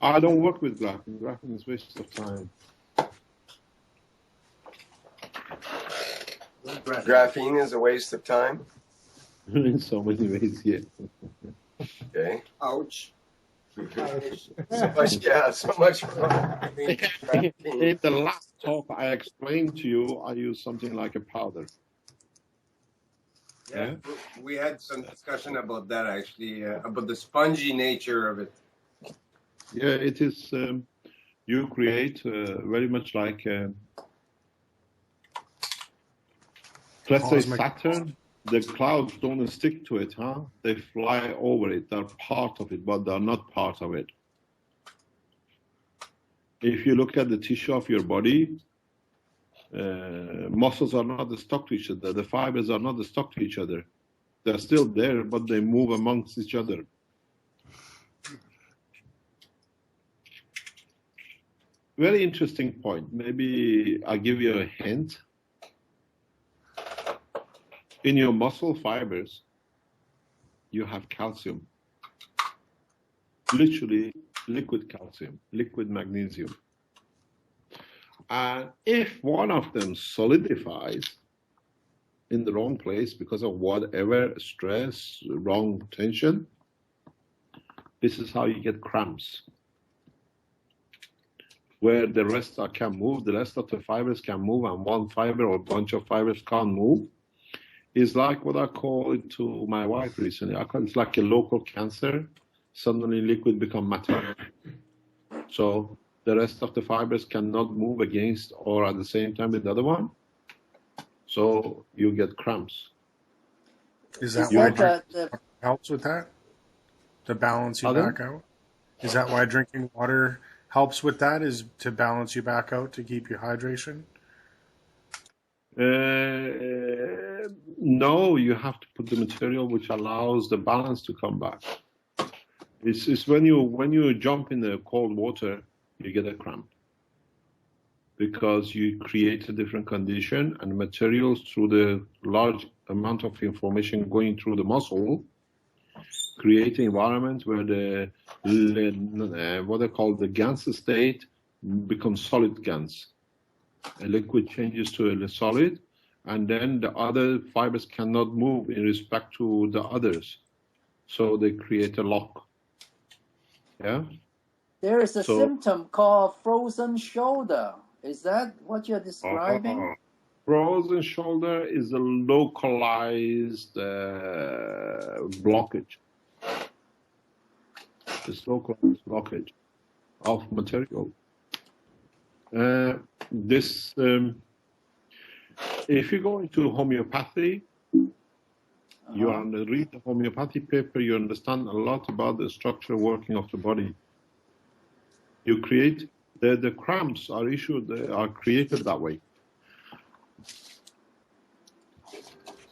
I don't work with graphene. Graphene is a waste of time. Graphene is a waste of time? In so many ways, yeah. Okay. Ouch. So much, yeah, so much for in the last talk I explained to you, I used something like a powder. Yeah, we had some discussion about that actually, about the spongy nature of it. Yeah, it is. You create very much like, let's say Saturn. The clouds don't stick to it, huh? They fly over it. They're part of it, but they're not part of it. If you look at the tissue of your body, muscles are not stuck to each other. The fibers are not stuck to each other. They're still there, but they move amongst each other. Very interesting point. Maybe I'll give you a hint. In your muscle fibers, you have calcium. Literally liquid calcium, liquid magnesium. And if one of them solidifies in the wrong place because of whatever stress, wrong tension, this is how you get cramps. Where the rest can move, the rest of the fibers can move, and one fiber or bunch of fibers can't move. It's like what I call it to my wife recently. I call it like a local cancer. Suddenly liquid become matter. So the rest of the fibers cannot move against or at the same time with the other one. So you get cramps. Is that why drinking helps with that? To balance you back out? Is that why drinking water helps with that, is to balance you back out, to keep your hydration? No, you have to put the material which allows the balance to come back. It's when you jump in the cold water, you get a cramp because you create a different condition, and materials through the large amount of information going through the muscle create an environment where the what they call the GANS state becomes solid GANS. A liquid changes to a solid, and then the other fibers cannot move in respect to the others. So they create a lock. Yeah? There is a symptom called frozen shoulder. Is that what you're describing? Frozen shoulder is a localized blockage. It's localized blockage of material. If you go into homeopathy, you read the homeopathy paper, you understand a lot about the structure working of the body. You create, the cramps are issued, they are created that way.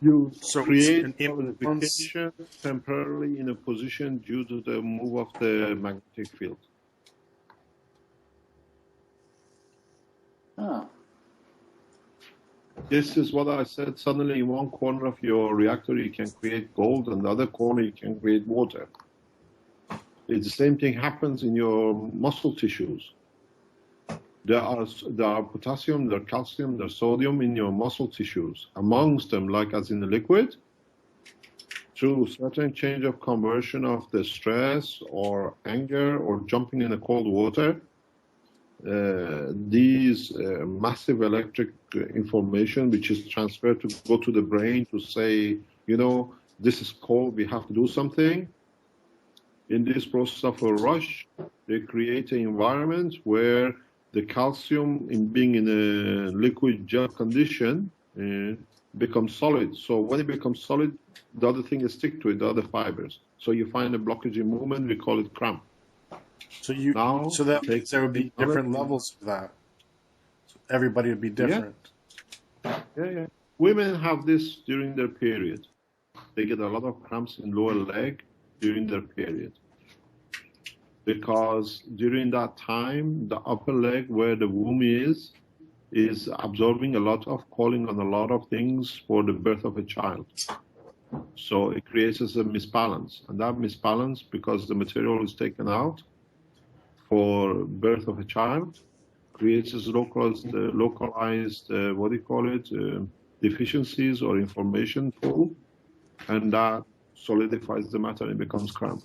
You create an implication temporarily in a position due to the move of the magnetic field. This is what I said. Suddenly in one corner of your reactor you can create gold, and the other corner you can create water. It's the same thing happens in your muscle tissues. There are potassium, there are calcium, there are sodium in your muscle tissues. Amongst them, like as in the liquid, through certain change of conversion of the stress or anger or jumping in the cold water, these massive electric information which is transferred to go to the brain to say, you know, this is cold, we have to do something. In this process of a rush, they create an environment where the calcium, in being in a liquid gel condition, becomes solid. So when it becomes solid, the other thing is stick to it, the other fibers. So you find a blockage in movement, we call it cramp. So that means there would be different levels of that. So everybody would be different. Yeah. Women have this during their period. They get a lot of cramps in lower leg during their period. Because during that time, the upper leg where the womb is absorbing a lot of, calling on a lot of things for the birth of a child. So it creates a misbalance. And that misbalance, because the material is taken out for birth of a child, creates localized deficiencies or information pool, and that solidifies the matter and becomes cramp.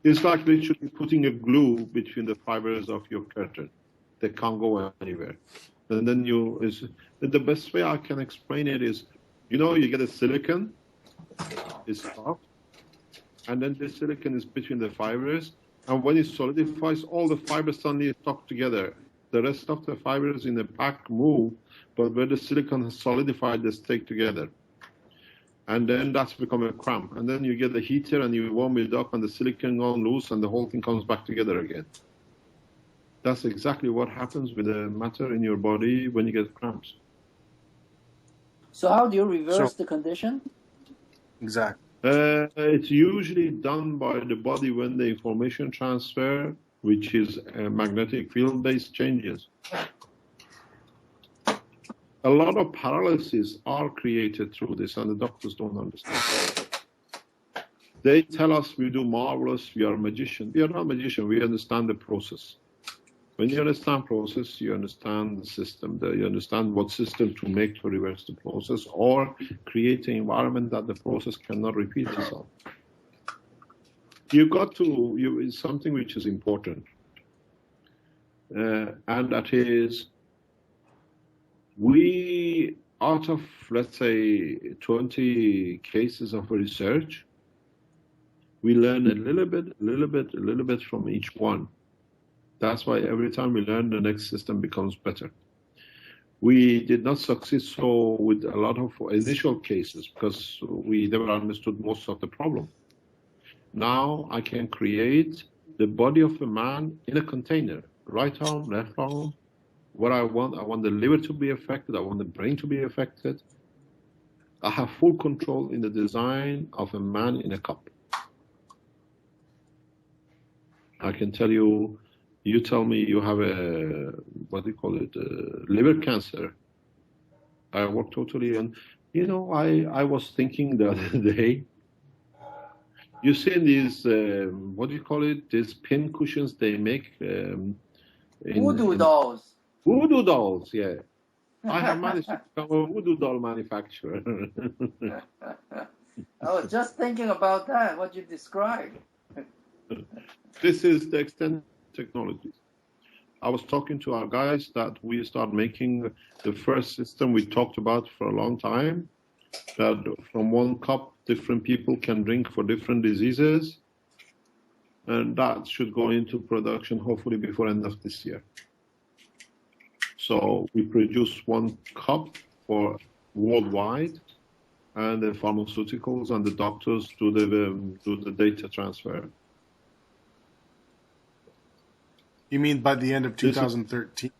It's like literally putting a glue between the fibers of your curtain. They can't go anywhere. And then the best way I can explain it is, you get a silicon, it's soft, and then the silicon is between the fibers, and when it solidifies, all the fibers suddenly stuck together. The rest of the fibers in the pack move, but where the silicon has solidified, they stay together. And then that's become a cramp. And then you get the heater and you warm it up and the silicon goes loose and the whole thing comes back together again. That's exactly what happens with the matter in your body when you get cramps. So how do you reverse the condition? Exactly. It's usually done by the body when the information transfer, which is magnetic field-based changes. A lot of paralysis are created through this, and the doctors don't understand. They tell us we do marvelous, we are magicians. We are not magicians, we understand the process. When you understand process, you understand the system, you understand what system to make to reverse the process or create an environment that the process cannot repeat itself. It's something which is important, and that is, we, out of, let's say, 20 cases of research, we learn a little bit from each one. That's why every time we learn, the next system becomes better. We did not succeed so with a lot of initial cases because we never understood most of the problem. Now I can create the body of a man in a container, right arm, left arm, what I want the liver to be affected, I want the brain to be affected. I have full control in the design of a man in a cup. I can tell you, you tell me you have a, liver cancer. I work totally on, I was thinking the other day, you see these, these pin cushions they make? Voodoo dolls. Voodoo dolls, yeah. I have managed to become a voodoo doll manufacturer. I was just thinking about that, what you described. This is the extent technologies. I was talking to our guys that we start making the first system we talked about for a long time, that from one cup, different people can drink for different diseases. And that should go into production hopefully before end of this year. So we produce one cup for worldwide, and the pharmaceuticals and the doctors do the data transfer. You mean by the end of 2013?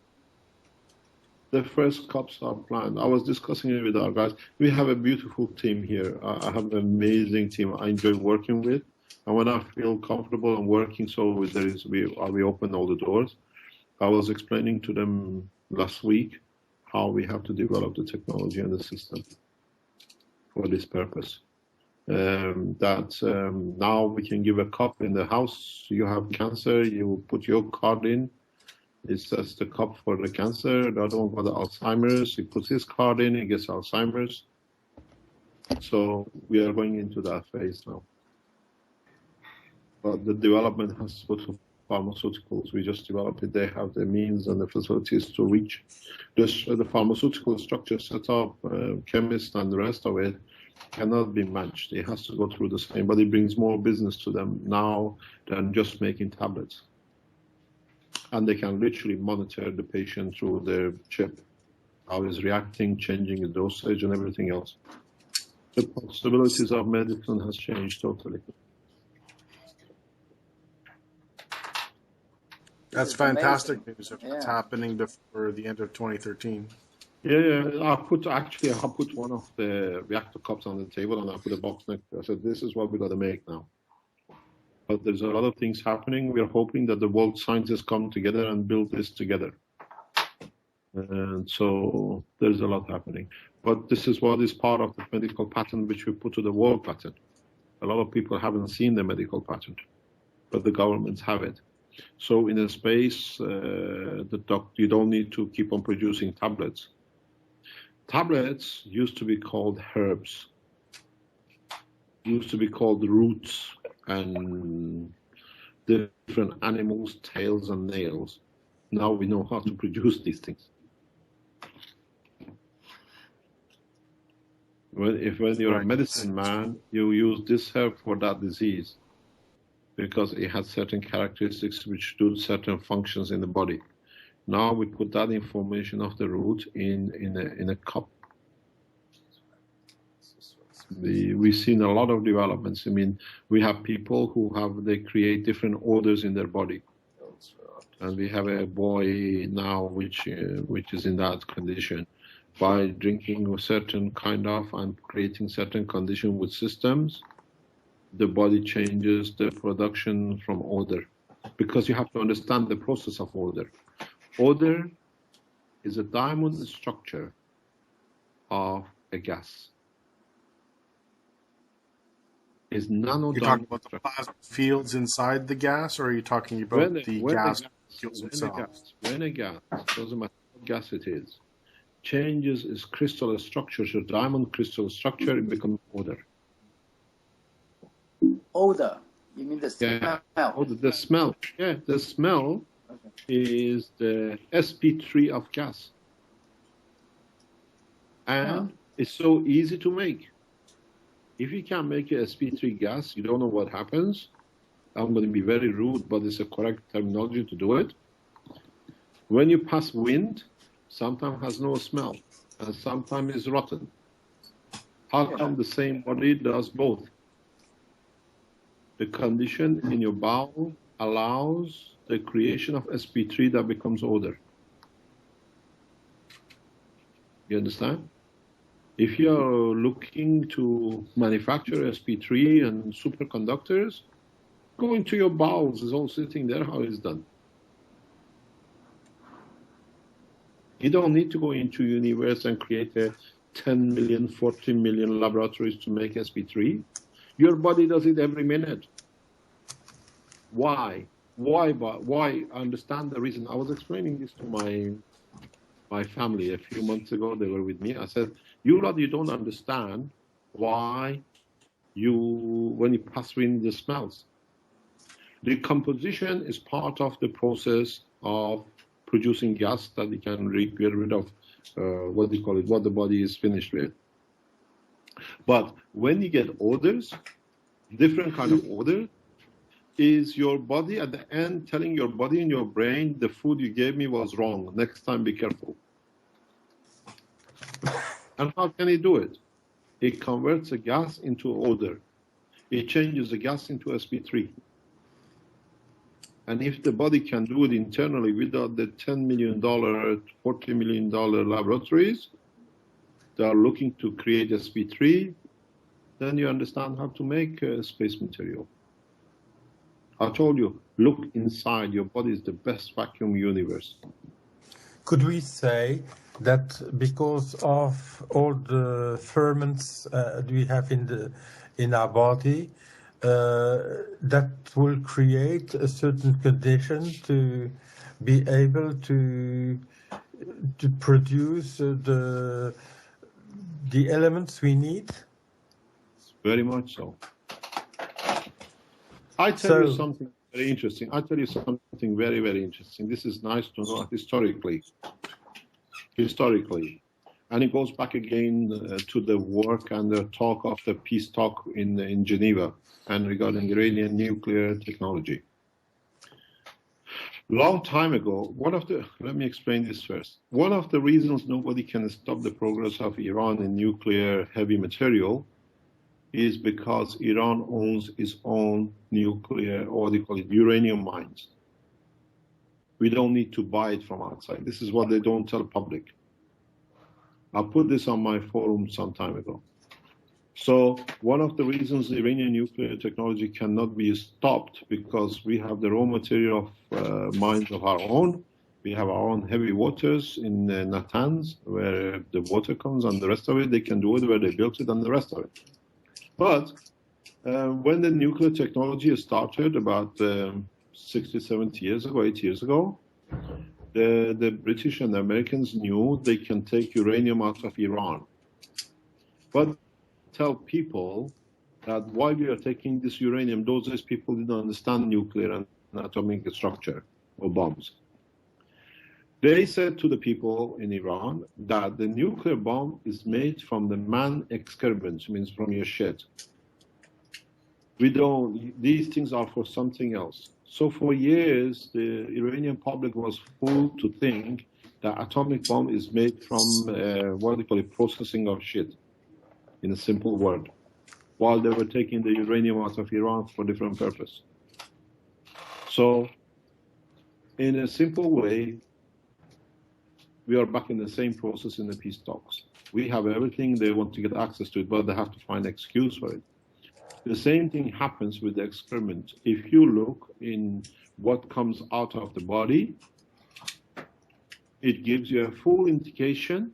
The first cups are planned. I was discussing it with our guys. We have a beautiful team here. I have an amazing team I enjoy working with. And when I feel comfortable and working, we open all the doors. I was explaining to them last week how we have to develop the technology and the system for this purpose. Now we can give a cup in the house. You have cancer, you put your card in. It says the cup for the cancer. The other one for the Alzheimer's. He puts his card in, he gets Alzheimer's. So we are going into that phase now. But the development has to go to pharmaceuticals. We just developed it. They have the means and the facilities to reach. The pharmaceutical structure set up, chemists and the rest of it cannot be matched. It has to go through the same, but it brings more business to them now than just making tablets. And they can literally monitor the patient through their chip, how he's reacting, changing the dosage and everything else. The possibilities of medicine has changed totally. That's fantastic news if it's happening before the end of 2013. Yeah, I put one of the reactor cups on the table and I put a box next to it. I said, this is what we got to make now. But there's a lot of things happening. We're hoping that the world scientists come together and build this together. And so there's a lot happening. But this is what is part of the medical patent which we put to the world patent. A lot of people haven't seen the medical patent, but the governments have it. So in a space, you don't need to keep on producing tablets. Tablets used to be called herbs, used to be called roots and different animals' tails and nails. Now we know how to produce these things. When you're a medicine man, you use this herb for that disease because it has certain characteristics which do certain functions in the body. Now we put that information of the root in a cup. We've seen a lot of developments. I mean, we have people they create different odors in their body. And we have a boy now which is in that condition. By drinking a certain kind of and creating certain condition with systems, the body changes the production from odor. Because you have to understand the process of odor. Odor is a diamond structure of a gas. Is You're talking about the plasma fields inside the gas, or are you talking about the gas fields themselves? When a gas, doesn't matter what gas it is, changes its crystal structure to diamond crystal structure, it becomes odor. Odor? You mean the smell? Yeah, odor, the smell. Yeah, the smell is the sp3 of gas. And it's so easy to make. If you can make a sp3 gas, you don't know what happens. I'm going to be very rude, but it's a correct terminology to do it. When you pass wind, sometimes has no smell, and sometimes is rotten. How come the same body does both? The condition in your bowel allows the creation of sp3 that becomes odor. You understand? If you're looking to manufacture sp3 and superconductors, go into your bowels. It's all sitting there, how it's done. You don't need to go into universe and create a 10 million, 40 million laboratories to make sp3. Your body does it every minute. Why? Why? I understand the reason. I was explaining this to my family a few months ago. They were with me. I said, you don't understand why when you pass wind, the smells. Decomposition is part of the process of producing gas that you can get rid of what the body is finished with. But when you get odors, different kind of odor, is your body at the end telling your body and your brain, the food you gave me was wrong. Next time, be careful. And how can it do it? It converts a gas into odor. It changes the gas into sp3. And if the body can do it internally without the $10 million, $40 million laboratories that are looking to create sp3, then you understand how to make space material. I told you, look inside. Your body is the best vacuum universe. Could we say that because of all the ferments we have in our body, that will create a certain condition to be able to produce the elements we need? Very much so. I tell you something very interesting. Very, very interesting. This is nice to know historically. And it goes back again to the work and the talk of the peace talk in Geneva and regarding Iranian nuclear technology. Long time ago, let me explain this first. One of the reasons nobody can stop the progress of Iran in nuclear heavy material is because Iran owns its own nuclear, or they call it uranium mines. We don't need to buy it from outside. This is what they don't tell the public. I put this on my forum some time ago. So one of the reasons the Iranian nuclear technology cannot be stopped, because we have the raw material of mines of our own. We have our own heavy waters in Natanz, where the water comes, and the rest of it, they can do it where they built it and the rest of it. But when the nuclear technology started about 60, 70 years ago, 80 years ago, the British and the Americans knew they can take uranium out of Iran. But tell people that while we are taking this uranium, those people didn't understand nuclear and an atomic structure or bombs. They said to the people in Iran that the nuclear bomb is made from the man excrement, means from your shit. These things are for something else. So for years, the Iranian public was fooled to think that atomic bomb is made from, what they call it, processing of shit, in a simple word, while they were taking the uranium out of Iran for different purpose. So, in a simple way, we are back in the same process in the peace talks. We have everything, they want to get access to it, but they have to find an excuse for it. The same thing happens with the excrement. If you look in what comes out of the body, it gives you a full indication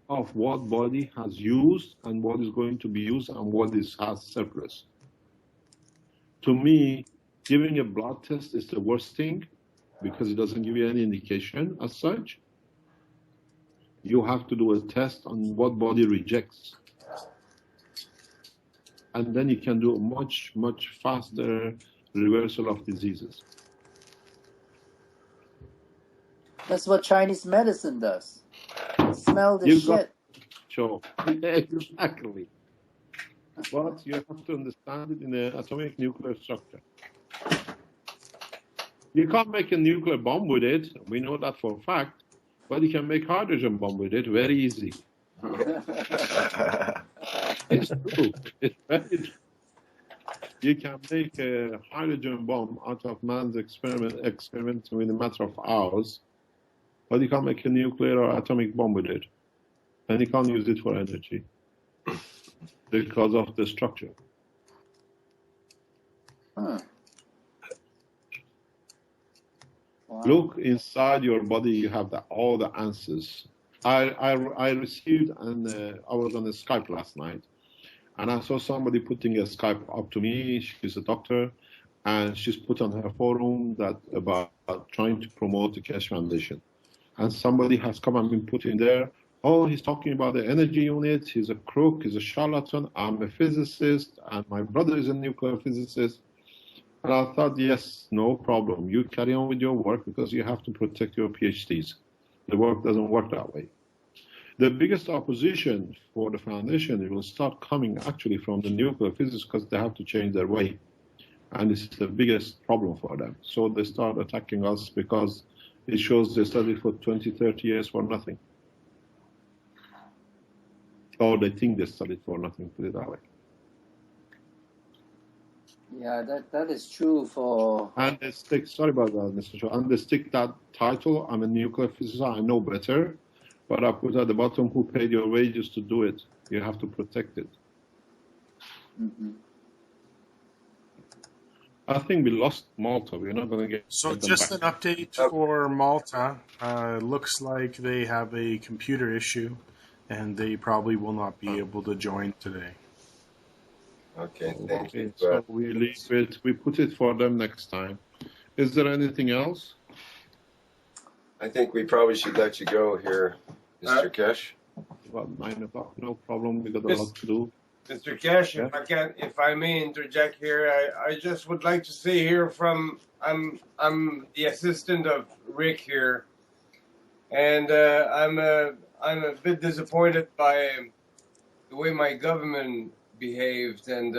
of what body has used and what is going to be used and what has surplus. To me, giving a blood test is the worst thing because it doesn't give you any indication as such. You have to do a test on what body rejects. And then you can do a much, much faster reversal of diseases. That's what Chinese medicine does. Smell the shit. Sure, exactly. But you have to understand it in an atomic nuclear structure. You can't make a nuclear bomb with it. We know that for a fact. But you can make hydrogen bomb with it very easy. It's true. It's very true. You can make a hydrogen bomb out of man's experiment within a matter of hours, but you can't make a nuclear or atomic bomb with it. And you can't use it for energy because of the structure. Huh. Wow. Look inside your body, you have all the answers. I received, and I was on a Skype last night, and I saw somebody putting a Skype up to me. She's a doctor, and she's put on her forum that about trying to promote the Keshe Foundation. And somebody has come and been put in there, oh, he's talking about the energy unit, he's a crook, he's a charlatan, I'm a physicist, and my brother is a nuclear physicist. And I thought, yes, no problem. You carry on with your work because you have to protect your PhDs. The work doesn't work that way. The biggest opposition for the foundation will start coming actually from the nuclear physics because they have to change their way. And this is the biggest problem for them. So they start attacking us because it shows they studied for 20, 30 years for nothing. Or they think they studied for nothing, put it that way. Yeah, that is true for... And they stick, sorry about that, Mr. Shaw, and they stick that title, I'm a nuclear physicist, I know better, but I put at the bottom who paid your wages to do it. You have to protect it. Mm-hmm. I think we lost Malta. We're not going to get. So just an update for Malta. Looks like they have a computer issue, and they probably will not be able to join today. Okay, thank you. So we leave it. We put it for them next time. Is there anything else? I think we probably should let you go here, Mr. Keshe. About 9 o'clock. No problem. We got a lot to do. Mr. Keshe, Yeah. if I may interject here, I just would like to say here from I'm the assistant of Rick here, and I'm a bit disappointed by the way my government behaved, and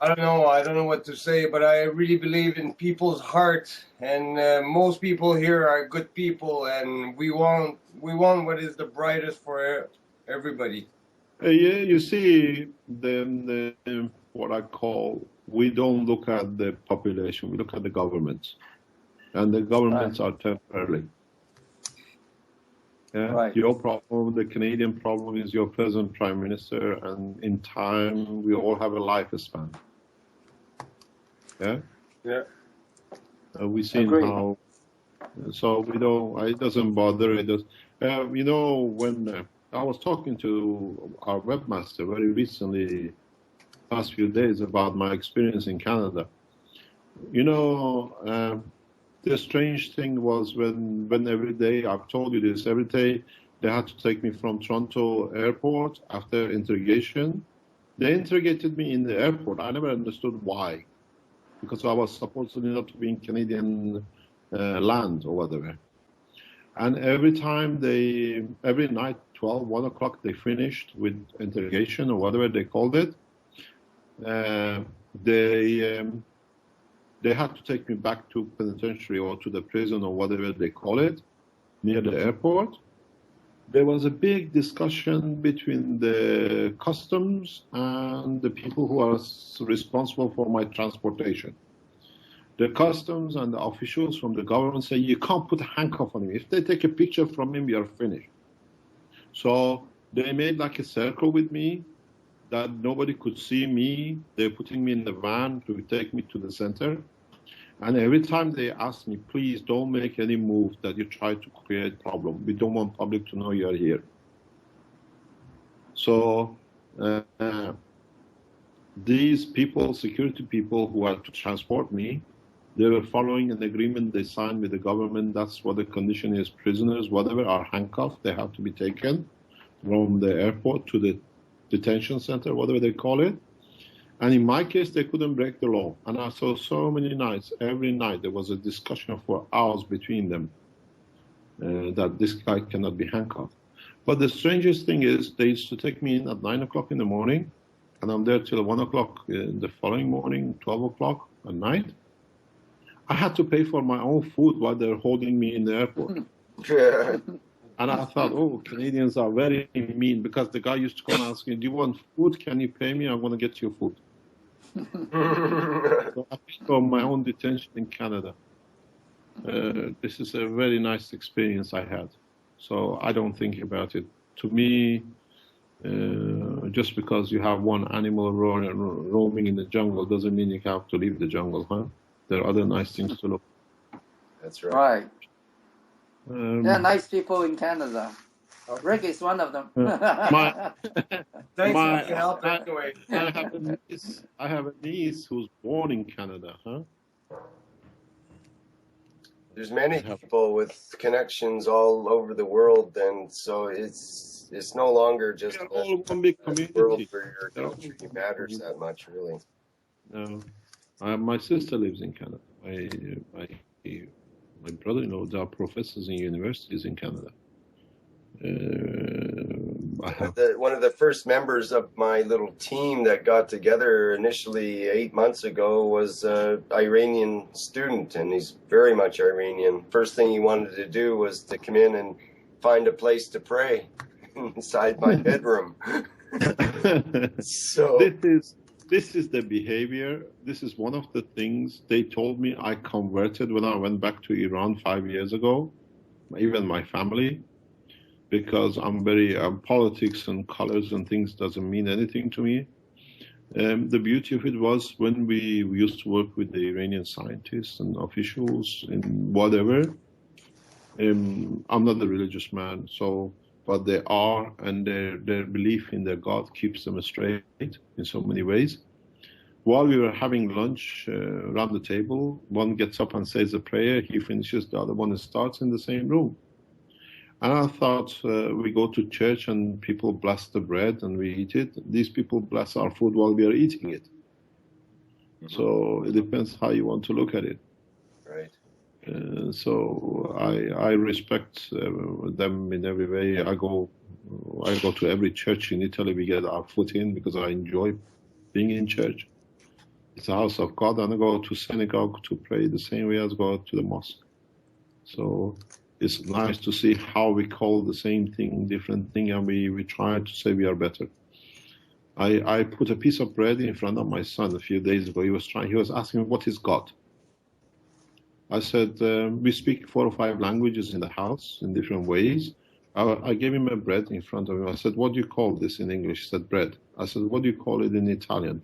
I don't know what to say, but I really believe in people's heart, and most people here are good people, and we want what is the brightest for everybody. Yeah, you see, the what I call, we don't look at the population, we look at the governments. And the governments are temporary. Yeah? Right. Your problem, the Canadian problem is your present Prime Minister, and in time, we all have a lifespan. Yeah? Yeah. We've seen how, so we don't, it doesn't bother, it does. You know, when I was talking to our webmaster very recently, past few days, about my experience in Canada. You know, the strange thing was when every day, I've told you this, every day they had to take me from Toronto airport after interrogation. They interrogated me in the airport. I never understood why. because I was supposedly not to be in Canadian land or whatever. And every night, 12, 1 o'clock, they finished with interrogation or whatever they called it. They had to take me back to penitentiary or to the prison or whatever they call it, near the airport. There was a big discussion between the customs and the people who are responsible for my transportation. The customs and the officials from the government say, you can't put a handcuff on him. If they take a picture from him, we are finished. So they made like a circle with me that nobody could see me. They're putting me in the van to take me to the center. And every time they ask me, please don't make any move that you try to create problem. We don't want public to know you're here. So these people, security people who are to transport me, they were following an agreement they signed with the government. That's what the condition is. Prisoners, whatever, are handcuffed. They have to be taken from the airport to the detention center, whatever they call it. And in my case, they couldn't break the law. And I saw so many nights, every night, there was a discussion for hours between them that this guy cannot be handcuffed. But the strangest thing is they used to take me in at 9 o'clock in the morning, and I'm there till 1 o'clock in the following morning, 12 o'clock at night. I had to pay for my own food while they're holding me in the airport. And I thought, oh, Canadians are very mean, because the guy used to come and ask me, do you want food? Can you pay me? I'm going to get you food. So I paid for my own detention in Canada. This is a very nice experience I had. So I don't think about it. To me, just because you have one animal roaming in the jungle doesn't mean you have to leave the jungle, huh? There are other nice things to look. That's right. Right. There are nice people in Canada. Rick is one of them. Thanks for your help anyway. I have a niece who's born in Canada, huh? There's many people with connections all over the world, and so it's no longer just all one big community. World for your country matters that much, really. No, my sister lives in Canada. My brother-in-law, they are professors in universities in Canada. One of the first members of my little team that got together initially 8 months ago was an Iranian student, and he's very much Iranian. First thing he wanted to do was to come in and find a place to pray inside my bedroom. So this is the behavior. This is one of the things they told me I converted when I went back to Iran 5 years ago, even my family. Because I'm very politics and colors and things doesn't mean anything to me. The beauty of it was when we used to work with the Iranian scientists and officials and whatever. I'm not a religious man, but they are, and their belief in their God keeps them straight in so many ways. While we were having lunch around the table, one gets up and says a prayer. He finishes, the other one starts in the same room. And I thought we go to church and people bless the bread and we eat it. These people bless our food while we are eating it. So it depends how you want to look at it. Right. So I respect them in every way. I go to every church in Italy. We get our foot in because I enjoy being in church. It's a house of God, and I go to synagogue to pray the same way as go to the mosque. So it's nice to see how we call the same thing, different thing, and we try to say we are better. I put a piece of bread in front of my son a few days ago. He was asking me, what is God? I said, we speak 4 or 5 languages in the house in different ways. I gave him a bread in front of him. I said, what do you call this in English? He said, bread. I said, what do you call it in Italian?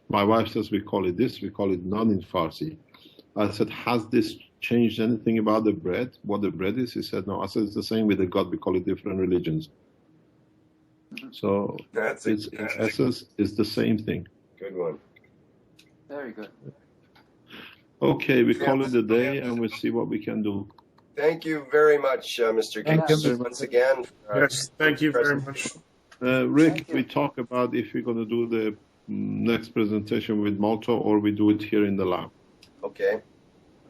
My wife says, we call it this, we call it naan in Farsi. I said, has this changed anything about the bread, what the bread is? He said, no. I said, it's the same with the God. We call it different religions. So in essence, it's the same thing. Good one. Very good. Okay, we call it a day and we'll see what we can do. Thank you very much, Mr. King. Once again. Yes, thank you very much. Rick, we talk about if we're going to do the next presentation with Malta, or we do it here in the lab. Okay.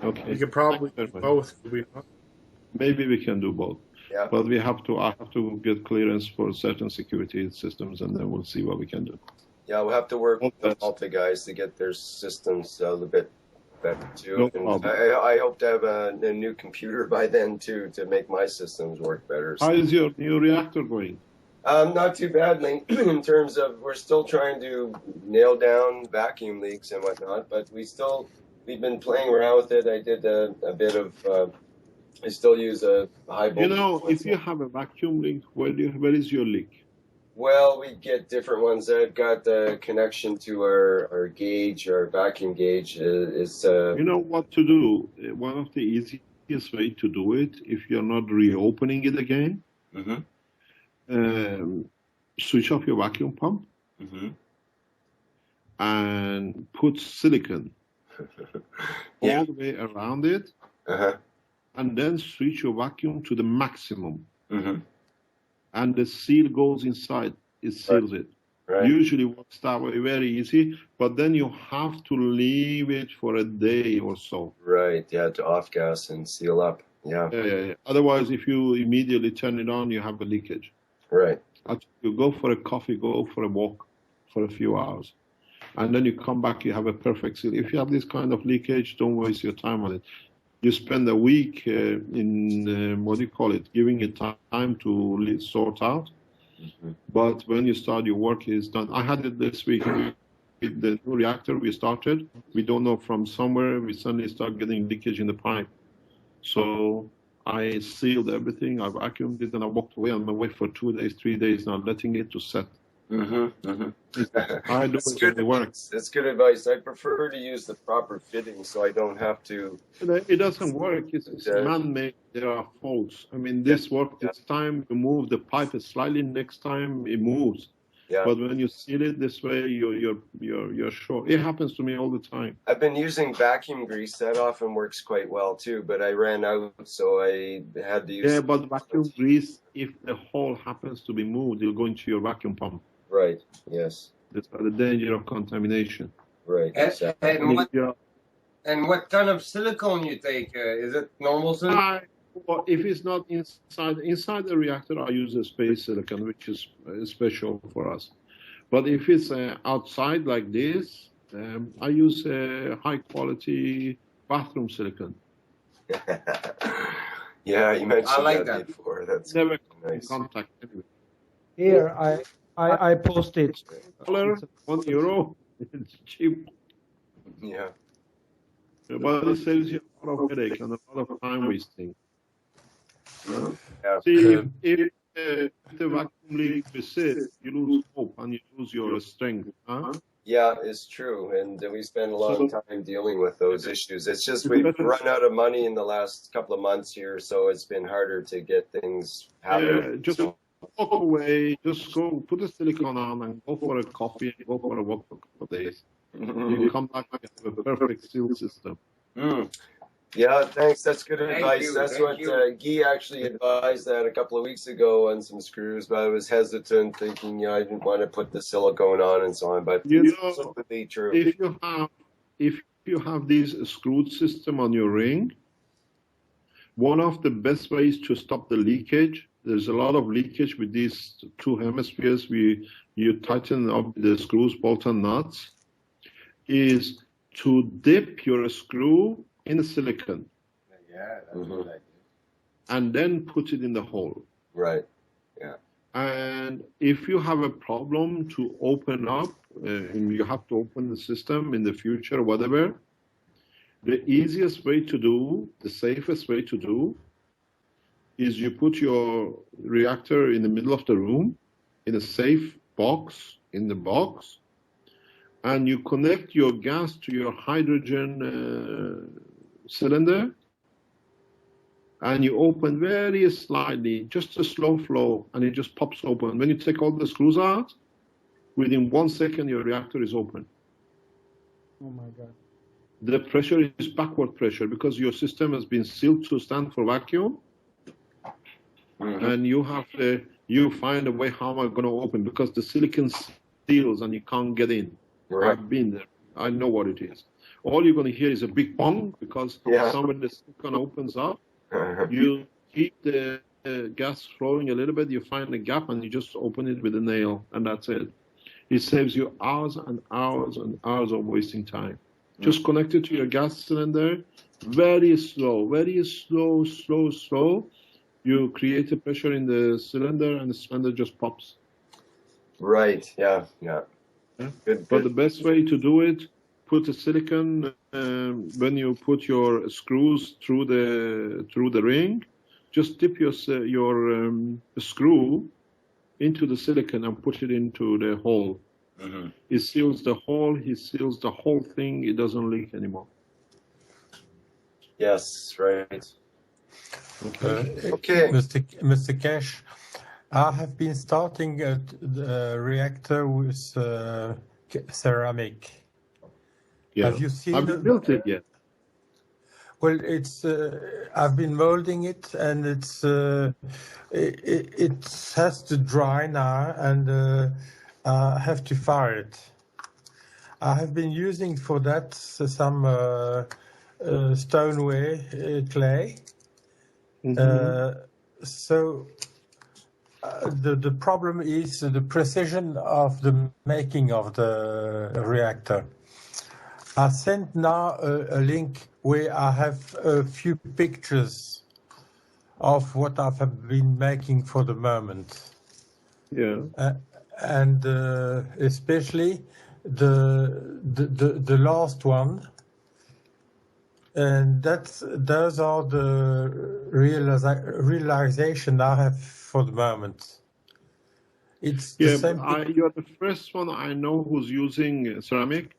Okay. We could probably do both. Could we not? Maybe we can do both. Yeah. But I have to get clearance for certain security systems, and then we'll see what we can do. Yeah, we'll have to work with the Malta guys to get their systems a little bit better too. No And problem. I hope to have a new computer by then too to make my systems work better. How is your new reactor going? Not too badly in terms of we're still trying to nail down vacuum leaks and whatnot, but we've been playing around with it. I did a bit of. I still use a high voltage. You know, if you have a vacuum leak, where is your leak? Well, we get different ones. I've got the connection to our gauge, our vacuum gauge. You know what to do? One of the easiest way to do it, if you're not reopening it again, switch off your vacuum pump and put silicon all the way around it, and then switch your vacuum to the maximum. And the seal goes inside, it seals it. Right. Usually works that way, very easy, but then you have to leave it for a day or so. Right, yeah, to off gas and seal up. Yeah. Yeah. Otherwise, if you immediately turn it on, you have a leakage. Right. You go for a coffee, go for a walk for a few hours, and then you come back, you have a perfect seal. If you have this kind of leakage, don't waste your time on it. You spend a week giving it time to sort out. But when you start, your work is done. I had it this week with the new reactor we started. We don't know, from somewhere we suddenly start getting leakage in the pipe. So I sealed everything, I vacuumed it, and I walked away on my way for 2 days, 3 days, now letting it to set. I do That's good advice. That's good advice. I prefer to use the proper fitting so I don't have to. It doesn't work. It's man-made. There are faults. I mean, this worked this time. You move the pipe slightly. Next time it moves. Yeah. But when you seal it this way, you're sure. It happens to me all the time. I've been using vacuum grease. That often works quite well too. But I ran out, so I had to use. Yeah, but vacuum grease, if the hole happens to be moved, it'll go into your vacuum pump. Right. Yes. That's the danger of contamination. Right. Exactly. And what kind of silicone you take? Is it normal silicone? Well, if it's not inside the reactor, I use a space silicon, which is special for us. But if it's outside like this, I use high quality bathroom silicon. Yeah, you mentioned I like that before. That's never nice. Contact anyway. Here, I posted. €1. It's cheap. Yeah. But it saves you a lot of headache and a lot of time wasting. Yeah. See, if the vacuum leak persists, you lose hope and you lose your strength. Huh? Yeah, it's true, and we spend a long time dealing with those issues. It's just we've run out of money in the last couple of months here, so it's been harder to get things happening. Just walk away, just go put the silicone on and go for a coffee and go for a walk for a couple of days. You come back with a perfect seal system. Yeah, thanks. That's good advice. you, That's thank what Guy actually advised that a couple of weeks ago on some screws, but I was hesitant, thinking I didn't want to put the silicone on and so on. But it's absolutely true. If you have this screwed system on your ring, one of the best ways to stop the leakage, there's a lot of leakage with these two hemispheres. You tighten up the screws, bolt and nuts, is to dip your screw in the silicone. Yeah, that's what I do. And then put it in the hole. Right. Yeah. And if you have a problem to open up, and you have to open the system in the future or whatever, the easiest way to do, the safest way to do, is you put your reactor in the middle of the room, in a safe box, in the box, and you connect your gas to your hydrogen cylinder, and you open very slightly, just a slow flow, and it just pops open. When you take all the screws out, within 1 second, your reactor is open. Oh my God. The pressure is backward pressure because your system has been sealed to stand for vacuum, and you find a way how am I going to open because the silicon seals and you can't get in. Right. I've been there. I know what it is. All you're going to hear is a big bang because somewhere the silicon opens up. You keep the gas flowing a little bit, you find a gap, and you just open it with a nail, and that's it. It saves you hours and hours and hours of wasting time. Just connect it to your gas cylinder, very slow, slow. You create a pressure in the cylinder, and the cylinder just pops. Right. Yeah. Good. But the best way to do it, put the silicon when you put your screws through the ring. Just dip your screw into the silicon and put it into the hole. It seals the hole. He seals the whole thing. It doesn't leak anymore. Yes. Right. Okay. Mr. Cash, I have been starting the reactor with ceramic. Yeah. Have you seen? Have you built it yet? Well, it's. I've been molding it, and it has to dry now, and I have to fire it. I have been using for that some stoneware clay. So the problem is the precision of the making of the reactor. I sent now a link where I have a few pictures of what I've been making for the moment. Yeah. And especially the last one. And those are the realization I have for the moment. It's the same thing. You're the first one I know who's using ceramic.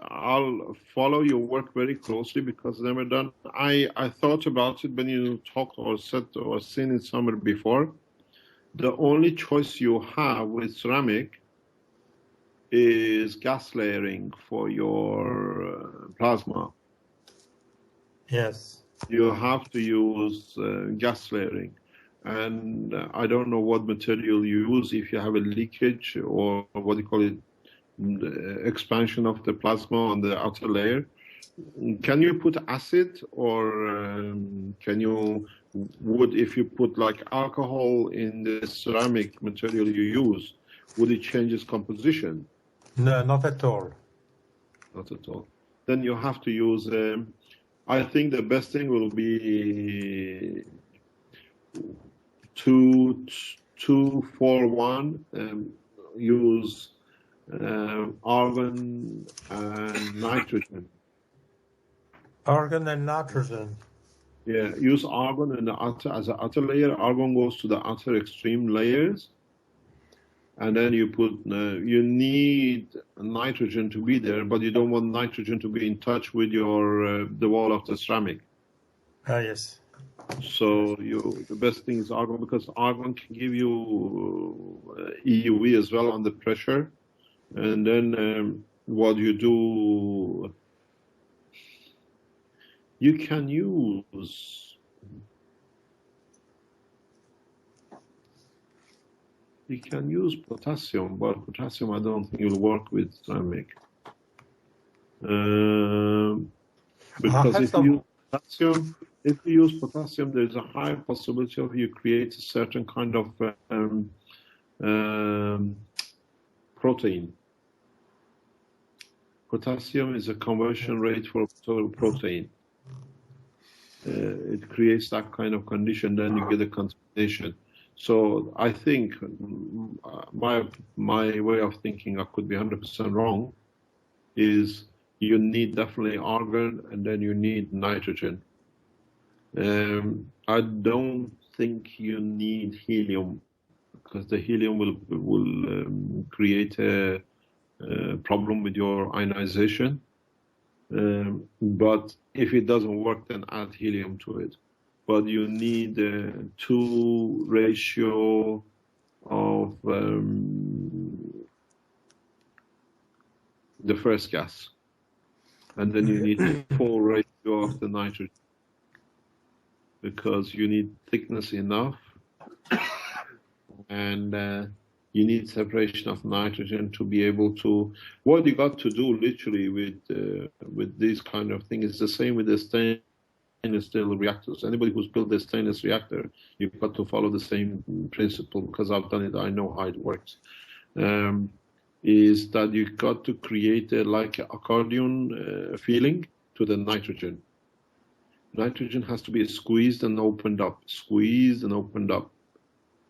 I'll follow your work very closely because I've never done. I thought about it when you talked or said or seen it somewhere before. The only choice you have with ceramic is gas layering for your plasma. Yes. You have to use gas layering. And I don't know what material you use, if you have a leakage or what do you call it, expansion of the plasma on the outer layer. Can you put acid or can you, if you put like alcohol in the ceramic material you use, would it change its composition? No, not at all. Not at all. Then you have to use, I think the best thing will be 2-4-1, use argon and nitrogen. Argon and nitrogen. Yeah, use argon in the outer as an outer layer. Argon goes to the outer extreme layers, and then you put. You need nitrogen to be there, but you don't want nitrogen to be in touch with your the wall of the ceramic. Yes. So the best thing is argon because argon can give you EUV as well under pressure. And then what you do, you can use potassium, but potassium I don't think will work with ceramic. Because if you use potassium, there's a high possibility of you create a certain kind of protein. Potassium is a conversion rate for protein. It creates that kind of condition, then you get a contamination. So I think my way of thinking, I could be 100% wrong, is you need definitely argon and then you need nitrogen. I don't think you need helium because the helium will create a problem with your ionization. But if it doesn't work, then add helium to it. But you need 2 ratio of the first gas, and then you need 4 ratio of the nitrogen because you need thickness enough and You need separation of nitrogen to be able to. What you got to do literally with these kind of things is the same with the stainless steel reactors. Anybody who's built a stainless reactor, you've got to follow the same principle because I've done it. I know how it works. Is that you've got to create like an accordion feeling to the nitrogen. Nitrogen has to be squeezed and opened up, squeezed and opened up,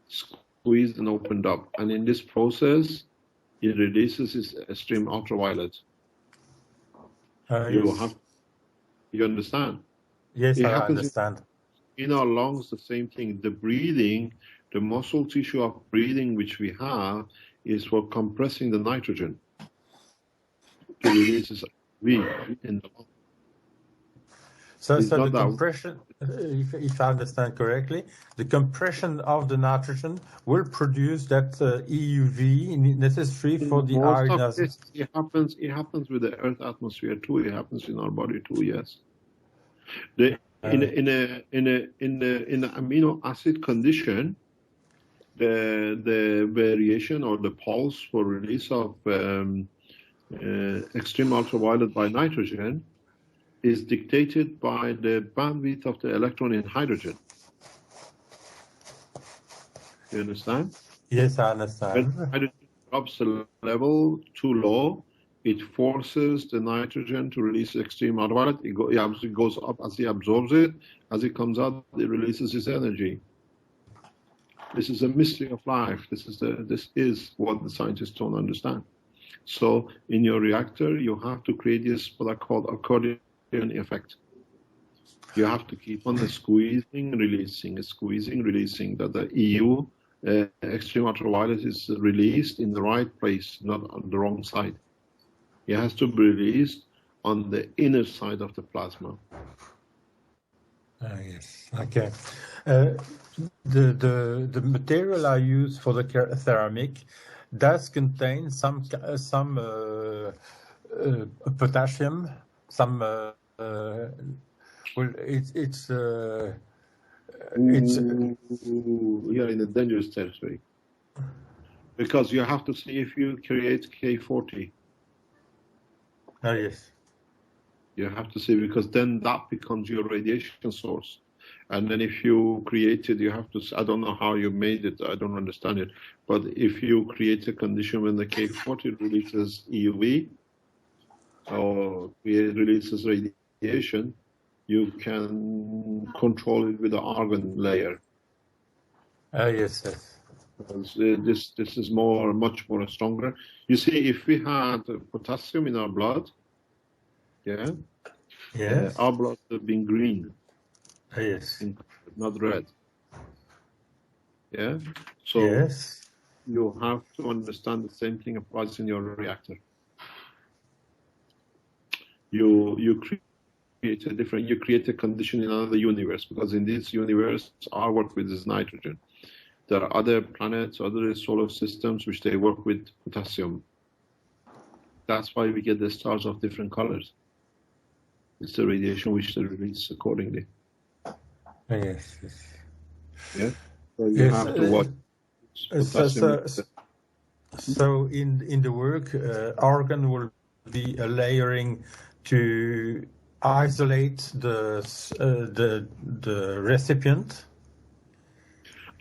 squeezed and opened up. And in this process, it releases its extreme ultraviolet. Yes. You understand? Yes, I understand. In our lungs, the same thing. The breathing, the muscle tissue of breathing which we have is for compressing the nitrogen to release this in the lung. So the compression, if I understand correctly, the compression of the nitrogen will produce that EUV necessary for the ionization. It happens with the Earth atmosphere too. It happens in our body too. Yes. In the amino acid condition, the variation or the pulse for release of extreme ultraviolet by nitrogen is dictated by the bandwidth of the electron in hydrogen. You understand? Yes, I understand. When hydrogen drops the level too low, it forces the nitrogen to release extreme ultraviolet. It goes up as it absorbs it. As it comes out, it releases its energy. This is a mystery of life. This is what the scientists don't understand. So in your reactor, you have to create this what I call accordion effect. You have to keep on squeezing, releasing, that the EU extreme ultraviolet is released in the right place, not on the wrong side. It has to be released on the inner side of the plasma. Yes. Okay. The material I use for the ceramic does contain some potassium. Some you're in a dangerous territory because you have to see if you create K40. Oh yes. You have to see because then that becomes your radiation source. And then if you create it, you have to, I don't know how you made it, I don't understand it, but if you create a condition when the K40 releases EUV or releases radiation, you can control it with the argon layer. Yes, yes. This is much more stronger. You see, if we had potassium in our blood, our blood would have been green. Yes. Not red. Yeah. So you have to understand the same thing applies in your reactor. You create a condition in another universe because in this universe our work with is nitrogen. There are other planets, other solar systems which they work with potassium. That's why we get the stars of different colors. It's the radiation which they release accordingly. Yes, yes. Yeah. So you have to watch. So in the work, argon will be a layering to isolate the recipient.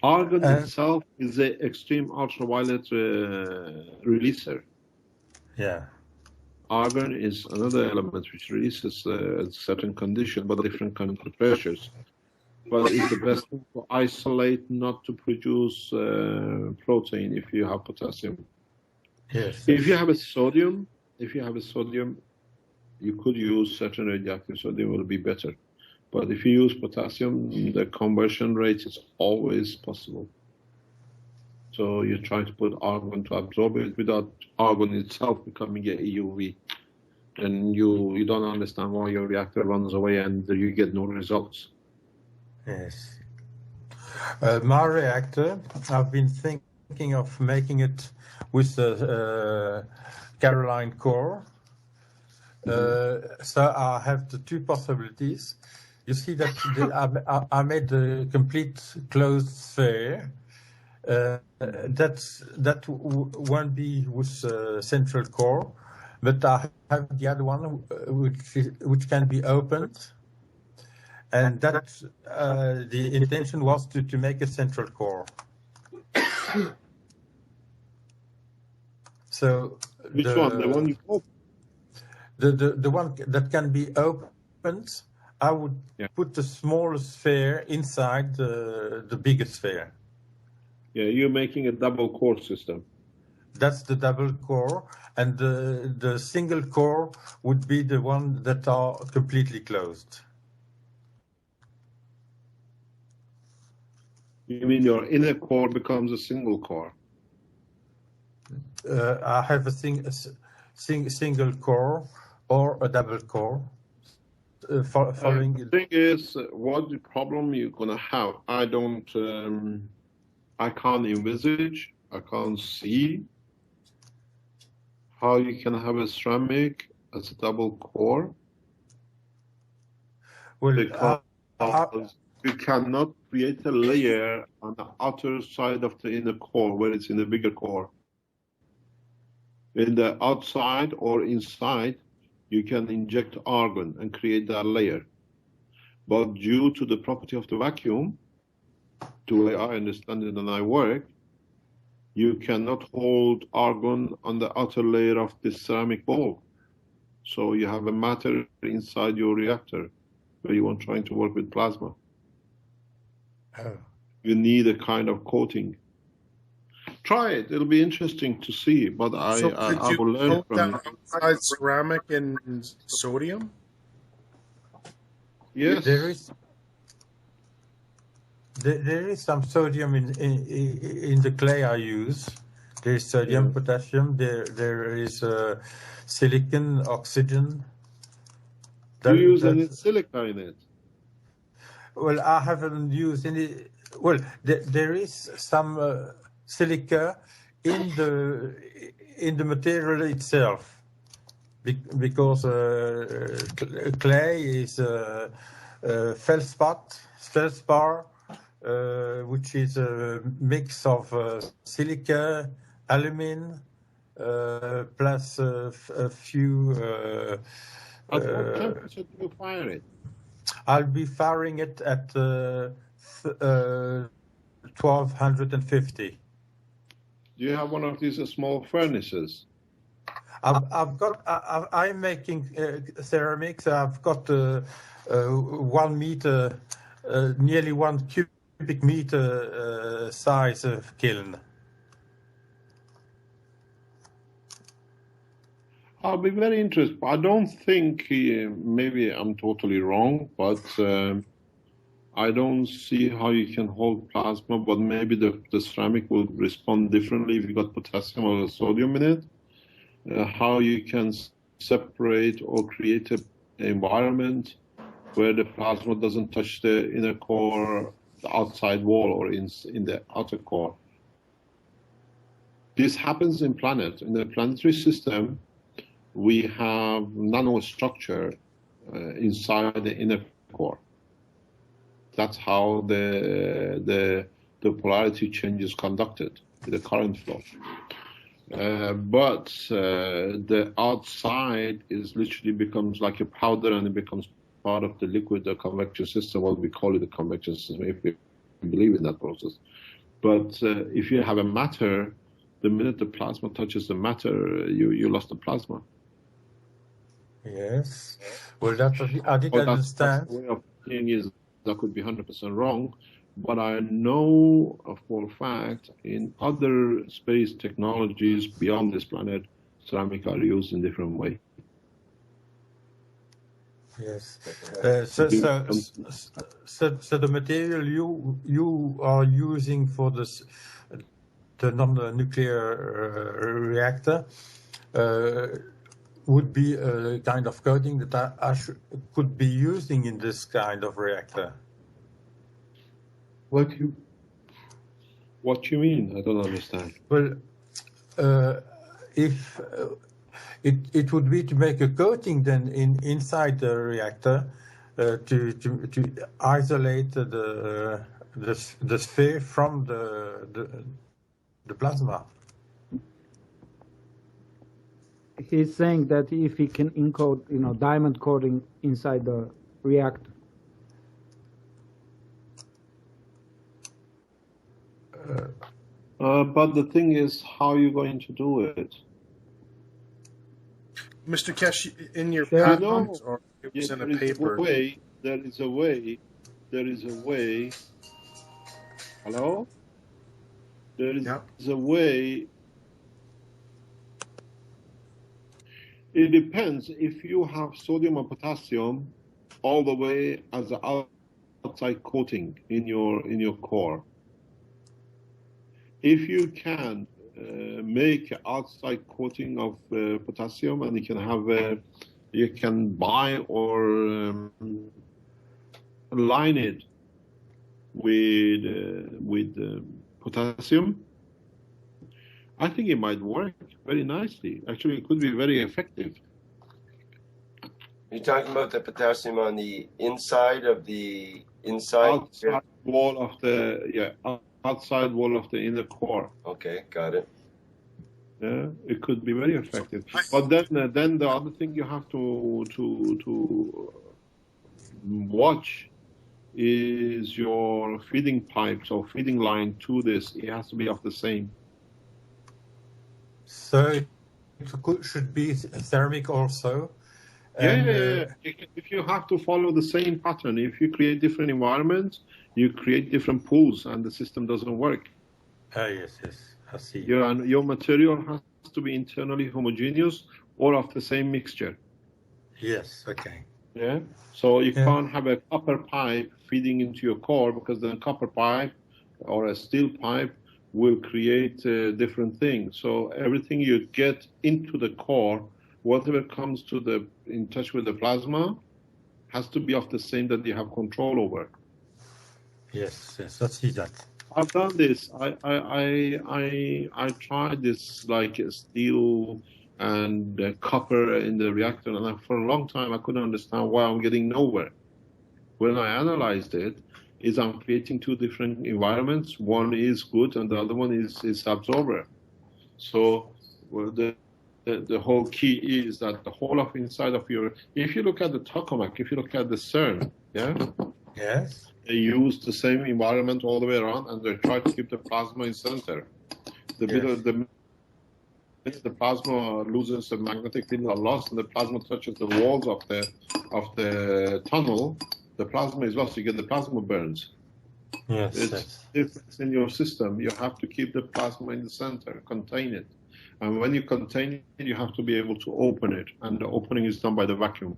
Argon itself is an extreme ultraviolet releaser. Yeah. Argon is another element which releases a certain condition, but different kind of pressures. But it's the best thing to isolate, not to produce protein if you have potassium. Yes. If you have a sodium, you could use certain radioactive sodium, will be better. But if you use potassium, the conversion rate is always possible. So you try to put argon to absorb it without argon itself becoming a EUV. And you don't understand why your reactor runs away and you get no results. Yes. My reactor, I've been thinking of making it with the Caroline core. So I have the two possibilities. You see that I made the complete closed sphere. that won't be with central core, but I have the other one which can be opened, and that the intention was to make a central core. So which one? The one you open? The one that can be opened, I would put the smaller sphere inside the bigger sphere. Yeah, you're making a double core system. That's the double core, and the single core would be the one that are completely closed. You mean your inner core becomes a single core? I have a single core or a double core. Following the thing is, what the problem you're gonna have? I can't envisage. I can't see how you can have a ceramic as a double core. Well, because you cannot create a layer on the outer side of the inner core where it's in the bigger core. In the outside or inside, you can inject argon and create that layer. But due to the property of the vacuum, the way I understand it and I work, you cannot hold argon on the outer layer of the ceramic ball. So you have a matter inside your reactor where you are trying to work with plasma. Oh. You need a kind of coating. Try it. It'll be interesting to see, but I will learn from it. Outside ceramic and sodium? Yes. There is some sodium in the clay I use. There is sodium, potassium. There is silicon, oxygen. Do you use any silica in it? Well, I haven't used any. Well, there is some silica in the material itself, because clay is feldspar, which is a mix of silica, alumine, plus a few. At what temperature do you fire it? I'll be firing it at 1250. Do you have one of these small furnaces? I'm making ceramics. I've got 1 meter, nearly 1 cubic meter size of kiln. I'll be very interested. I don't think, maybe I'm totally wrong, but I don't see how you can hold plasma, but maybe the ceramic will respond differently if you got potassium or sodium in it. How you can separate or create an environment where the plasma doesn't touch the inner core, the outside wall, or in the outer core. This happens in planets. In the planetary system, we have nanostructure inside the inner core. That's how the polarity change is conducted, the current flow. But the outside is literally becomes like a powder, and it becomes part of the liquid, the convection system, what we call it the convection system, if we believe in that process. But if you have a matter, the minute the plasma touches the matter, you lost the plasma. Yes. Well, that's what I didn't understand. That's the way of seeing is that could be 100% wrong, but I know for a fact in other space technologies beyond this planet, ceramic are used in different way. Yes. So the material you are using for the non-nuclear reactor would be a kind of coating that I could be using in this kind of reactor. What you mean? I don't understand. Well, if it would be to make a coating then inside the reactor to isolate the the sphere from the plasma. He's saying that if he can encode, diamond coating inside the reactor. But the thing is, how are you going to do it? Mr. Kesh, in your patent or it was in a paper. There is a way. Hello? There is a way. It depends if you have sodium and potassium all the way as an outside coating in your core. If you can make outside coating of potassium, and you can buy or line it with potassium, I think it might work very nicely. Actually, it could be very effective. You're talking about the potassium on the inside of the outside wall of the outside wall of the inner core. Okay, got it. Yeah, it could be very effective. But then the other thing you have to watch is your feeding pipes or feeding line to this. It has to be of the same. So it should be thermic also. Yeah. If you have to follow the same pattern, if you create different environments, you create different pools, and the system doesn't work. Yes, I see. Your material has to be internally homogeneous or of the same mixture. Yes, okay. Yeah. So you can't have a copper pipe feeding into your core, because then copper pipe or a steel pipe will create different things. So everything you get into the core, whatever comes in touch with the plasma, has to be of the same that you have control over. Yes, I see that. I've done this. I tried this like steel and copper in the reactor, and for a long time I couldn't understand why I'm getting nowhere. When I analyzed it, I'm creating two different environments. One is good, and the other one is absorber. So the whole key is that the whole of inside of if you look at the tokamak, if you look at the CERN, yes, they use the same environment all the way around, and they try to keep the plasma in center. The plasma loses the magnetic field or lost, and the plasma touches the walls of the tunnel, the plasma is lost. You get the plasma burns. Yes. If it's in your system, you have to keep the plasma in the center, contain it. And when you contain it, you have to be able to open it, and the opening is done by the vacuum.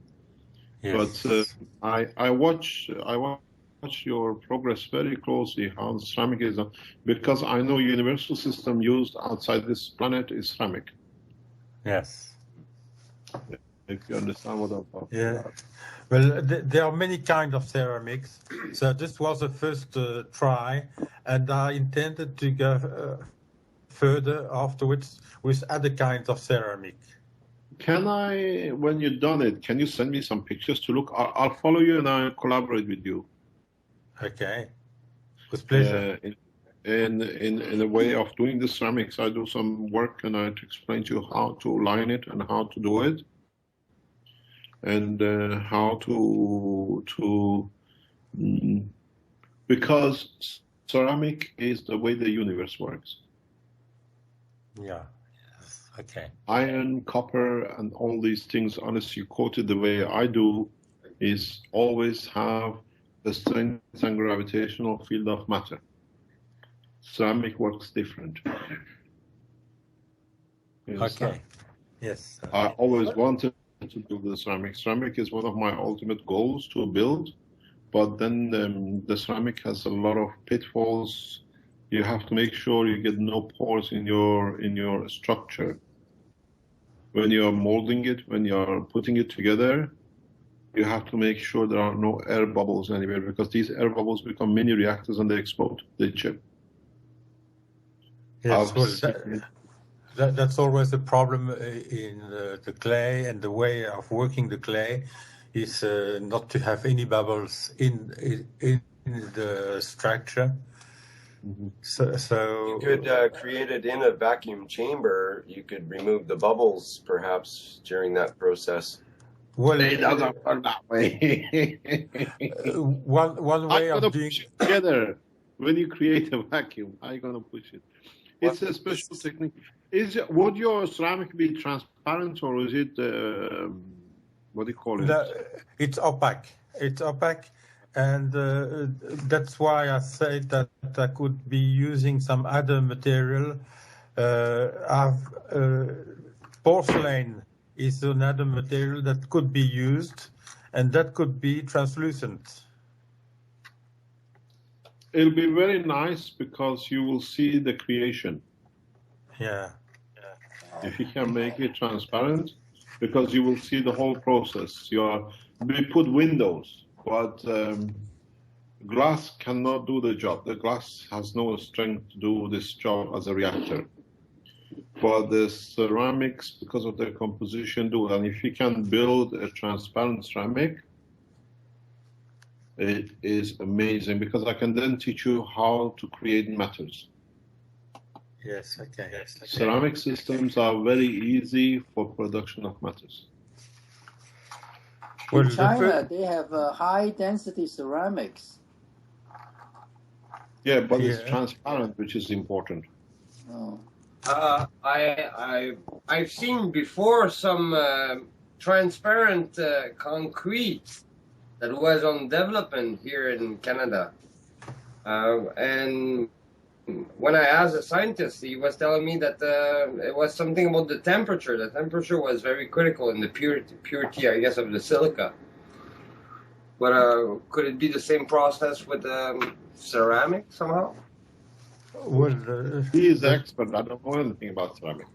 Yes. But I watch your progress very closely, how the ceramic is done, because I know universal system used outside this planet is ceramic. Yes. If you understand what I'm talking about. Well, there are many kinds of ceramics. So this was the first try, and I intended to go further afterwards with other kinds of ceramic. Can I, when you've done it, can you send me some pictures to look? I'll follow you and I'll collaborate with you. Okay, with pleasure. In a way of doing the ceramics, I do some work and I explain to you how to line it and how to do it, and how to because ceramic is the way the universe works. Yeah. Okay. Iron, copper, and all these things, unless you coat it the way I do, is always have the strength and gravitational field of matter. Ceramic works different. Okay. Yes. I always wanted to build the ceramic. Ceramic is one of my ultimate goals to build, but then the ceramic has a lot of pitfalls. You have to make sure you get no pores in your structure. When you are molding it, when you are putting it together, you have to make sure there are no air bubbles anywhere, because these air bubbles become mini reactors and they explode, they chip. Yes, well, that's always the problem in the clay, and the way of working the clay is not to have any bubbles in the structure. Mm-hmm. So you could create it in a vacuum chamber. You could remove the bubbles, perhaps, during that process. well, It doesn't work that way. one way I'm of gonna doing push it together. When you create a vacuum, how are you gonna push it? It's a special technique. Would your ceramic be transparent or is it what do you call it? it's opaque. It's opaque, and that's why I say that I could be using some other material. Porcelain is another material that could be used, and that could be translucent. It'll be very nice because you will see the creation. Yeah. If you can make it transparent, because you will see the whole process. We put windows, but glass cannot do the job. The glass has no strength to do this job as a reactor. But the ceramics, because of their composition, do. And if you can build a transparent ceramic, it is amazing because I can then teach you how to create metals. Yes, okay. Ceramic systems are very easy for production of metals. In China, they have high density ceramics. Yeah, but it's transparent, which is important. Oh. I've seen before some transparent concrete that was on development here in Canada, and when I asked a scientist, he was telling me that it was something about the temperature. The temperature was very critical in the purity, I guess, of the silica. But could it be the same process with ceramic somehow? Well, he is the expert. I don't know anything about ceramic.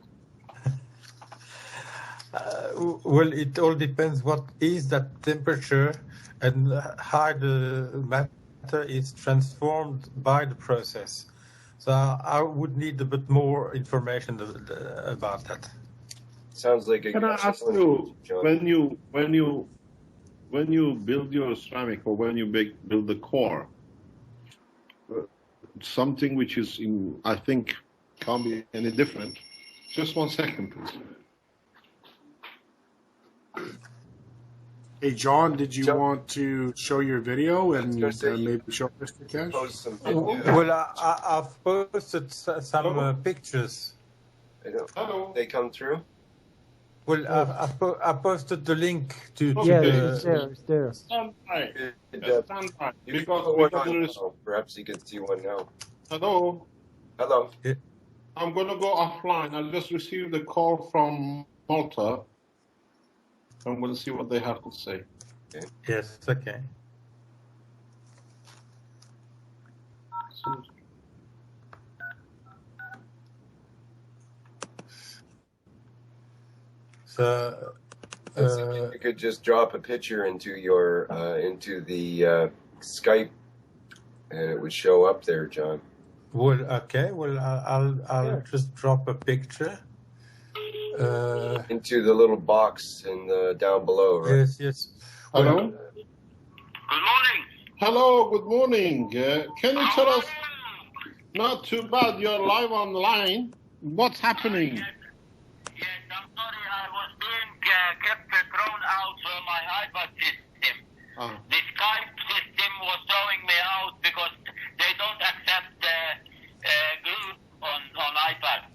Well, it all depends what is that temperature and how the matter is transformed by the process. So I would need a bit more information about that. Sounds like a. Can I ask you, when you build your ceramic or when you build the core, something which is I think can't be any different. Just 1 second, please. Hey, John, did you want to show your video and maybe show Mr. Cash? Well, I've posted some pictures. Hello. They come through? Well, I posted the link to. Yeah, it's there. Stand by. Stand by. Perhaps you can see one now. Hello. Hello. I'm going to go offline. I just received a call from Malta. I'm going to see what they have to say. Okay. Yes, okay. So, you could just drop a picture into your into the Skype, and it would show up there, John. Well, okay. Well, I'll just drop a picture. Into the little box in down below, right? Yes. Hello? Good morning. Hello, good morning. Can you tell us, not too bad, you're live online. What's happening? Yes, I'm sorry, I was being kept thrown out from my iPad system. The Skype system was throwing me out because they don't accept group on iPad.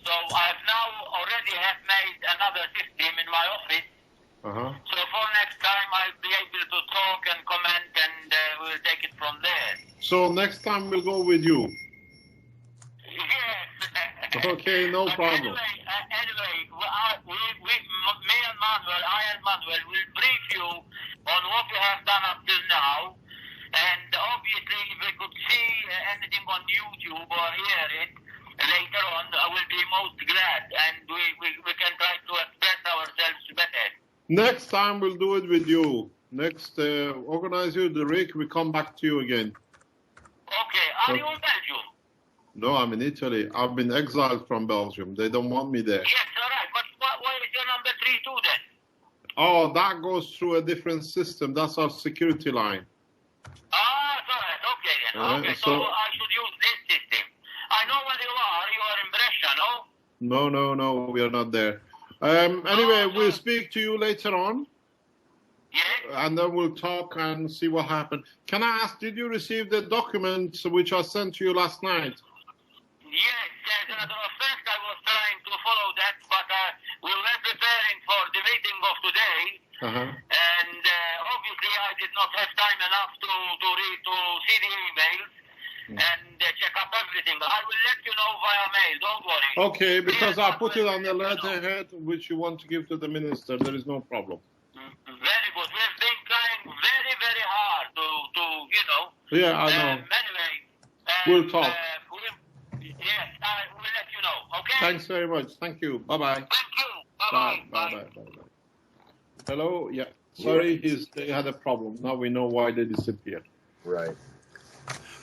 So I've now already have made another system in my office. So for next time I'll be able to talk and comment and we'll take it from there. So next time we'll go with you. Yes. Okay, no problem. Anyway, me and Manuel, will brief you on what we have done up till now. And obviously if we could see anything on YouTube or hear it, later on, I will be most glad, and we can try to express ourselves better. Next time we'll do it with you. Next, organize you the Rick, we come back to you again. Okay, are you in Belgium? No, I'm in Italy. I've been exiled from Belgium. They don't want me there. Yes, all right, but where is your number 32 then? Oh, that goes through a different system. That's our security line. Ah, all right, Okay, so I should use this system. I know where you are. You are in Brescia, no? No, we are not there. Anyway, we'll speak to you later on. Yes. And then we'll talk and see what happened. Can I ask, did you receive the documents which I sent to you last night? Yes, as a matter of fact, I was trying to follow that, but we were preparing for the meeting of today, and obviously I did not have time enough to see the emails and check up everything. I will let you know via mail, don't worry. Okay, because I put it on the letterhead which you want to give to the minister. There is no problem. Very good. We've been trying very, very hard to Yeah, I know. Anyway, we'll talk. Yes, I will let you know, okay? Thanks very much. Thank you. Bye-bye. Thank you. Bye-bye. Bye. Hello? Yeah. Sorry, they had a problem. Now we know why they disappeared. Right.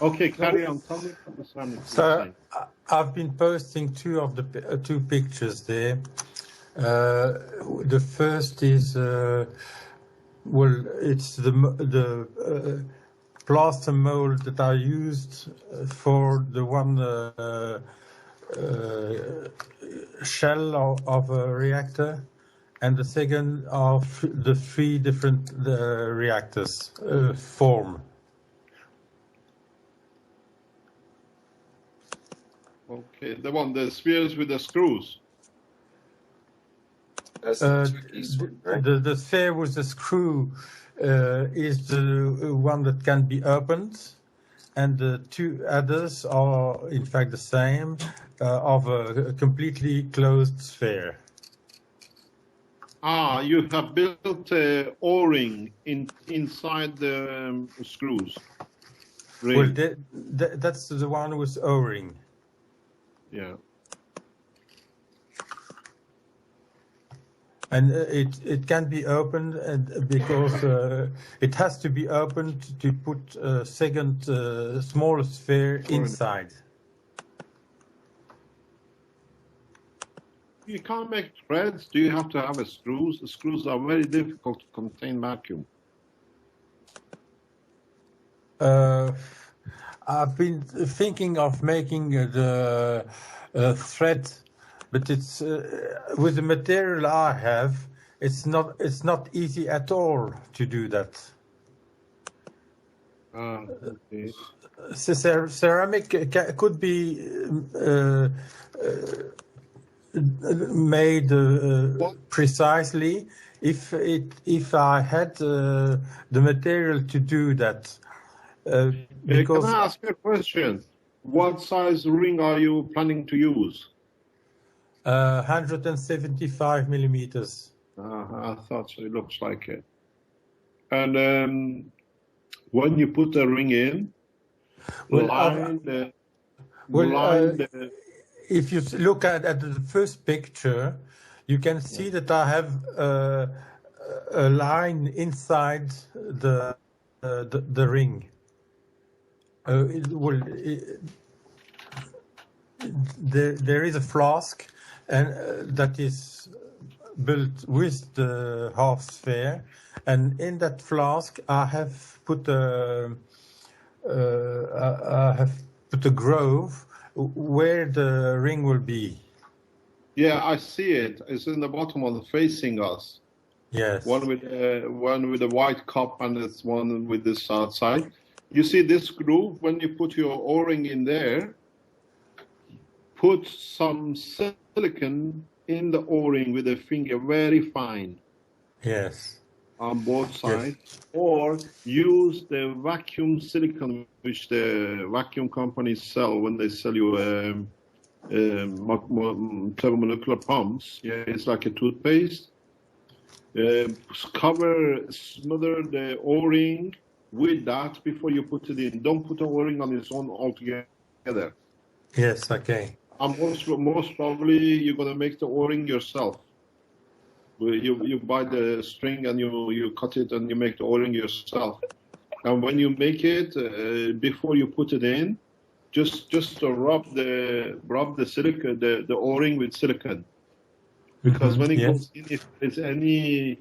Okay, carry on. Tell me what the ceramics is So saying. I've been posting two of the two pictures there. The first is it's the plaster mold that I used for the one shell of a reactor, and the second of the three different reactors form. Okay, the spheres with the screws. That's the sphere with the screw is the one that can be opened, and the two others are in fact the same, of a completely closed sphere. Ah, you have built a O-ring inside the screws. Well, that's the one with O-ring. Yeah. And it can be opened, and because it has to be opened to put a second smaller sphere inside. You can't make threads. Do you have to have a screws? The screws are very difficult to contain vacuum. I've been thinking of making the thread, but it's with the material I have, it's not easy at all to do that. Okay. Ceramic could be made precisely if I had the material to do that. Because can I ask you a question? What size ring are you planning to use? 175 millimeters. I thought so. It looks like it. And when you put the ring in, if you look at the first picture, you can see that I have a line inside the ring. There is a flask, and that is built with the half sphere, and in that flask I have put a groove where the ring will be. Yeah, I see it. It's in the bottom of the facing us. Yes. One with a white cup, and it's one with this outside. You see this groove, when you put your O-ring in there, put some silicon in the O-ring with a finger, very fine. Yes. On both sides. Yes. Or use the vacuum silicon, which the vacuum companies sell when they sell you thermomolecular pumps. Yeah, it's like a toothpaste. Smother the O-ring with that before you put it in. Don't put the O-ring on its own altogether. Yes, okay. And most probably you're going to make the O-ring yourself. You buy the string and you cut it and you make the O-ring yourself. And when you make it, before you put it in, just rub the silicone, the O-ring with silicone. Because when it goes in, if there's any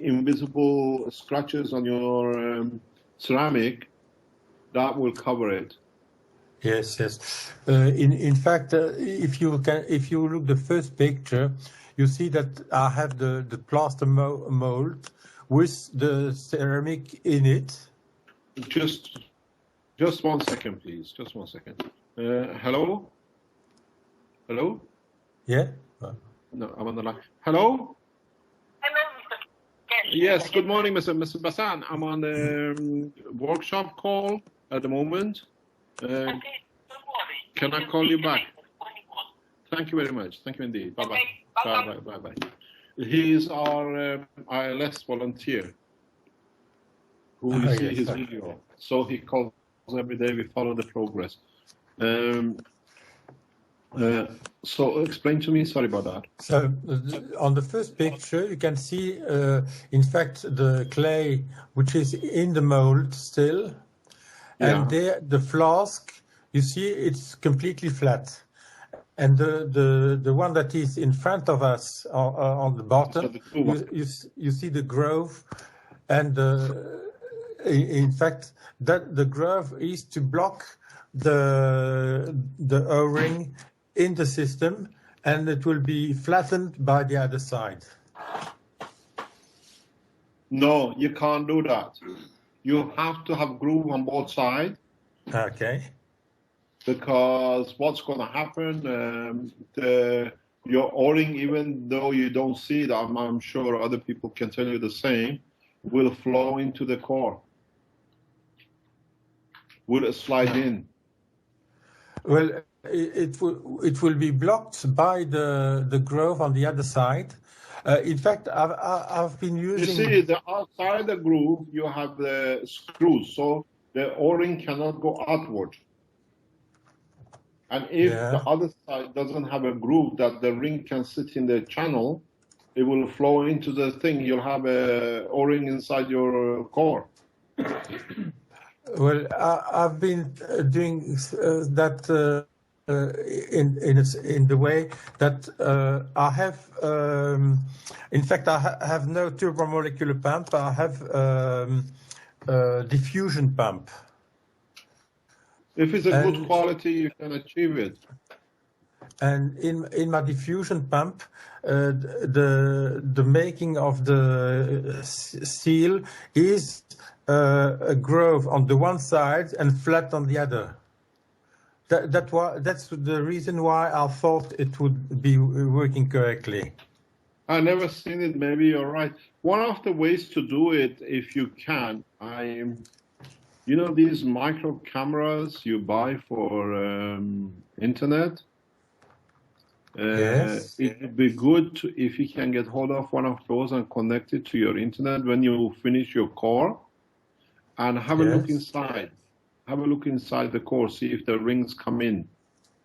invisible scratches on your ceramic, that will cover it. Yes, yes. In fact, if you look the first picture, you see that I have the plaster mold with the ceramic in it. Just 1 second, please. Just 1 second. Hello? Hello? Yeah? No, I'm on the line. Hello? Yes, good morning, Mr. Bassan. I'm on the workshop call at the moment. Can I call you back? Thank you very much. Thank you indeed. Bye-bye. Bye-bye. Bye-bye. He is our ILS volunteer who you see his video. So he calls every day. We follow the progress. So explain to me, sorry about that. So on the first picture, you can see, in fact, the clay, which is in the mold still. And there, the flask, you see, it's completely flat. And the one that is in front of us on the bottom, you see the groove. And in fact, that the groove is to block the O-ring in the system, and it will be flattened by the other side. No, you can't do that. You have to have groove on both sides. Okay. Because what's going to happen, your O-ring, even though you don't see it, I'm sure other people can tell you the same, will flow into the core. Will slide in. Well, it will be blocked by the groove on the other side. In fact, I've been using... You see, the outside the groove, you have the screws, so the O-ring cannot go outward. And if the other side doesn't have a groove that the ring can sit in the channel, it will flow into the thing. You'll have a O-ring inside your core. Well, I've been doing that in the way that I have, in fact, I have no turbomolecular pump. I have diffusion pump. If it's a good quality, you can achieve it. And in my diffusion pump, the making of the seal is a groove on the one side and flat on the other. That's the reason why I thought it would be working correctly. I never seen it. Maybe you're right. One of the ways to do it, if you can, you know these micro cameras you buy for internet? Yes. It would be good if you can get hold of one of those and connect it to your internet when you finish your core, and have a look inside. Have a look inside the core, see if the rings come in.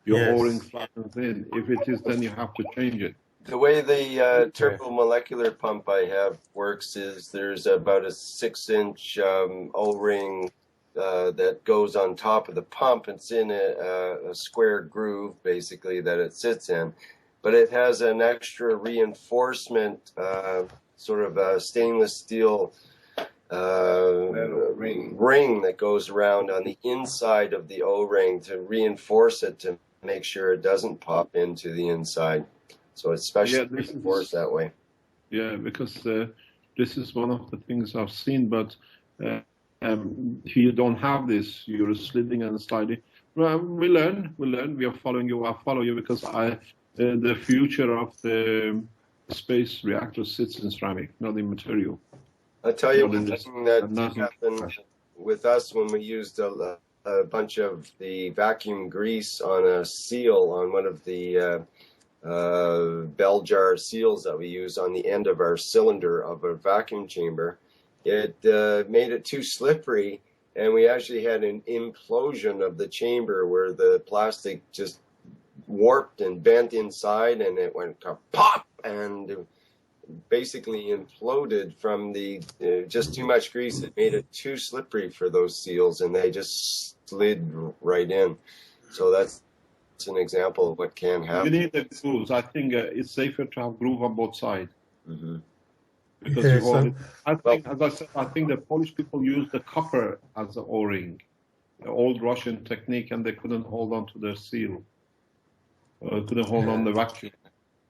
Your O-ring flattens in. If it is, then you have to change it. The way the turbomolecular pump I have works is there's about a 6-inch O-ring that goes on top of the pump. It's in a square groove, basically, that it sits in. But it has an extra reinforcement, sort of a stainless steel ring that goes around on the inside of the O-ring to reinforce it, to make sure it doesn't pop into the inside. So it's specially reinforced that way. Yeah, because this is one of the things I've seen, but if you don't have this, you're sliding and sliding. Well, we learn. We are following you. I follow you because the future of the space reactor sits in ceramic, not in material. I'll tell you one thing that happened with us when we used a bunch of the vacuum grease on a seal on one of the bell jar seals that we use on the end of our cylinder of a vacuum chamber. It made it too slippery, and we actually had an implosion of the chamber where the plastic just warped and bent inside, and it went pop and basically imploded from the just too much grease. It made it too slippery for those seals, and they just slid right in. So that's an example of what can happen. You need the grooves. I think it's safer to have groove on both sides. Mm-hmm. Because I think, as I said, I think the Polish people use the copper as the O-ring. old Russian technique, and they couldn't hold on to their seal. Couldn't hold on the vacuum.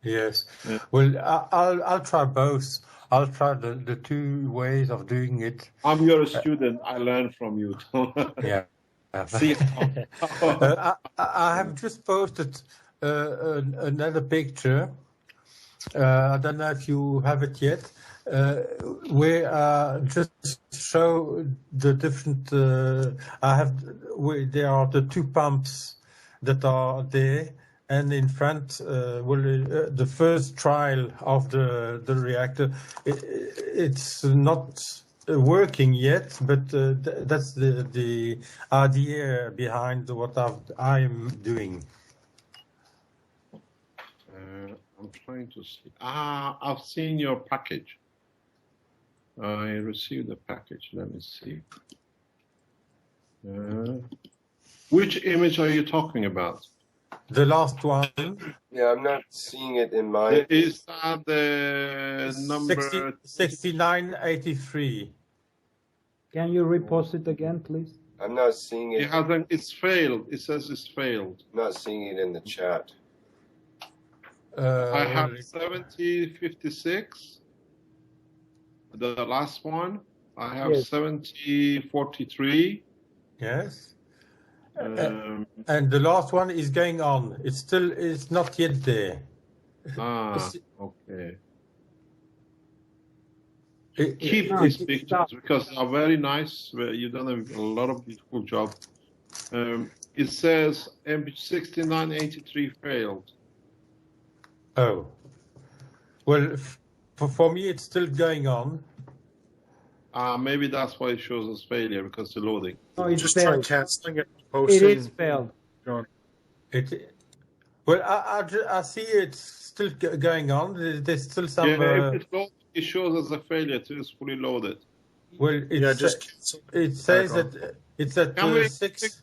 Yes. Well, I'll try both. I'll try the two ways of doing it. I'm your student. I learn from you. Yeah. See, I have just posted another picture. I don't know if you have it yet. Where just show the different. There are the two pumps that are there. And in front, the first trial of the reactor, it's not working yet, but that's the idea behind what I'm doing. I'm trying to see. I've seen your package. I received the package. Let me see. Which image are you talking about? The last one. Yeah, I'm not seeing it in my. Is that the number 6983? Can you repost it again, please? I'm not seeing it. It's failed. It says it's failed. I'm not seeing it in the chat. I have 7056. The last one. I have 7043. Yes. And the last one is going on. It's not yet there. Okay. Keep these pictures because they are very nice. You've done a lot of beautiful job. It says M6983 failed. Oh. Well, for me, it's still going on. Maybe that's why it shows as failure, because the loading. No, it's just failed. try canceling it. It is failed. Well, I see it's still going on. There's still some. Yeah, if it's loaded, it shows as a failure till it's fully loaded. Well, it says that it's at 6.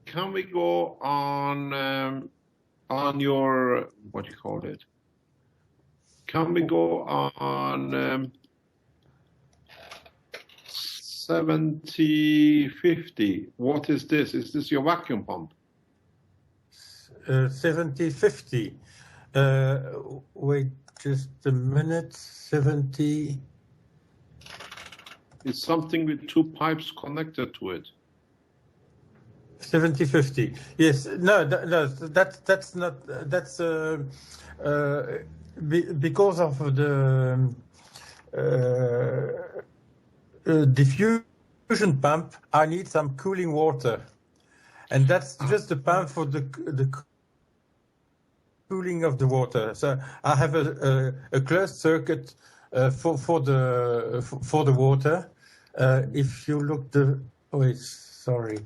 Can we go on your, what do you call it? Can we go on 7050? What is this? Is this your vacuum pump? 7050. Wait just a minute. 70. It's something with two pipes connected to it. 7050. Yes. No. That's not. That's because of the diffusion pump. I need some cooling water, and that's just the pump for the cooling of the water. So I have a closed circuit for the water. If you look sorry,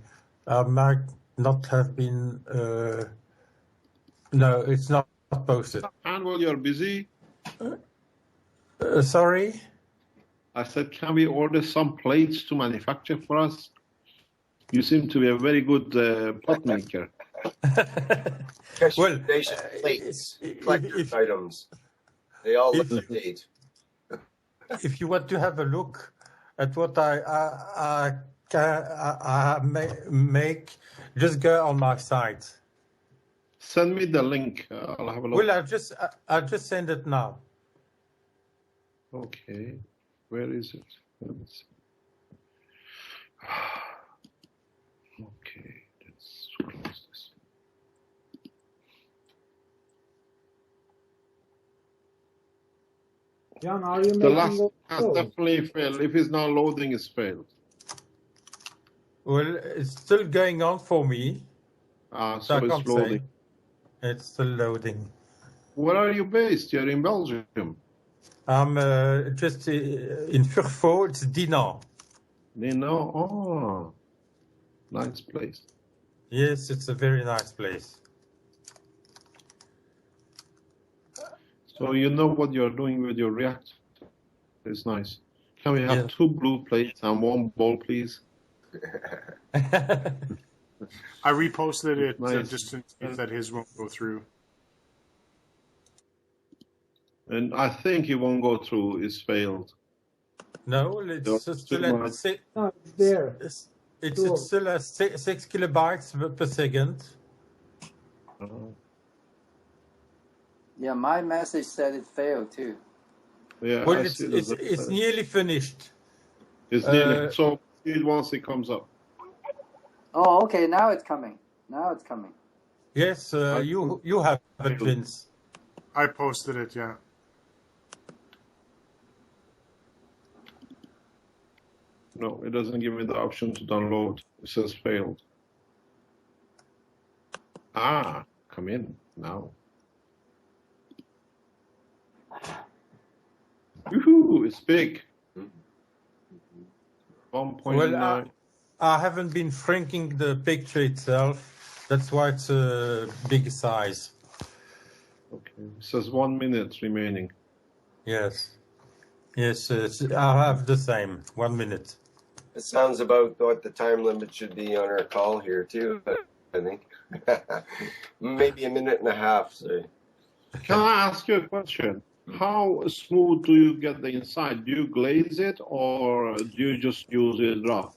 I might not have been. No, it's not posted. And while you're busy. Sorry. I said, can we order some plates to manufacture for us? You seem to be a very good pot maker. Well, plates, collector's items. They all look like date. If you want to have a look at what I make, just go on my site. Send me the link. I'll have a look. Well, I'll just send it now. Okay. Where is it? Let me see. Okay, let's close this. John, are you The making last it? has definitely failed. If it's not loading, it's failed. Well, it's still going on for me. So it's loading. It's still loading. Where are you based? You're in Belgium. I'm just in Furfo. It's Dinan. Dinan. Oh, nice place. Yes, it's a very nice place. So you know what you're doing with your reactor. It's nice. Can we have 2 blue plates and 1 bowl, please? I reposted it Nice. just to see that his won't go through. And I think it won't go through. It's failed. No, it's still at No, it's there. It's still at 6 kilobytes per second. Yeah, my message said it failed too. Yeah, well, it's nearly finished. It's nearly. So once it comes up. Oh, okay. Now it's coming. Yes, you have it, Vince. I posted it. Yeah. No, it doesn't give me the option to download. It says failed. Come in now. Woohoo! It's big. 1.9. Well, I haven't been shrinking the picture itself. That's why it's a big size. Okay. It says 1 minute remaining. Yes. Yes, I'll have the same. 1 minute. It sounds about what the time limit should be on our call here too, I think. Maybe 1.5 minutes. So. Can I ask you a question? How smooth do you get the inside? Do you glaze it or do you just use it raw?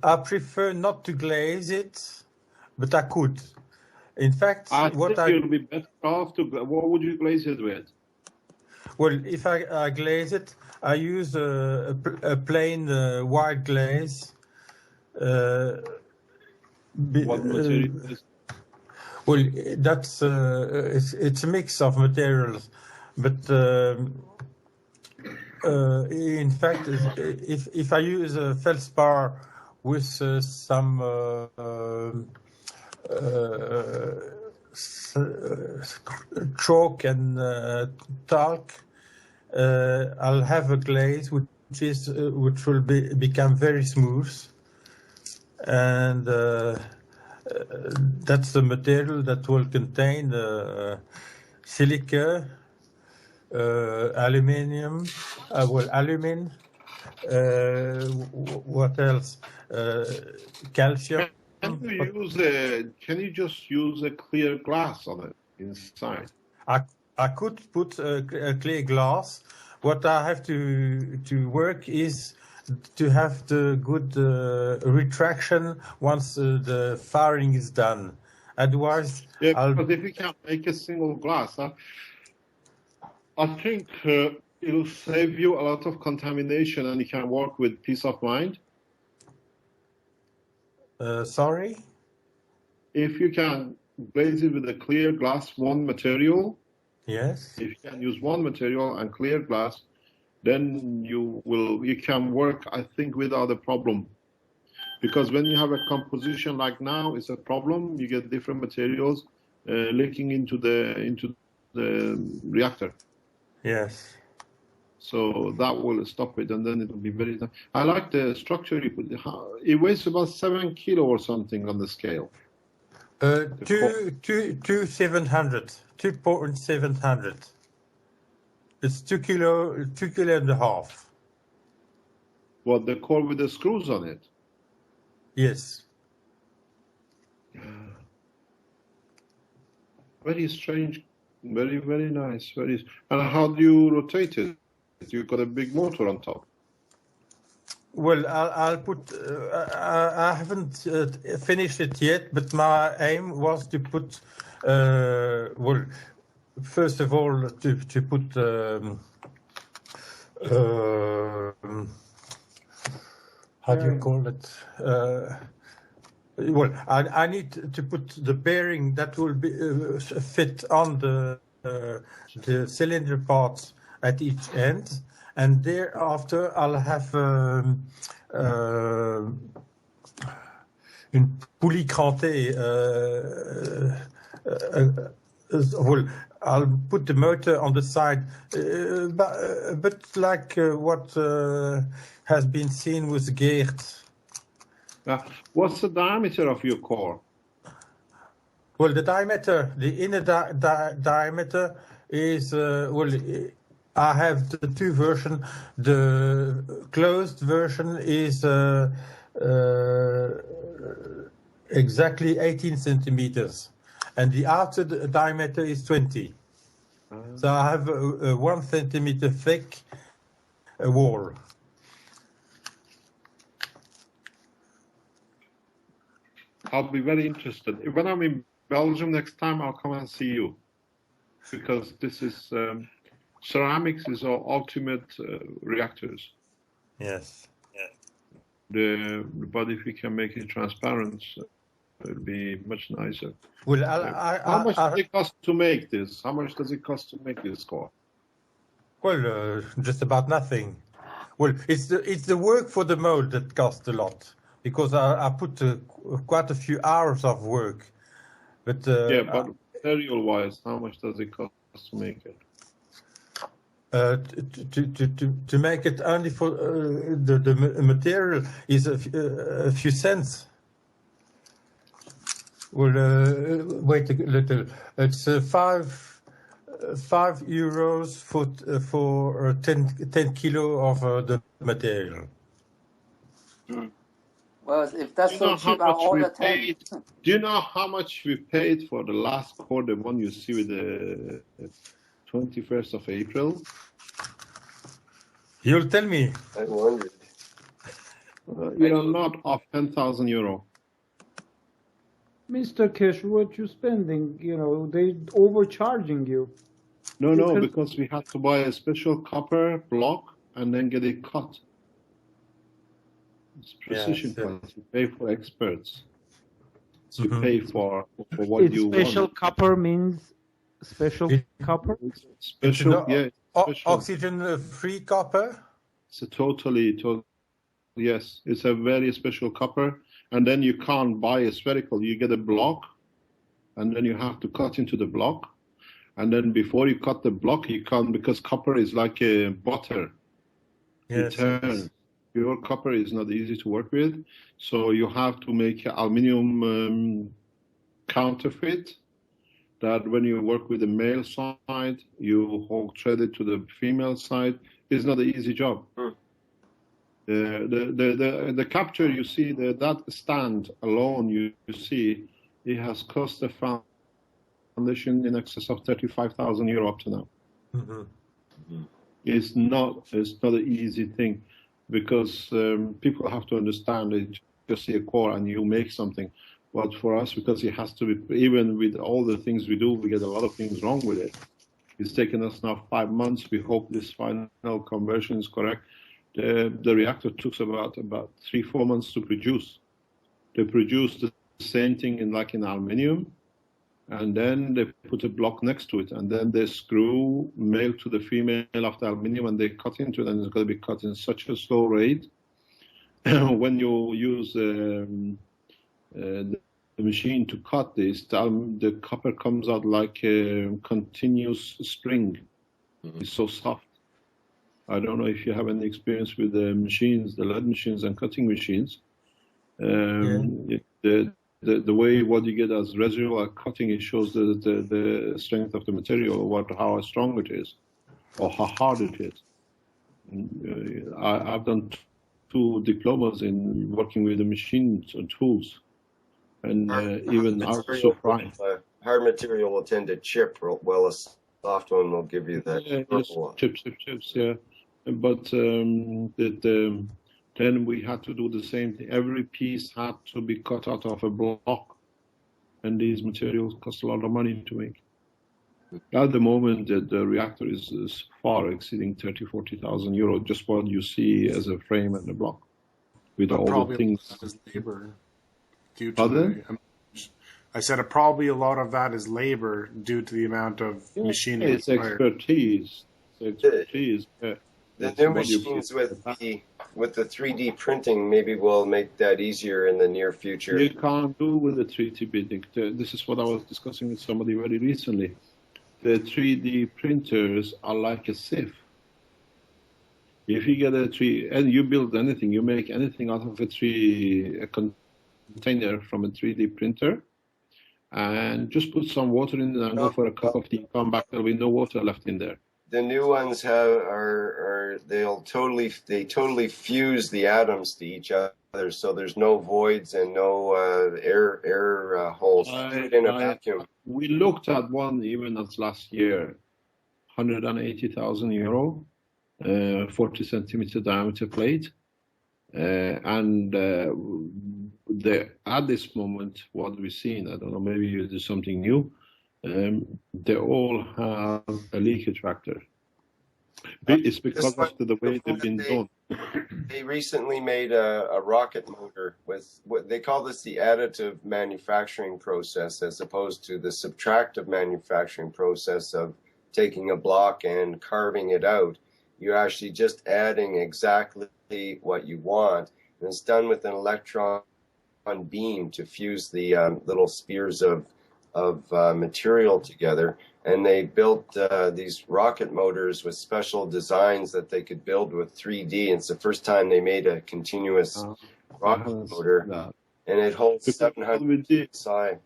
I prefer not to glaze it, but I could. In fact, it would be better off to. What would you glaze it with? Well, if I glaze it, I use a plain white glaze. What material is? Well, that's it's a mix of materials, but in fact, if I use a feldspar with some chalk and talc, I'll have a glaze which will become very smooth, and that's the material that will contain silica, aluminium, aluminum. What else? Calcium. Can you just use a clear glass on it inside? I could put a clear glass. What I have to work is to have the good retraction once the firing is done. Otherwise, because if you can't make a single glass, I think it'll save you a lot of contamination, and you can work with peace of mind. Sorry? If you can glaze it with a clear glass, one material. Yes. If you can use one material and clear glass, then you can work, I think, without a problem. Because when you have a composition like now, it's a problem. You get different materials leaking into the reactor. Yes. So that will stop it, and then it will be very. I like the structure you put. It weighs about 7 kilo or something on the scale. 2,700. It's 2 kilo and a half. What, the core with the screws on it? Yes. Very strange. Very, very nice. And how do you rotate it? You got a big motor on top. Well, I'll put. I haven't finished it yet, but my aim was to put. Well, first of all, to put. How do you call it? Well, I need to put the bearing that will be fit on the cylinder parts at each end, and thereafter I'll have une poulie crantée. Well, I'll put the motor on the side, but like what has been seen with Geert. What's the diameter of your core? Well, the inner diameter is, well, I have the two versions. The closed version is exactly 18 centimeters, and the outer diameter is 20. So I have a 1 centimeter thick a wall. I'll be very interested. When I'm in Belgium next time, I'll come and see you, because this is ceramics is our ultimate reactors. Yes. But if we can make it transparent, it'll be much nicer. Well, how much does it cost to make this? How much does it cost to make this core? Well, just about nothing. Well, it's the work for the mold that costs a lot, because I put quite a few hours of work. But yeah, but material-wise, how much does it cost to make it? To make it only for the material is a few cents. Well, wait a little. It's €5 for 10 kilo of the material. Well, if that's so cheap, I'll order 10. Do you know how much we paid for the last core, the one you see with the 21st of April? You'll tell me. I wondered. You're not off €10,000. Mr. Kesh, what you spending? You know, they overcharging you. No, because we had to buy a special copper block and then get it cut. It's precision cuts. You pay for experts. You pay for what you want. Special copper means special copper? Special, special. Oxygen-free copper? It's a yes, it's a very special copper. And then you can't buy a spherical. You get a block, and then you have to cut into the block. And then before you cut the block, you can't, because copper is like a butter. Yes. Pure copper is not easy to work with. So you have to make aluminum counterfeit, that when you work with the male side, you hold thread it to the female side. It's not an easy job. The capture you see, that stand alone you see, it has cost the foundation in excess of €35,000 up to now. It's not an easy thing, because people have to understand it. Just see a core and you make something. But for us, because it has to be, even with all the things we do, we get a lot of things wrong with it. It's taken us now 5 months. We hope this final conversion is correct. The reactor took about 3-4 months to produce. They produced the same thing in aluminium, and then they put a block next to it, and then they screw male to the female of the aluminium, and they cut into it, and it's going to be cut in such a slow rate. When you use the machine to cut this, the copper comes out like a continuous spring. It's so soft. I don't know if you have any experience with the machines, the lead machines and cutting machines. The way what you get as residual cutting, it shows the strength of the material, or how strong it is, or how hard it is. I've done 2 diplomas in working with the machines and tools, and even I was surprised. Hard material will tend to chip, while a soft one will give you that. Chips, yeah. But then we had to do the same thing. Every piece had to be cut out of a block, and these materials cost a lot of money to make. At the moment, the reactor is far exceeding €30,000-40,000, just what you see as a frame and a block, with all the things. That is labor. I said probably a lot of that is labor due to the amount of machinery. It's expertise. The new machines with the 3D printing maybe will make that easier in the near future. You can't do with the 3D printing. This is what I was discussing with somebody very recently. The 3D printers are like a sieve. If you get and you build anything, you make anything out of a container from a 3D printer, and just put some water in it and go for a cup of tea, come back, there'll be no water left in there. The new ones they totally fuse the atoms to each other, so there's no voids and no air holes in a vacuum. We looked at one even as last year, €180,000, 40 centimeter diameter plate. And at this moment, what we're seeing, I don't know, maybe you do something new, they all have a leakage factor. It's because of the way they've been done. They recently made a rocket motor with what they call this the additive manufacturing process, as opposed to the subtractive manufacturing process of taking a block and carving it out. You're actually just adding exactly what you want, and it's done with an electron beam to fuse the little spears of material together. And they built these rocket motors with special designs that they could build with 3D. And it's the first time they made a continuous rocket motor, and it holds 700 psi.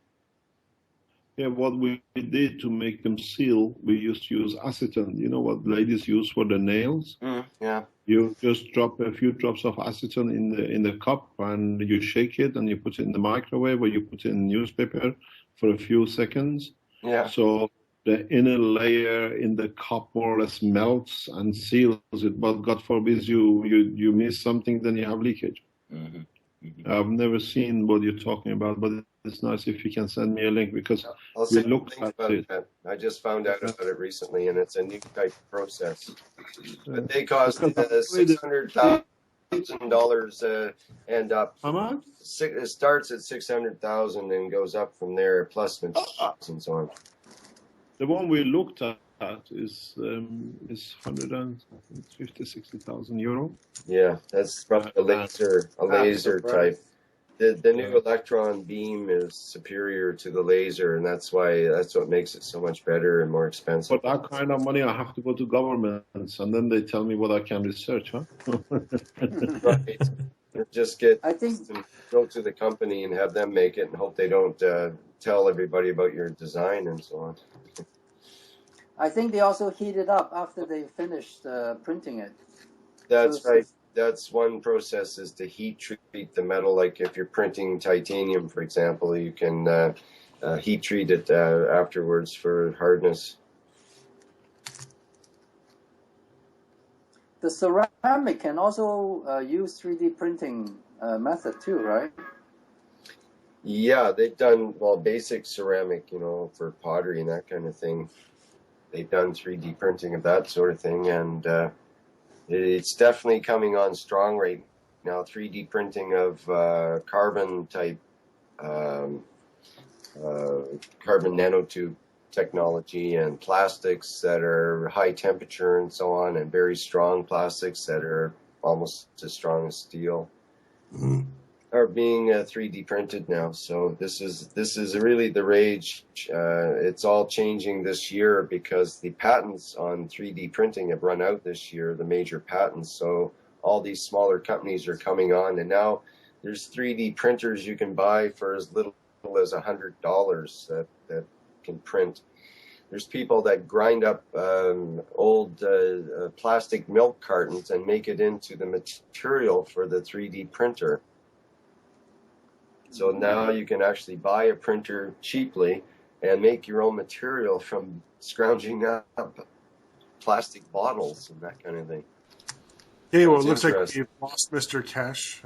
Yeah, what we did to make them seal, we used to use acetone. You know what ladies use for the nails? Yeah. You just drop a few drops of acetone in the cup, and you shake it, and you put it in the microwave, or you put it in newspaper for a few seconds. Yeah. So the inner layer in the cup more or less melts and seals it. But God forbid you miss something, then you have leakage. Mm-hmm. I've never seen what you're talking about, but it's nice if you can send me a link, because I'll we send looked you a link at about it. that. I just found out about it recently, and it's a new type of process. But they cost $600,000 and up. How much? It starts at 600,000 and goes up from there, plus materials and so on. The one we looked at is 150,000-60,000 euro. Yeah, that's probably a laser type. The new electron beam is superior to the laser, and that's what makes it so much better and more expensive. For that kind of money, I have to go to governments, and then they tell me what I can research, huh? Right. Just go to the company and have them make it, and hope they don't tell everybody about your design and so on. I think they also heat it up after they finished printing it. That's right. That's one process, is to heat treat the metal. Like if you're printing titanium, for example, you can heat treat it afterwards for hardness. The ceramic can also use 3D printing method too, right? Yeah, they've done, basic ceramic, for pottery and that kind of thing. They've done 3D printing of that sort of thing, and it's definitely coming on strong right now. 3D printing of carbon type, carbon nanotube technology, and plastics that are high temperature and so on, and very strong plastics that are almost as strong as steel. Are being 3D printed now. So this is really the rage. It's all changing this year because the patents on 3D printing have run out this year, the major patents. So all these smaller companies are coming on, and now there's 3D printers you can buy for as little as $100 that can print. There's people that grind up old plastic milk cartons and make it into the material for the 3D printer. So now you can actually buy a printer cheaply and make your own material from scrounging up plastic bottles and that kind of thing. Okay, well, it looks like we've lost Mr. Kesh.